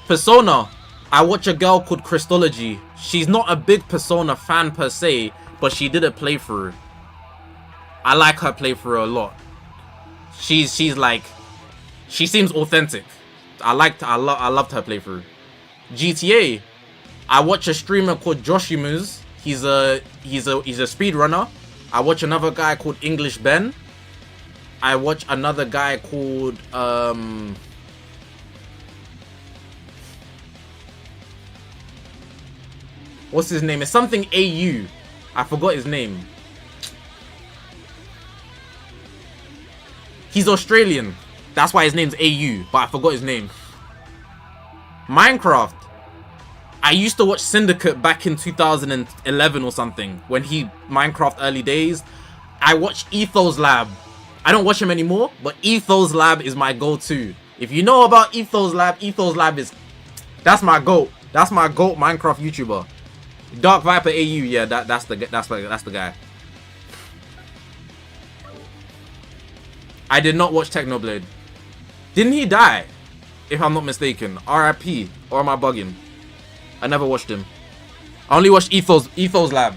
Persona. I watch a girl called Christology. She's not a big Persona fan per se, but she did a playthrough. I like her playthrough a lot. She's like, she seems authentic. I loved her playthrough. GTA. I watch a streamer called Joshimus. He's a speedrunner. I watch another guy called English Ben. I watch another guy called What's his name? It's something AU. I forgot his name. He's Australian. That's why his name's AU, but I forgot his name. Minecraft. I used to watch Syndicate back in 2011 or something, when Minecraft early days. I watched Ethos Lab. I don't watch him anymore, but Ethos Lab is my go-to. If you know about Ethos Lab that's my GOAT. That's my GOAT Minecraft YouTuber. Dark Viper AU, yeah, that's the guy. I did not watch Technoblade. Didn't he die? If I'm not mistaken. RIP. Or am I bugging? I never watched him. I only watched Ethos Lab.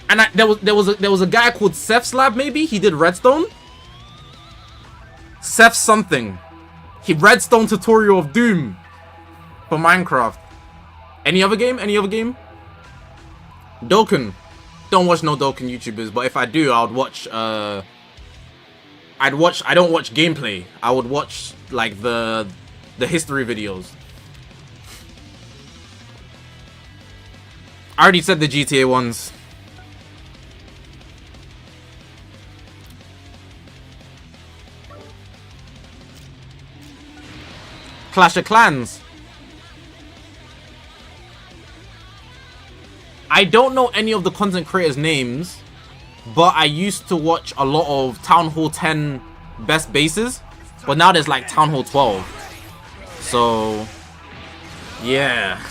And there was a guy called Seth's Lab, maybe? He did Redstone? Seth something. He Redstone tutorial of Doom for Minecraft. Any other game? Any other game? Dokkan. Don't watch no Dokkan YouTubers, but if I do, I would watch I don't watch gameplay. I would watch like the history videos. I already said the GTA ones. Clash of Clans. I don't know any of the content creators' names, but I used to watch a lot of Town Hall 10 best bases, but now there's like Town Hall 12. So, yeah.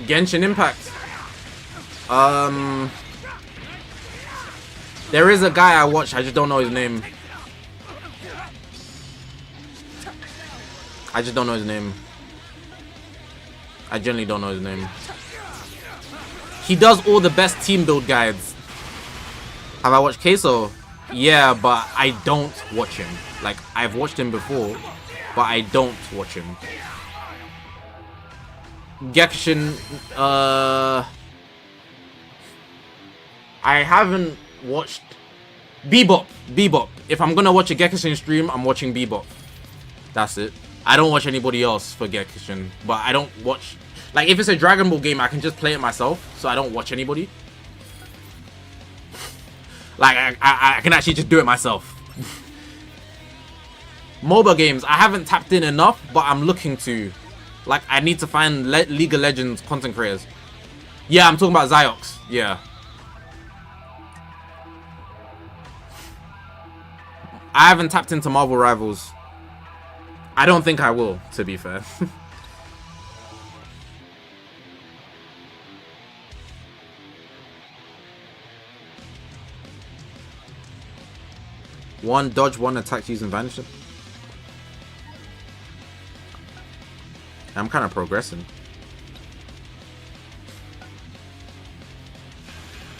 Genshin Impact. There is a guy I watch, I just don't know his name. I just don't know his name. I generally don't know his name. He does all the best team build guides. Have I watched Queso? Yeah, but I don't watch him. Like, I've watched him before, but I don't watch him. Genshin, I haven't watched Bebop. If I'm gonna watch a Genshin stream, I'm watching Bebop. That's it. I don't watch anybody else for Genshin, but I don't watch, like, if it's a Dragon Ball game, I can just play it myself, so I don't watch anybody. Like, I can actually just do it myself. MOBA games, I haven't tapped in enough, but I'm looking to. Like, I need to find League of Legends content creators. Yeah, I'm talking about Ziox. Yeah. I haven't tapped into Marvel Rivals. I don't think I will, to be fair. One dodge, one attack using vanishing. I'm kind of progressing.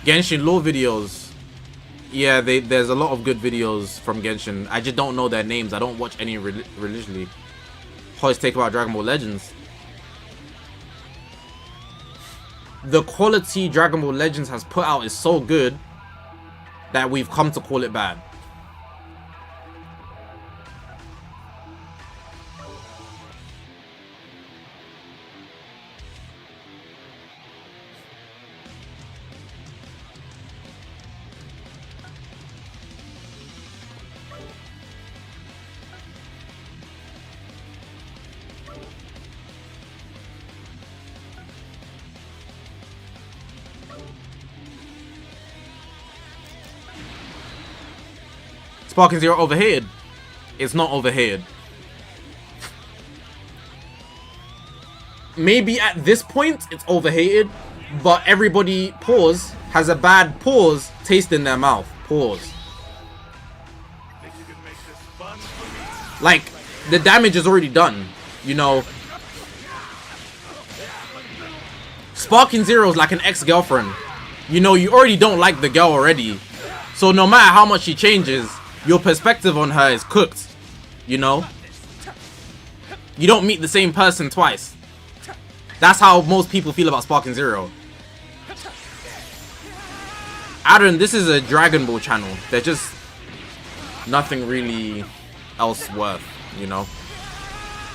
Genshin lore videos. Yeah, there's a lot of good videos from Genshin. I just don't know their names. I don't watch any religiously. Always take about Dragon Ball Legends. The quality Dragon Ball Legends has put out is so good that we've come to call it bad. Sparking Zero overhead. It's not overhead. Maybe at this point it's overhated, but everybody pause has a bad pause taste in their mouth. Pause. Like, the damage is already done, you know. Sparking Zero is like an ex-girlfriend. You know, you already don't like the girl already. So no matter how much she changes, your perspective on her is cooked, you know? You don't meet the same person twice. That's how most people feel about Sparking Zero. Aaron, this is a Dragon Ball channel. They're just nothing really else worth, you know.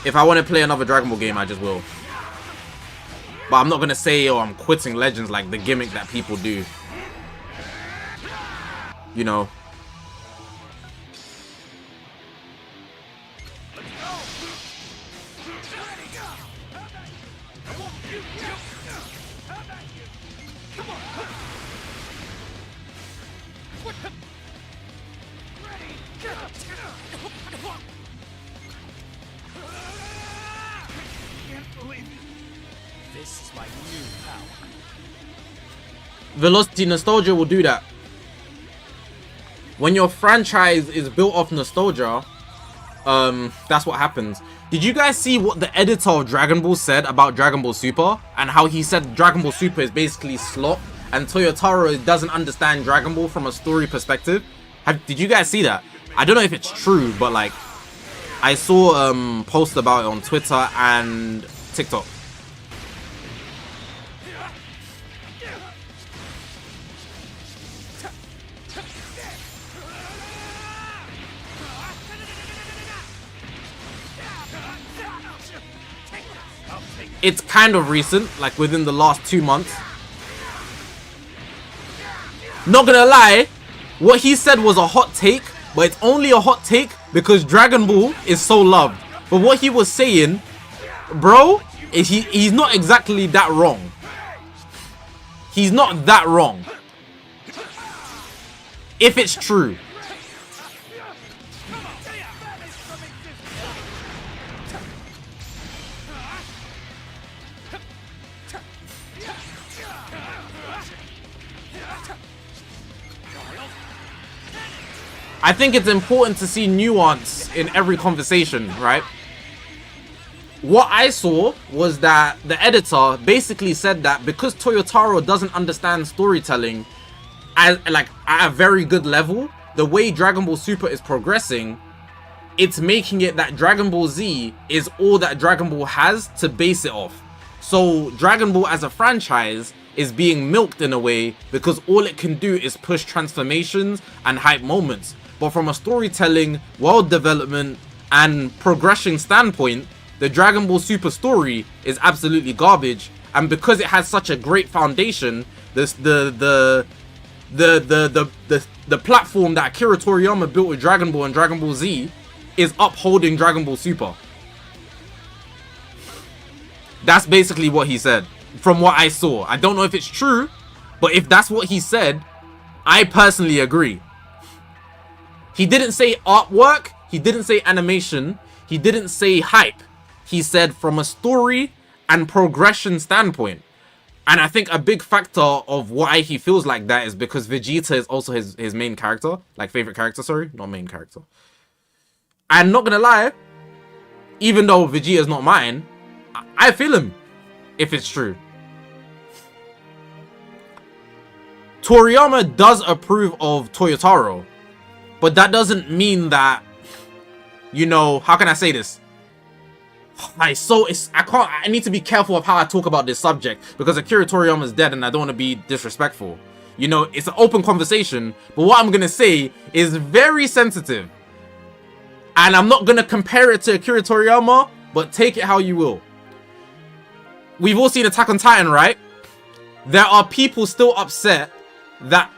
If I want to play another Dragon Ball game, I just will. But I'm not gonna say, oh, I'm quitting Legends like the gimmick that people do. You know. This is my new power. Velocity Nostalgia will do that. When your franchise is built off nostalgia, that's what happens. Did you guys see what the editor of Dragon Ball said about Dragon Ball Super? And how he said Dragon Ball Super is basically slop, and Toyotaro doesn't understand Dragon Ball from a story perspective? Did you guys see that? I don't know if it's true, but like, I saw post about it on Twitter and TikTok. It's kind of recent, like within the last 2 months. Not gonna lie, what he said was a hot take, but it's only a hot take because Dragon Ball is so loved. But what he was saying, bro, is he's not exactly that wrong. He's not that wrong. If it's true. I think it's important to see nuance in every conversation, right? What I saw was that the editor basically said that because Toyotaro doesn't understand storytelling at a very good level, the way Dragon Ball Super is progressing, it's making it that Dragon Ball Z is all that Dragon Ball has to base it off. So Dragon Ball as a franchise is being milked in a way because all it can do is push transformations and hype moments. But from a storytelling, world development, and progression standpoint, the Dragon Ball Super story is absolutely garbage. And because it has such a great foundation, the platform that Akira Toriyama built with Dragon Ball and Dragon Ball Z is upholding Dragon Ball Super. That's basically what he said, from what I saw. I don't know if it's true, but if that's what he said, I personally agree. He didn't say artwork, he didn't say animation, he didn't say hype. He said from a story and progression standpoint. And I think a big factor of why he feels like that is because Vegeta is also his main character. Like, favorite character, sorry. Not main character. And not gonna lie, even though Vegeta is not mine, I feel him, if it's true. Toriyama does approve of Toyotaro. But that doesn't mean that, you know, how can I say this? I need to be careful of how I talk about this subject because Akira Toriyama is dead and I don't want to be disrespectful. You know, it's an open conversation, but what I'm going to say is very sensitive. And I'm not going to compare it to Akira Toriyama, but take it how you will. We've all seen Attack on Titan, right? There are people still upset that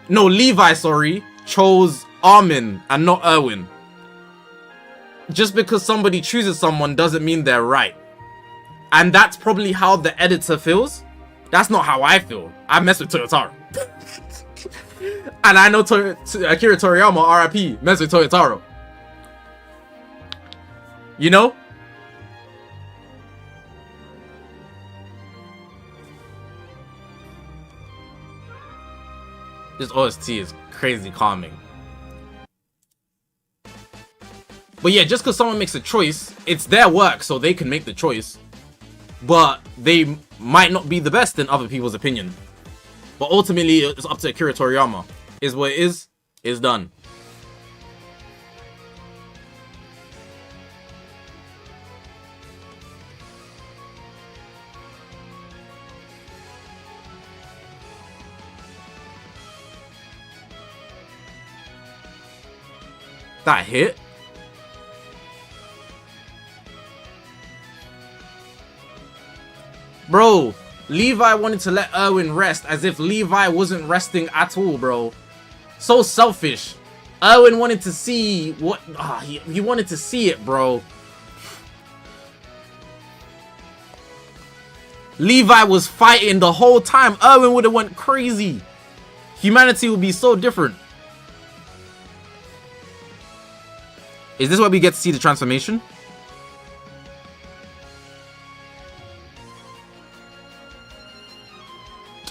Levi, chose Armin and not Erwin. Just because somebody chooses someone doesn't mean they're right. And that's probably how the editor feels. That's not how I feel. I mess with Toyotaro. And I know Akira Toriyama, RIP, mess with Toyotaro. You know? This OST is crazy calming. But yeah, just because someone makes a choice, it's their work, so they can make the choice. But they might not be the best in other people's opinion. But ultimately, it's up to Akira Toriyama. Is what it is done. That hit? Bro, Levi wanted to let Erwin rest as if Levi wasn't resting at all, bro. So selfish. Erwin wanted to see what... he wanted to see it, bro. Levi was fighting the whole time. Erwin would have went crazy. Humanity would be so different. Is this where we get to see the transformation?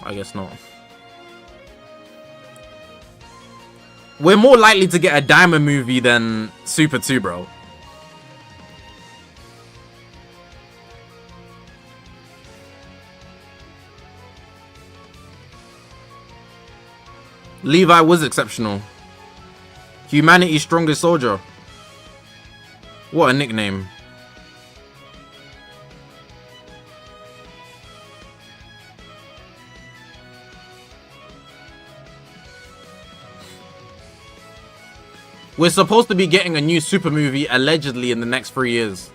I guess not. We're more likely to get a Diamond movie than Super 2, bro. Levi was exceptional. Humanity's strongest soldier. What a nickname. We're supposed to be getting a new Super movie allegedly in the next 3 years.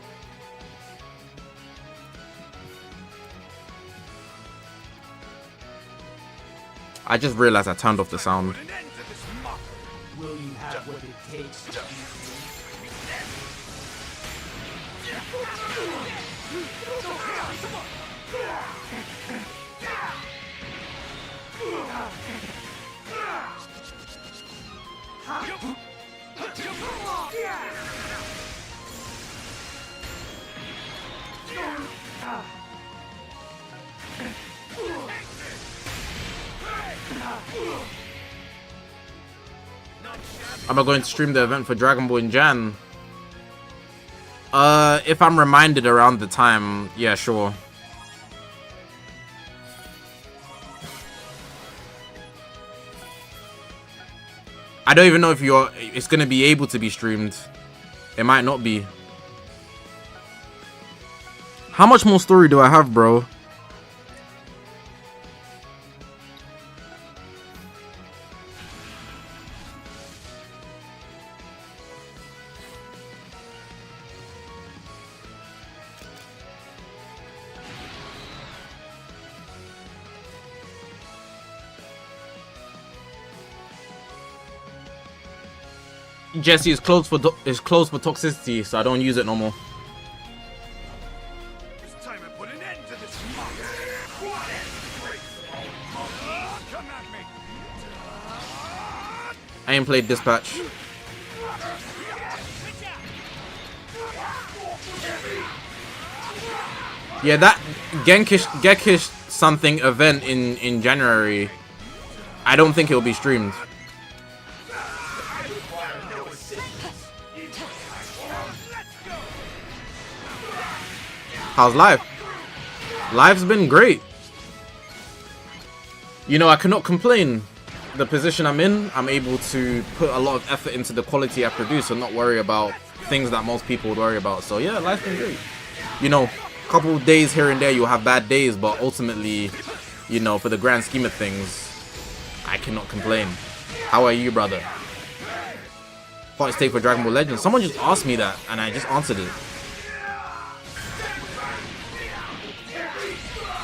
I just realized I turned off the sound. Will you have what it takes to Am I going to stream the event for Dragon Ball in Jan? If I'm reminded around the time, yeah, sure. I don't even know if it's gonna be able to be streamed. It might not be. How much more story do I have, bro? Jesse is closed for toxicity, so I don't use it no more. It's time to put an end to this muck. Come at me. I ain't played Dispatch. Yeah, that Gekish something event in January, I don't think it'll be streamed. How's life? Life's been great. You know, I cannot complain. The position I'm in, I'm able to put a lot of effort into the quality I produce and not worry about things that most people would worry about. So yeah, life's been great. You know, a couple of days here and there, you'll have bad days, but ultimately, you know, for the grand scheme of things, I cannot complain. How are you, brother? Hottest take for Dragon Ball Legends. Someone just asked me that, and I just answered it.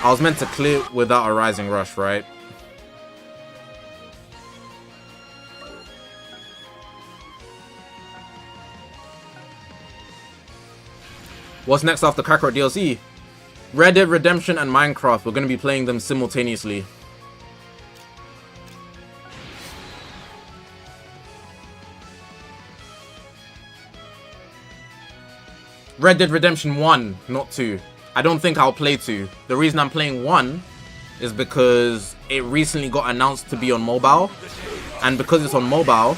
I was meant to clear without a rising rush, right? What's next after Kakarot DLC? Red Dead Redemption and Minecraft. We're going to be playing them simultaneously. Red Dead Redemption 1, not 2. I don't think I'll play 2. The reason I'm playing 1 is because it recently got announced to be on mobile. And because it's on mobile,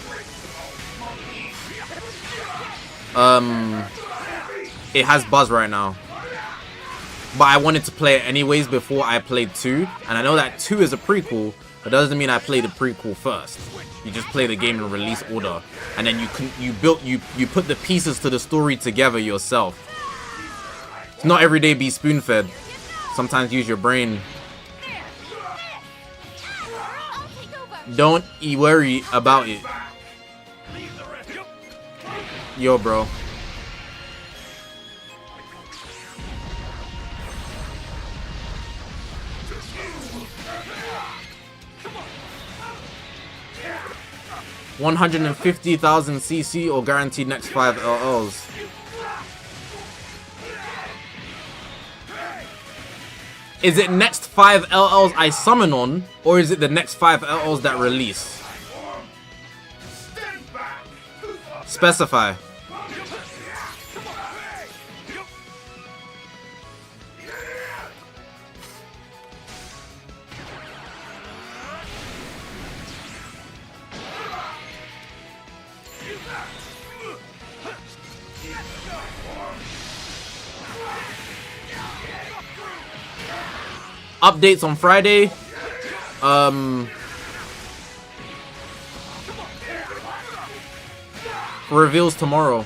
it has buzz right now. But I wanted to play it anyways before I played 2. And I know that 2 is a prequel, but that doesn't mean I play the prequel first. You just play the game in release order. And then you put the pieces to the story together yourself. Not every day be spoon-fed. Sometimes use your brain. Don't worry about it. Yo, bro. $150,000 CC or guaranteed next 5 LLs. Is it next 5 LLs I summon on, or is it the next 5 LLs that release? Specify. Updates on Friday. Reveals tomorrow.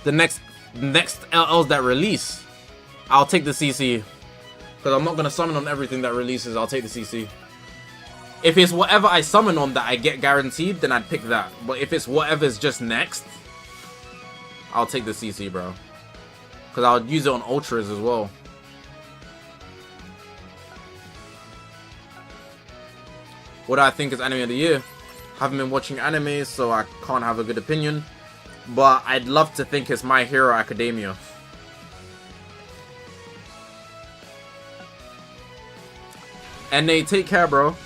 The next LLs that release, I'll take the CC. Because I'm not going to summon on everything that releases, I'll take the CC. If it's whatever I summon on that I get guaranteed, then I'd pick that. But if it's whatever's just next, I'll take the CC, bro. Because I'll use it on Ultras as well. What do I think is anime of the year? Haven't been watching anime, so I can't have a good opinion. But I'd love to think it's My Hero Academia. And they take care, bro.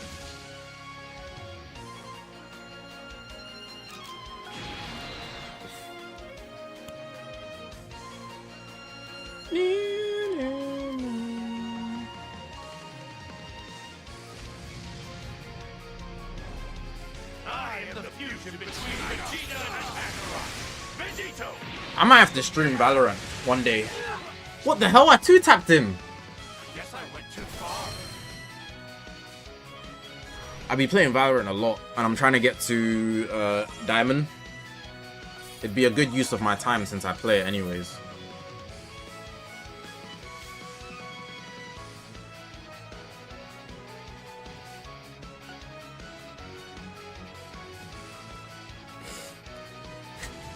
I might have to stream Valorant one day. What the hell? I 2-tapped him. Guess I went too far. I be playing Valorant a lot, and I'm trying to get to Diamond. It'd be a good use of my time since I play it anyways.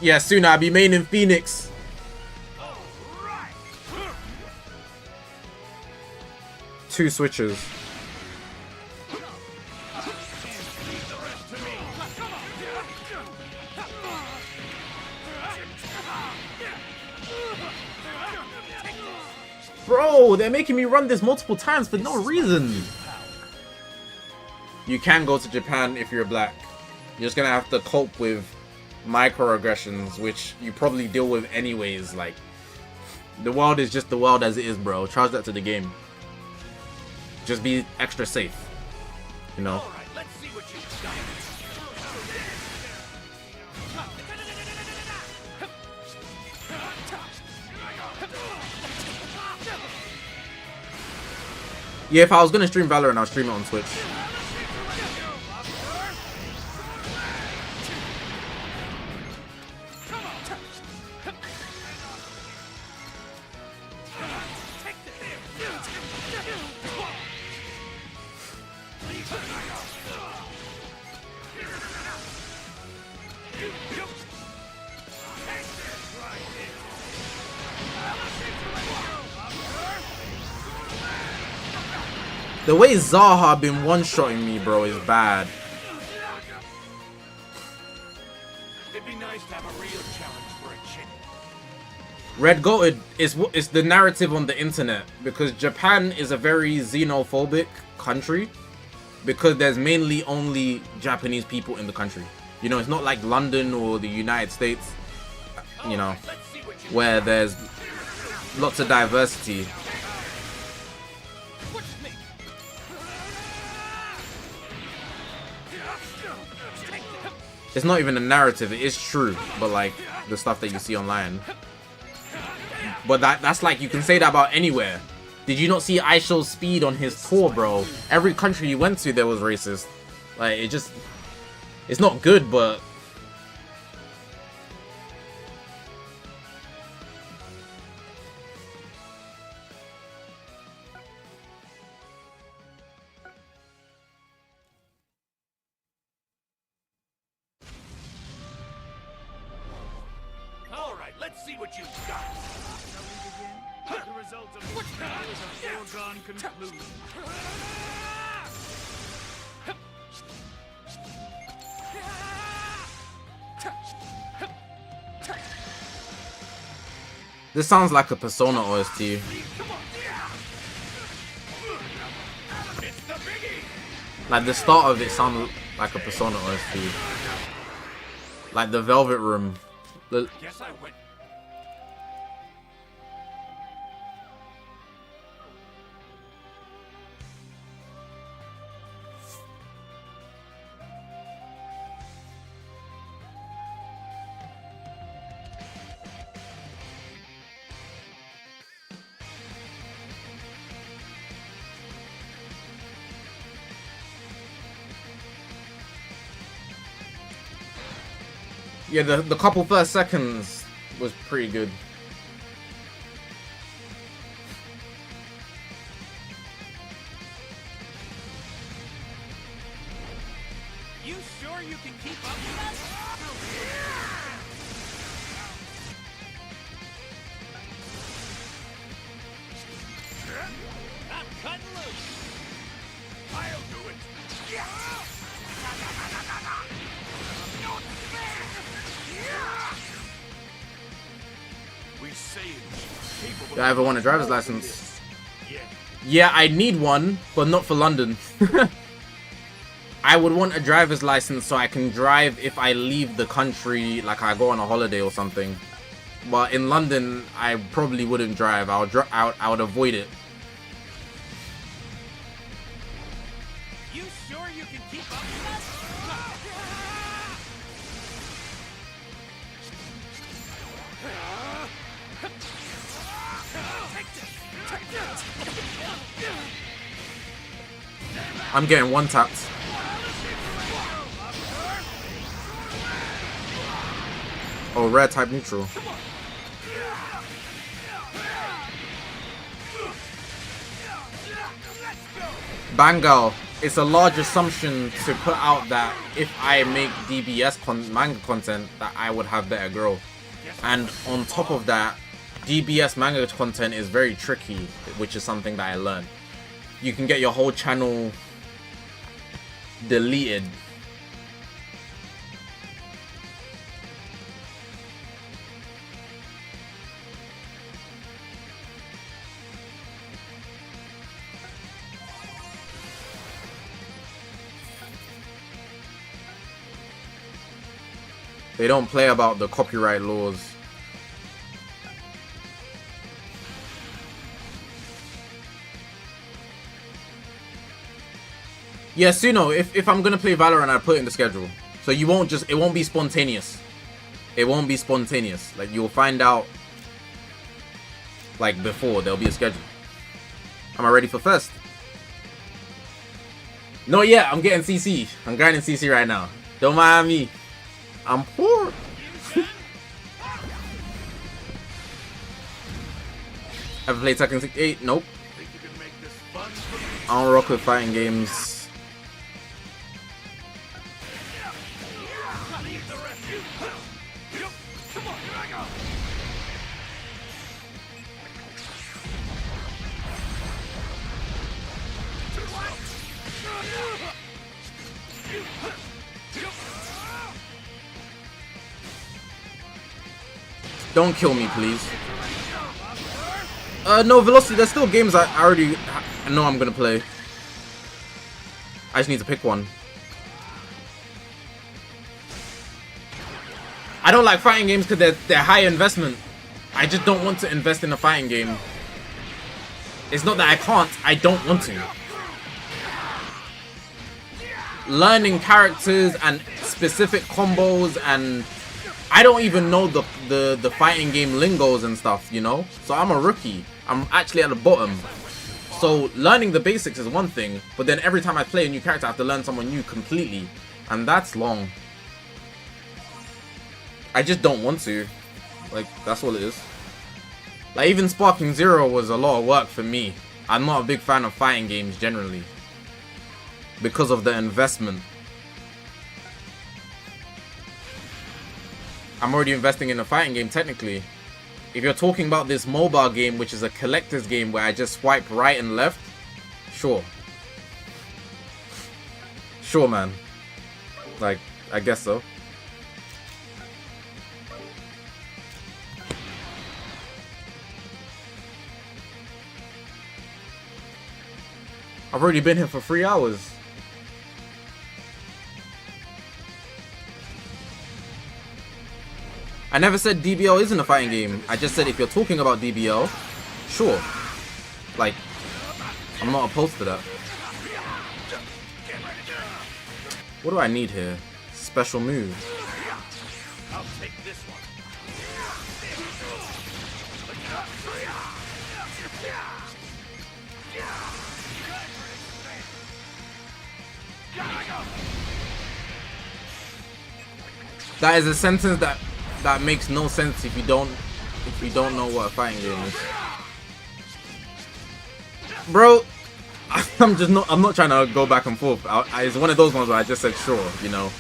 Yeah, soon I'll be main in Phoenix. Right. 2 switches. Bro, they're making me run this multiple times for no reason. You can go to Japan if you're black. You're just gonna have to cope with microaggressions, which you probably deal with anyways. Like, the world is just the world as it is, bro. Charge that to the game. Just be extra safe, you know. All right, let's see what you Yeah, if I was gonna stream Valorant, I'll stream it on Twitch. The way Zaha been one-shotting me, bro, is bad. It'd be nice to have a real challenge for a chick. Red Goated is the narrative on the internet, because Japan is a very xenophobic country because there's mainly only Japanese people in the country. You know, it's not like London or the United States, you know, where there's lots of diversity. It's not even a narrative, it is true, but like the stuff that you see online. But that's like, you can say that about anywhere. Did you not see Aisho's speed on his tour, bro? Every country he went to, there was racist. Like, it just... It's not good, but... All right, let's see what you've got. Shall we begin? The result of this battle is a foregone conclusion. This sounds like a Persona OST. It's the biggie. Like, the start of it sounded like a Persona OST. Like, the Velvet Room. Guess I went. Yeah, the couple first seconds was pretty good. You sure you can keep up with us? I'm cutting loose. I'll do it. We saved. Capable Do I ever want a driver's license? Yeah. Yeah, I need one, but not for London. I would want a driver's license so I can drive if I leave the country, like I go on a holiday or something. But in London, I probably wouldn't drive. I would avoid it. You sure you can keep up with us? I'm getting one tapped. Oh, rare type neutral. Bangal, it's a large assumption to put out that if I make DBS manga content, that I would have better growth. And on top of that, DBS manga content is very tricky, which is something that I learned. You can get your whole channel deleted. They don't play about the copyright laws. Yeah, Suno, if I'm gonna play Valorant, I put it in the schedule. So you won't just, it won't be spontaneous. It won't be spontaneous. Like, you'll find out, like, before, there'll be a schedule. Am I ready for first? No, yeah, I'm getting CC. I'm grinding CC right now. Don't mind me. I'm poor. Ever played Tekken 68? Nope. Think you can make this fun for me? I don't rock with fighting games. Come on, here I go. Don't kill me, please. No, Velocity, there's still games I already know I'm gonna play. I just need to pick one. I don't like fighting games because they're high investment. I just don't want to invest in a fighting game. It's not that I can't, I don't want to. Learning characters and specific combos and I don't even know the fighting game lingos and stuff, you know? So I'm a rookie. I'm actually at the bottom. So learning the basics is one thing, but then every time I play a new character, I have to learn someone new completely. And that's long. I just don't want to. Like, that's all it is. Like, even Sparking Zero was a lot of work for me. I'm not a big fan of fighting games generally, because of the investment. I'm already investing in a fighting game technically. If you're talking about this mobile game, which is a collector's game where I just swipe right and left, sure. Sure, man. Like, I guess so. I've already been here for 3 hours. I never said DBL isn't a fighting game. I just said if you're talking about DBL, sure. Like, I'm not opposed to that. What do I need here? Special move. I'll take this one. That is a sentence that makes no sense if you don't know what a fighting game is. Bro, I'm not trying to go back and forth. It's one of those ones where I just said sure, you know.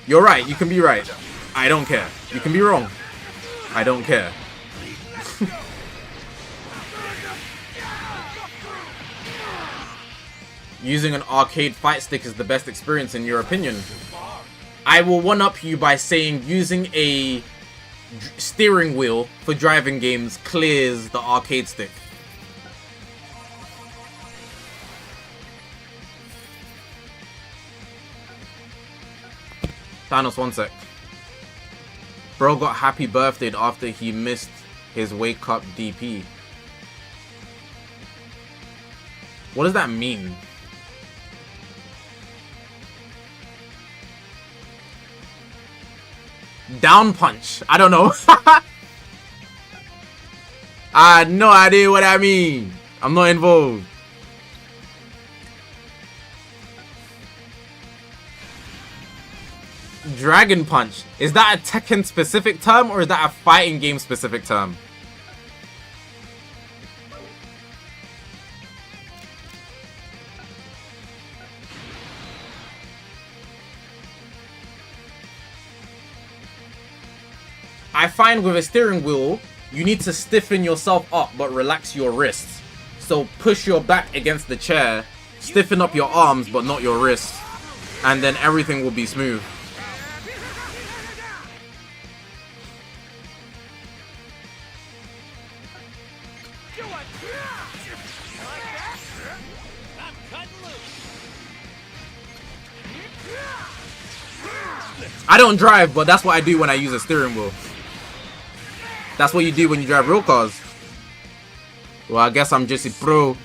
You're right, you can be right. I don't care. You can be wrong. I don't care. Using an arcade fight stick is the best experience in your opinion. I will one-up you by saying using a steering wheel for driving games clears the arcade stick. Thanos, one sec. Bro got happy birthday after he missed his wake up DP. What does that mean? Down punch. I don't know. I had no idea what I mean. I'm not involved. Dragon punch. Is that a Tekken specific term or is that a fighting game specific term? I find with a steering wheel, you need to stiffen yourself up but relax your wrists. So push your back against the chair, stiffen up your arms but not your wrists, and then everything will be smooth. I don't drive, but that's what I do when I use a steering wheel. That's what you do when you drive real cars. Well, I guess I'm just a pro.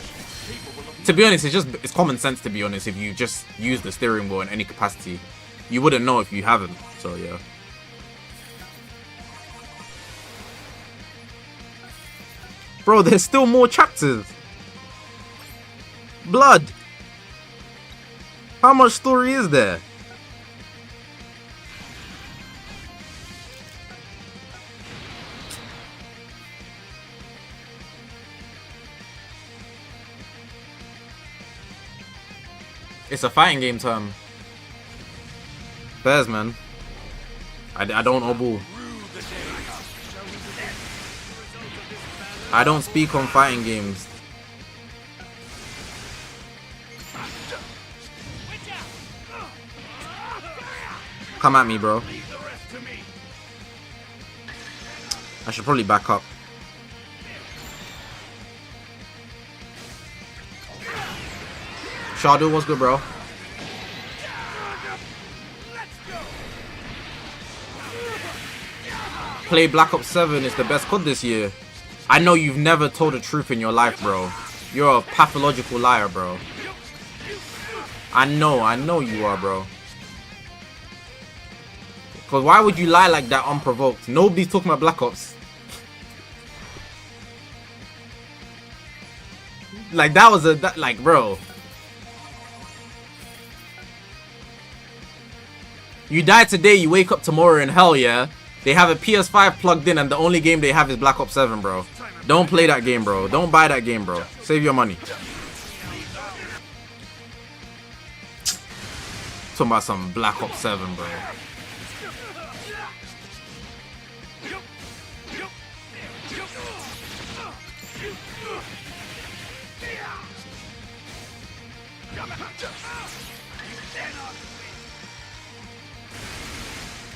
To be honest, it's common sense, to be honest. If you just use the steering wheel in any capacity, you wouldn't know if you haven't. So yeah. Bro, there's still more chapters. Blood. How much story is there? It's a fighting game term. Bears, man. I don't obble. I don't speak on fighting games. Come at me, bro. I should probably back up. Shadow, what's good, bro? Play Black Ops 7 is the best COD this year. I know you've never told the truth in your life, bro. You're a pathological liar, bro. I know you are, bro. Cause why would you lie like that unprovoked? Nobody's talking about Black Ops. Like that was like bro. You die today, you wake up tomorrow in hell, yeah? They have a PS5 plugged in and the only game they have is Black Ops 7, bro. Don't play that game, bro. Don't buy that game, bro. Save your money. Talking about some Black Ops 7, bro.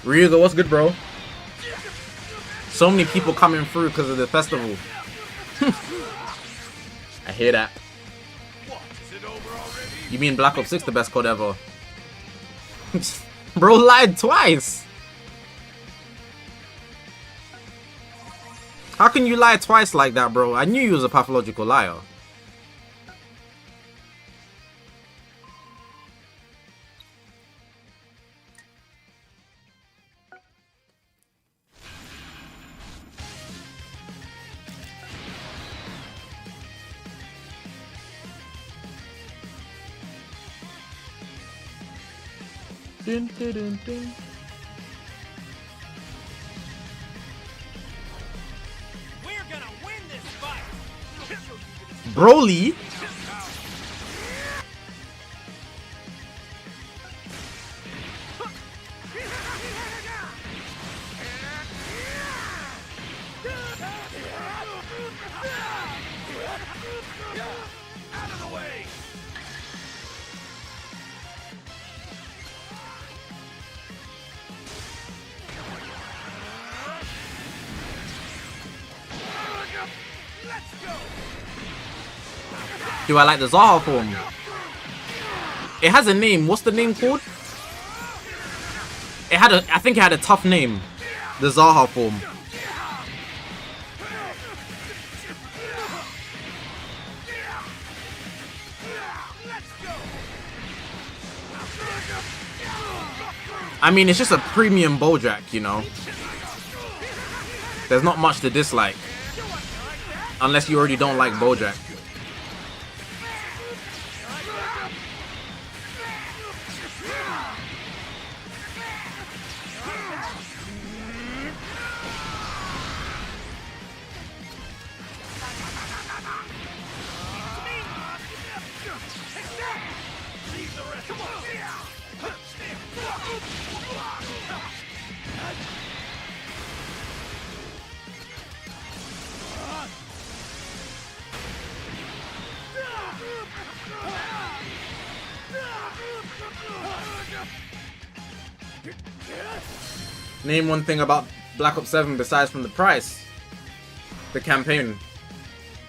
Ryuga, what's good, bro? So many people coming through because of the festival. I hear that. You mean Black Ops 6 the best COD ever? Bro lied twice. How can you lie twice like that, bro? I knew you was a pathological liar. Dun, dun, dun, dun. We're gonna win this fight. Broly? Out of the way! Let's go! Do I like the Zaha form? It has a name. What's the name called? It had a. I think it had a tough name. The Zaha form. I mean, it's just a premium Bojack, you know. There's not much to dislike. Unless you already don't like Bojack. Name one thing about Black Ops 7 besides from the price. The campaign.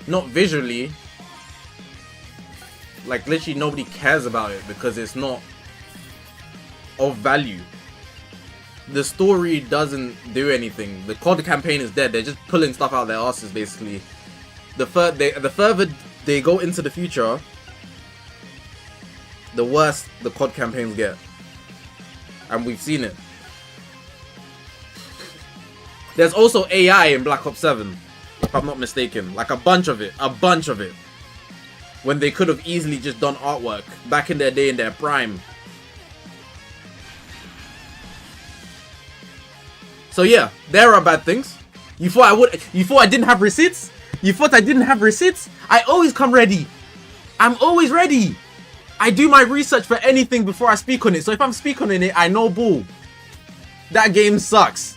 Not visually. Like, literally nobody cares about it because it's not of value. The story doesn't do anything. The COD campaign is dead. They're just pulling stuff out of their asses, basically. The further they go into the future, the worse the COD campaigns get. And we've seen it. There's also AI in Black Ops 7, if I'm not mistaken. Like a bunch of it. A bunch of it. When they could have easily just done artwork back in their day, in their prime. So yeah, there are bad things. You thought I didn't have receipts? You thought I didn't have receipts? I always come ready. I'm always ready. I do my research for anything before I speak on it. So if I'm speaking on it, I know bull. That game sucks.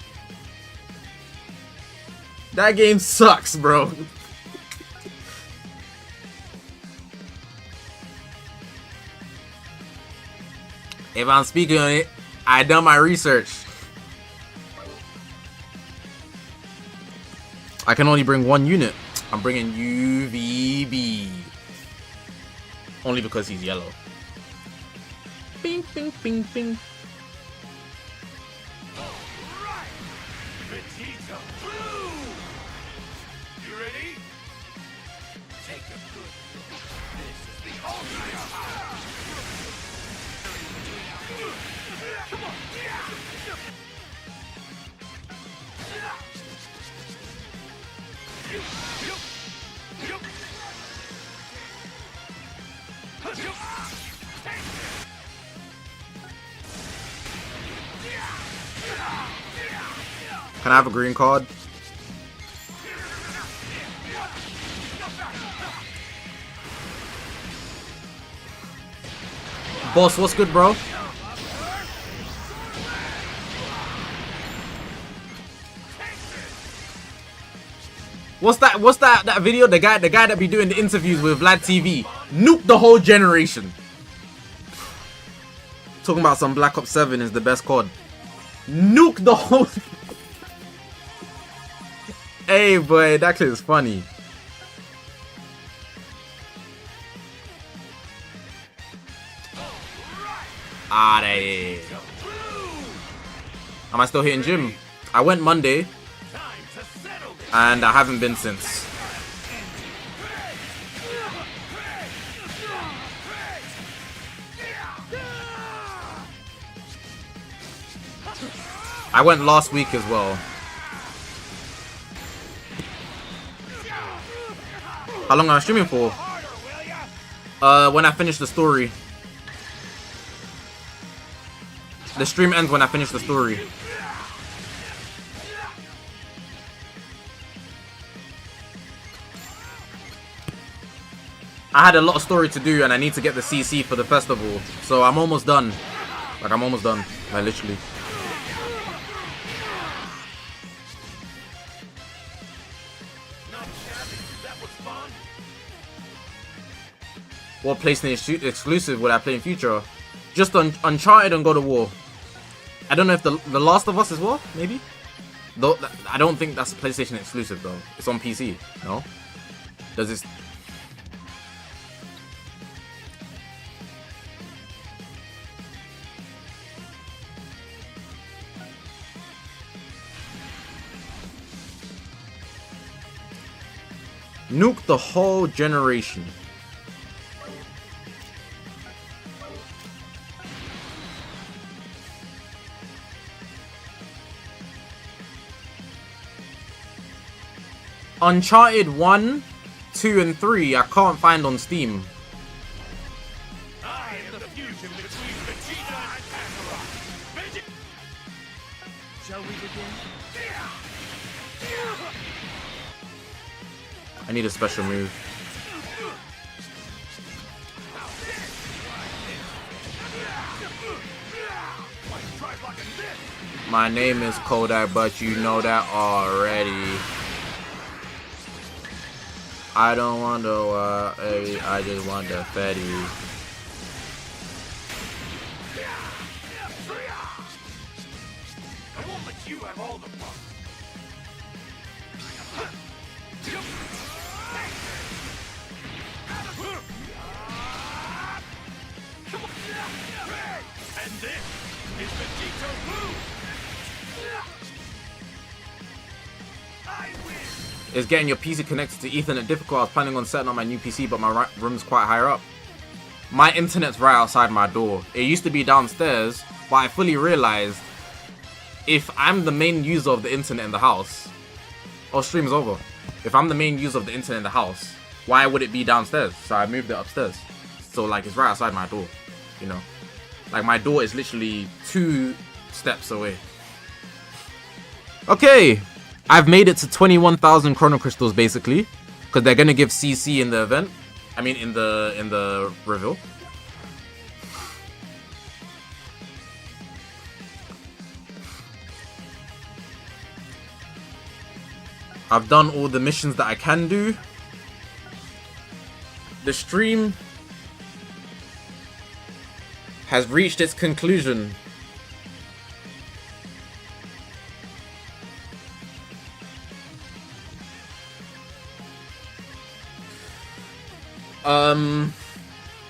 That game sucks, bro. If I'm speaking on it, I done my research. I can only bring one unit. I'm bringing UVB. Only because he's yellow. Bing, bing, bing, bing. Can I have a green card? Boss, what's good, bro? What's that video? The guy that be doing the interviews with Vlad TV. Nuke the whole generation. Talking about some Black Ops 7 is the best COD. Nuke the whole. Hey boy, that clip is funny. Ah, there. Am I still hitting gym? I went Monday, and I haven't been since. I went last week as well. How long am I streaming for? When I finish the story. The stream ends when I finish the story. I had a lot of story to do and I need to get the CC for the festival. So I'm almost done. Like, I'm almost done. Like, literally. What PlayStation exclusive would I play in future? Just Uncharted and God of War. I don't know if the Last of Us as well, maybe? Though I don't think that's PlayStation exclusive though. It's on PC, no? Does this? Nuke the whole generation. Uncharted 1, 2, and 3 I can't find on Steam. I am the fusion between Vegeta and Kakarot. Shall we begin? I need a special move. My name is Kodak, but you know that already. I don't wonder why, I just want the fatty. I won't let you have all the fun. And this is Vegito Blue. I win. Is getting your PC connected to Ethernet difficult? I was planning on setting up my new PC, but my room's quite higher up. My internet's right outside my door. It used to be downstairs, but I fully realized if I'm the main user of the internet in the house, stream's over. If I'm the main user of the internet in the house, why would it be downstairs? So I moved it upstairs. So like it's right outside my door, you know. Like my door is literally 2 steps away. Okay. I've made it to 21,000 Chrono Crystals basically, because they're gonna give CC in the event. I mean, in the reveal. I've done all the missions that I can do. The stream has reached its conclusion.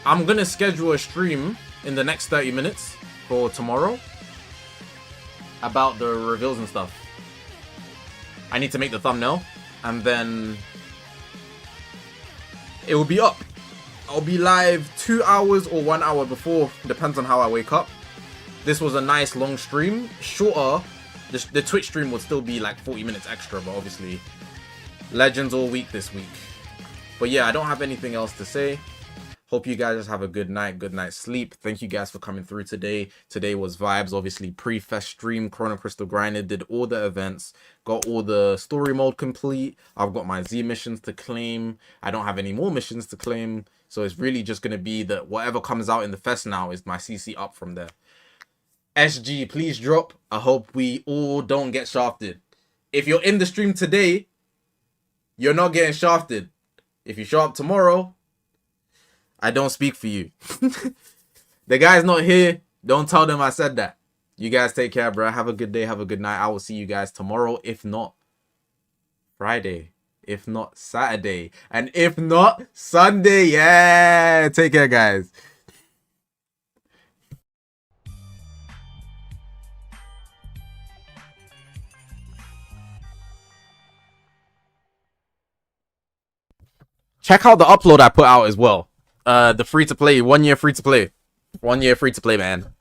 I'm gonna schedule a stream in the next 30 minutes for tomorrow about the reveals and stuff. I need to make the thumbnail and then it will be up. I'll be live 2 hours or 1 hour before, depends on how I wake up. This was a nice long stream, shorter. The Twitch stream would still be like 40 minutes extra, but obviously Legends all week this week. But yeah, I don't have anything else to say. Hope you guys have a good night's sleep. Thank you guys for coming through today. Today was vibes, obviously pre-fest stream, Chrono Crystal grinded, did all the events, got all the story mode complete. I've got my Z missions to claim. I don't have any more missions to claim. So it's really just going to be that whatever comes out in the fest now is my CC up from there. SG, please drop. I hope we all don't get shafted. If you're in the stream today, you're not getting shafted. If you show up tomorrow, I don't speak for you. The guy's not here. Don't tell them I said that. You guys take care, bro. Have a good day. Have a good night. I will see you guys tomorrow. If not, Friday. If not, Saturday. And if not, Sunday. Yeah. Take care, guys. Check out the upload I put out as well. The free to play, 1 year free to play. 1 year free to play, man.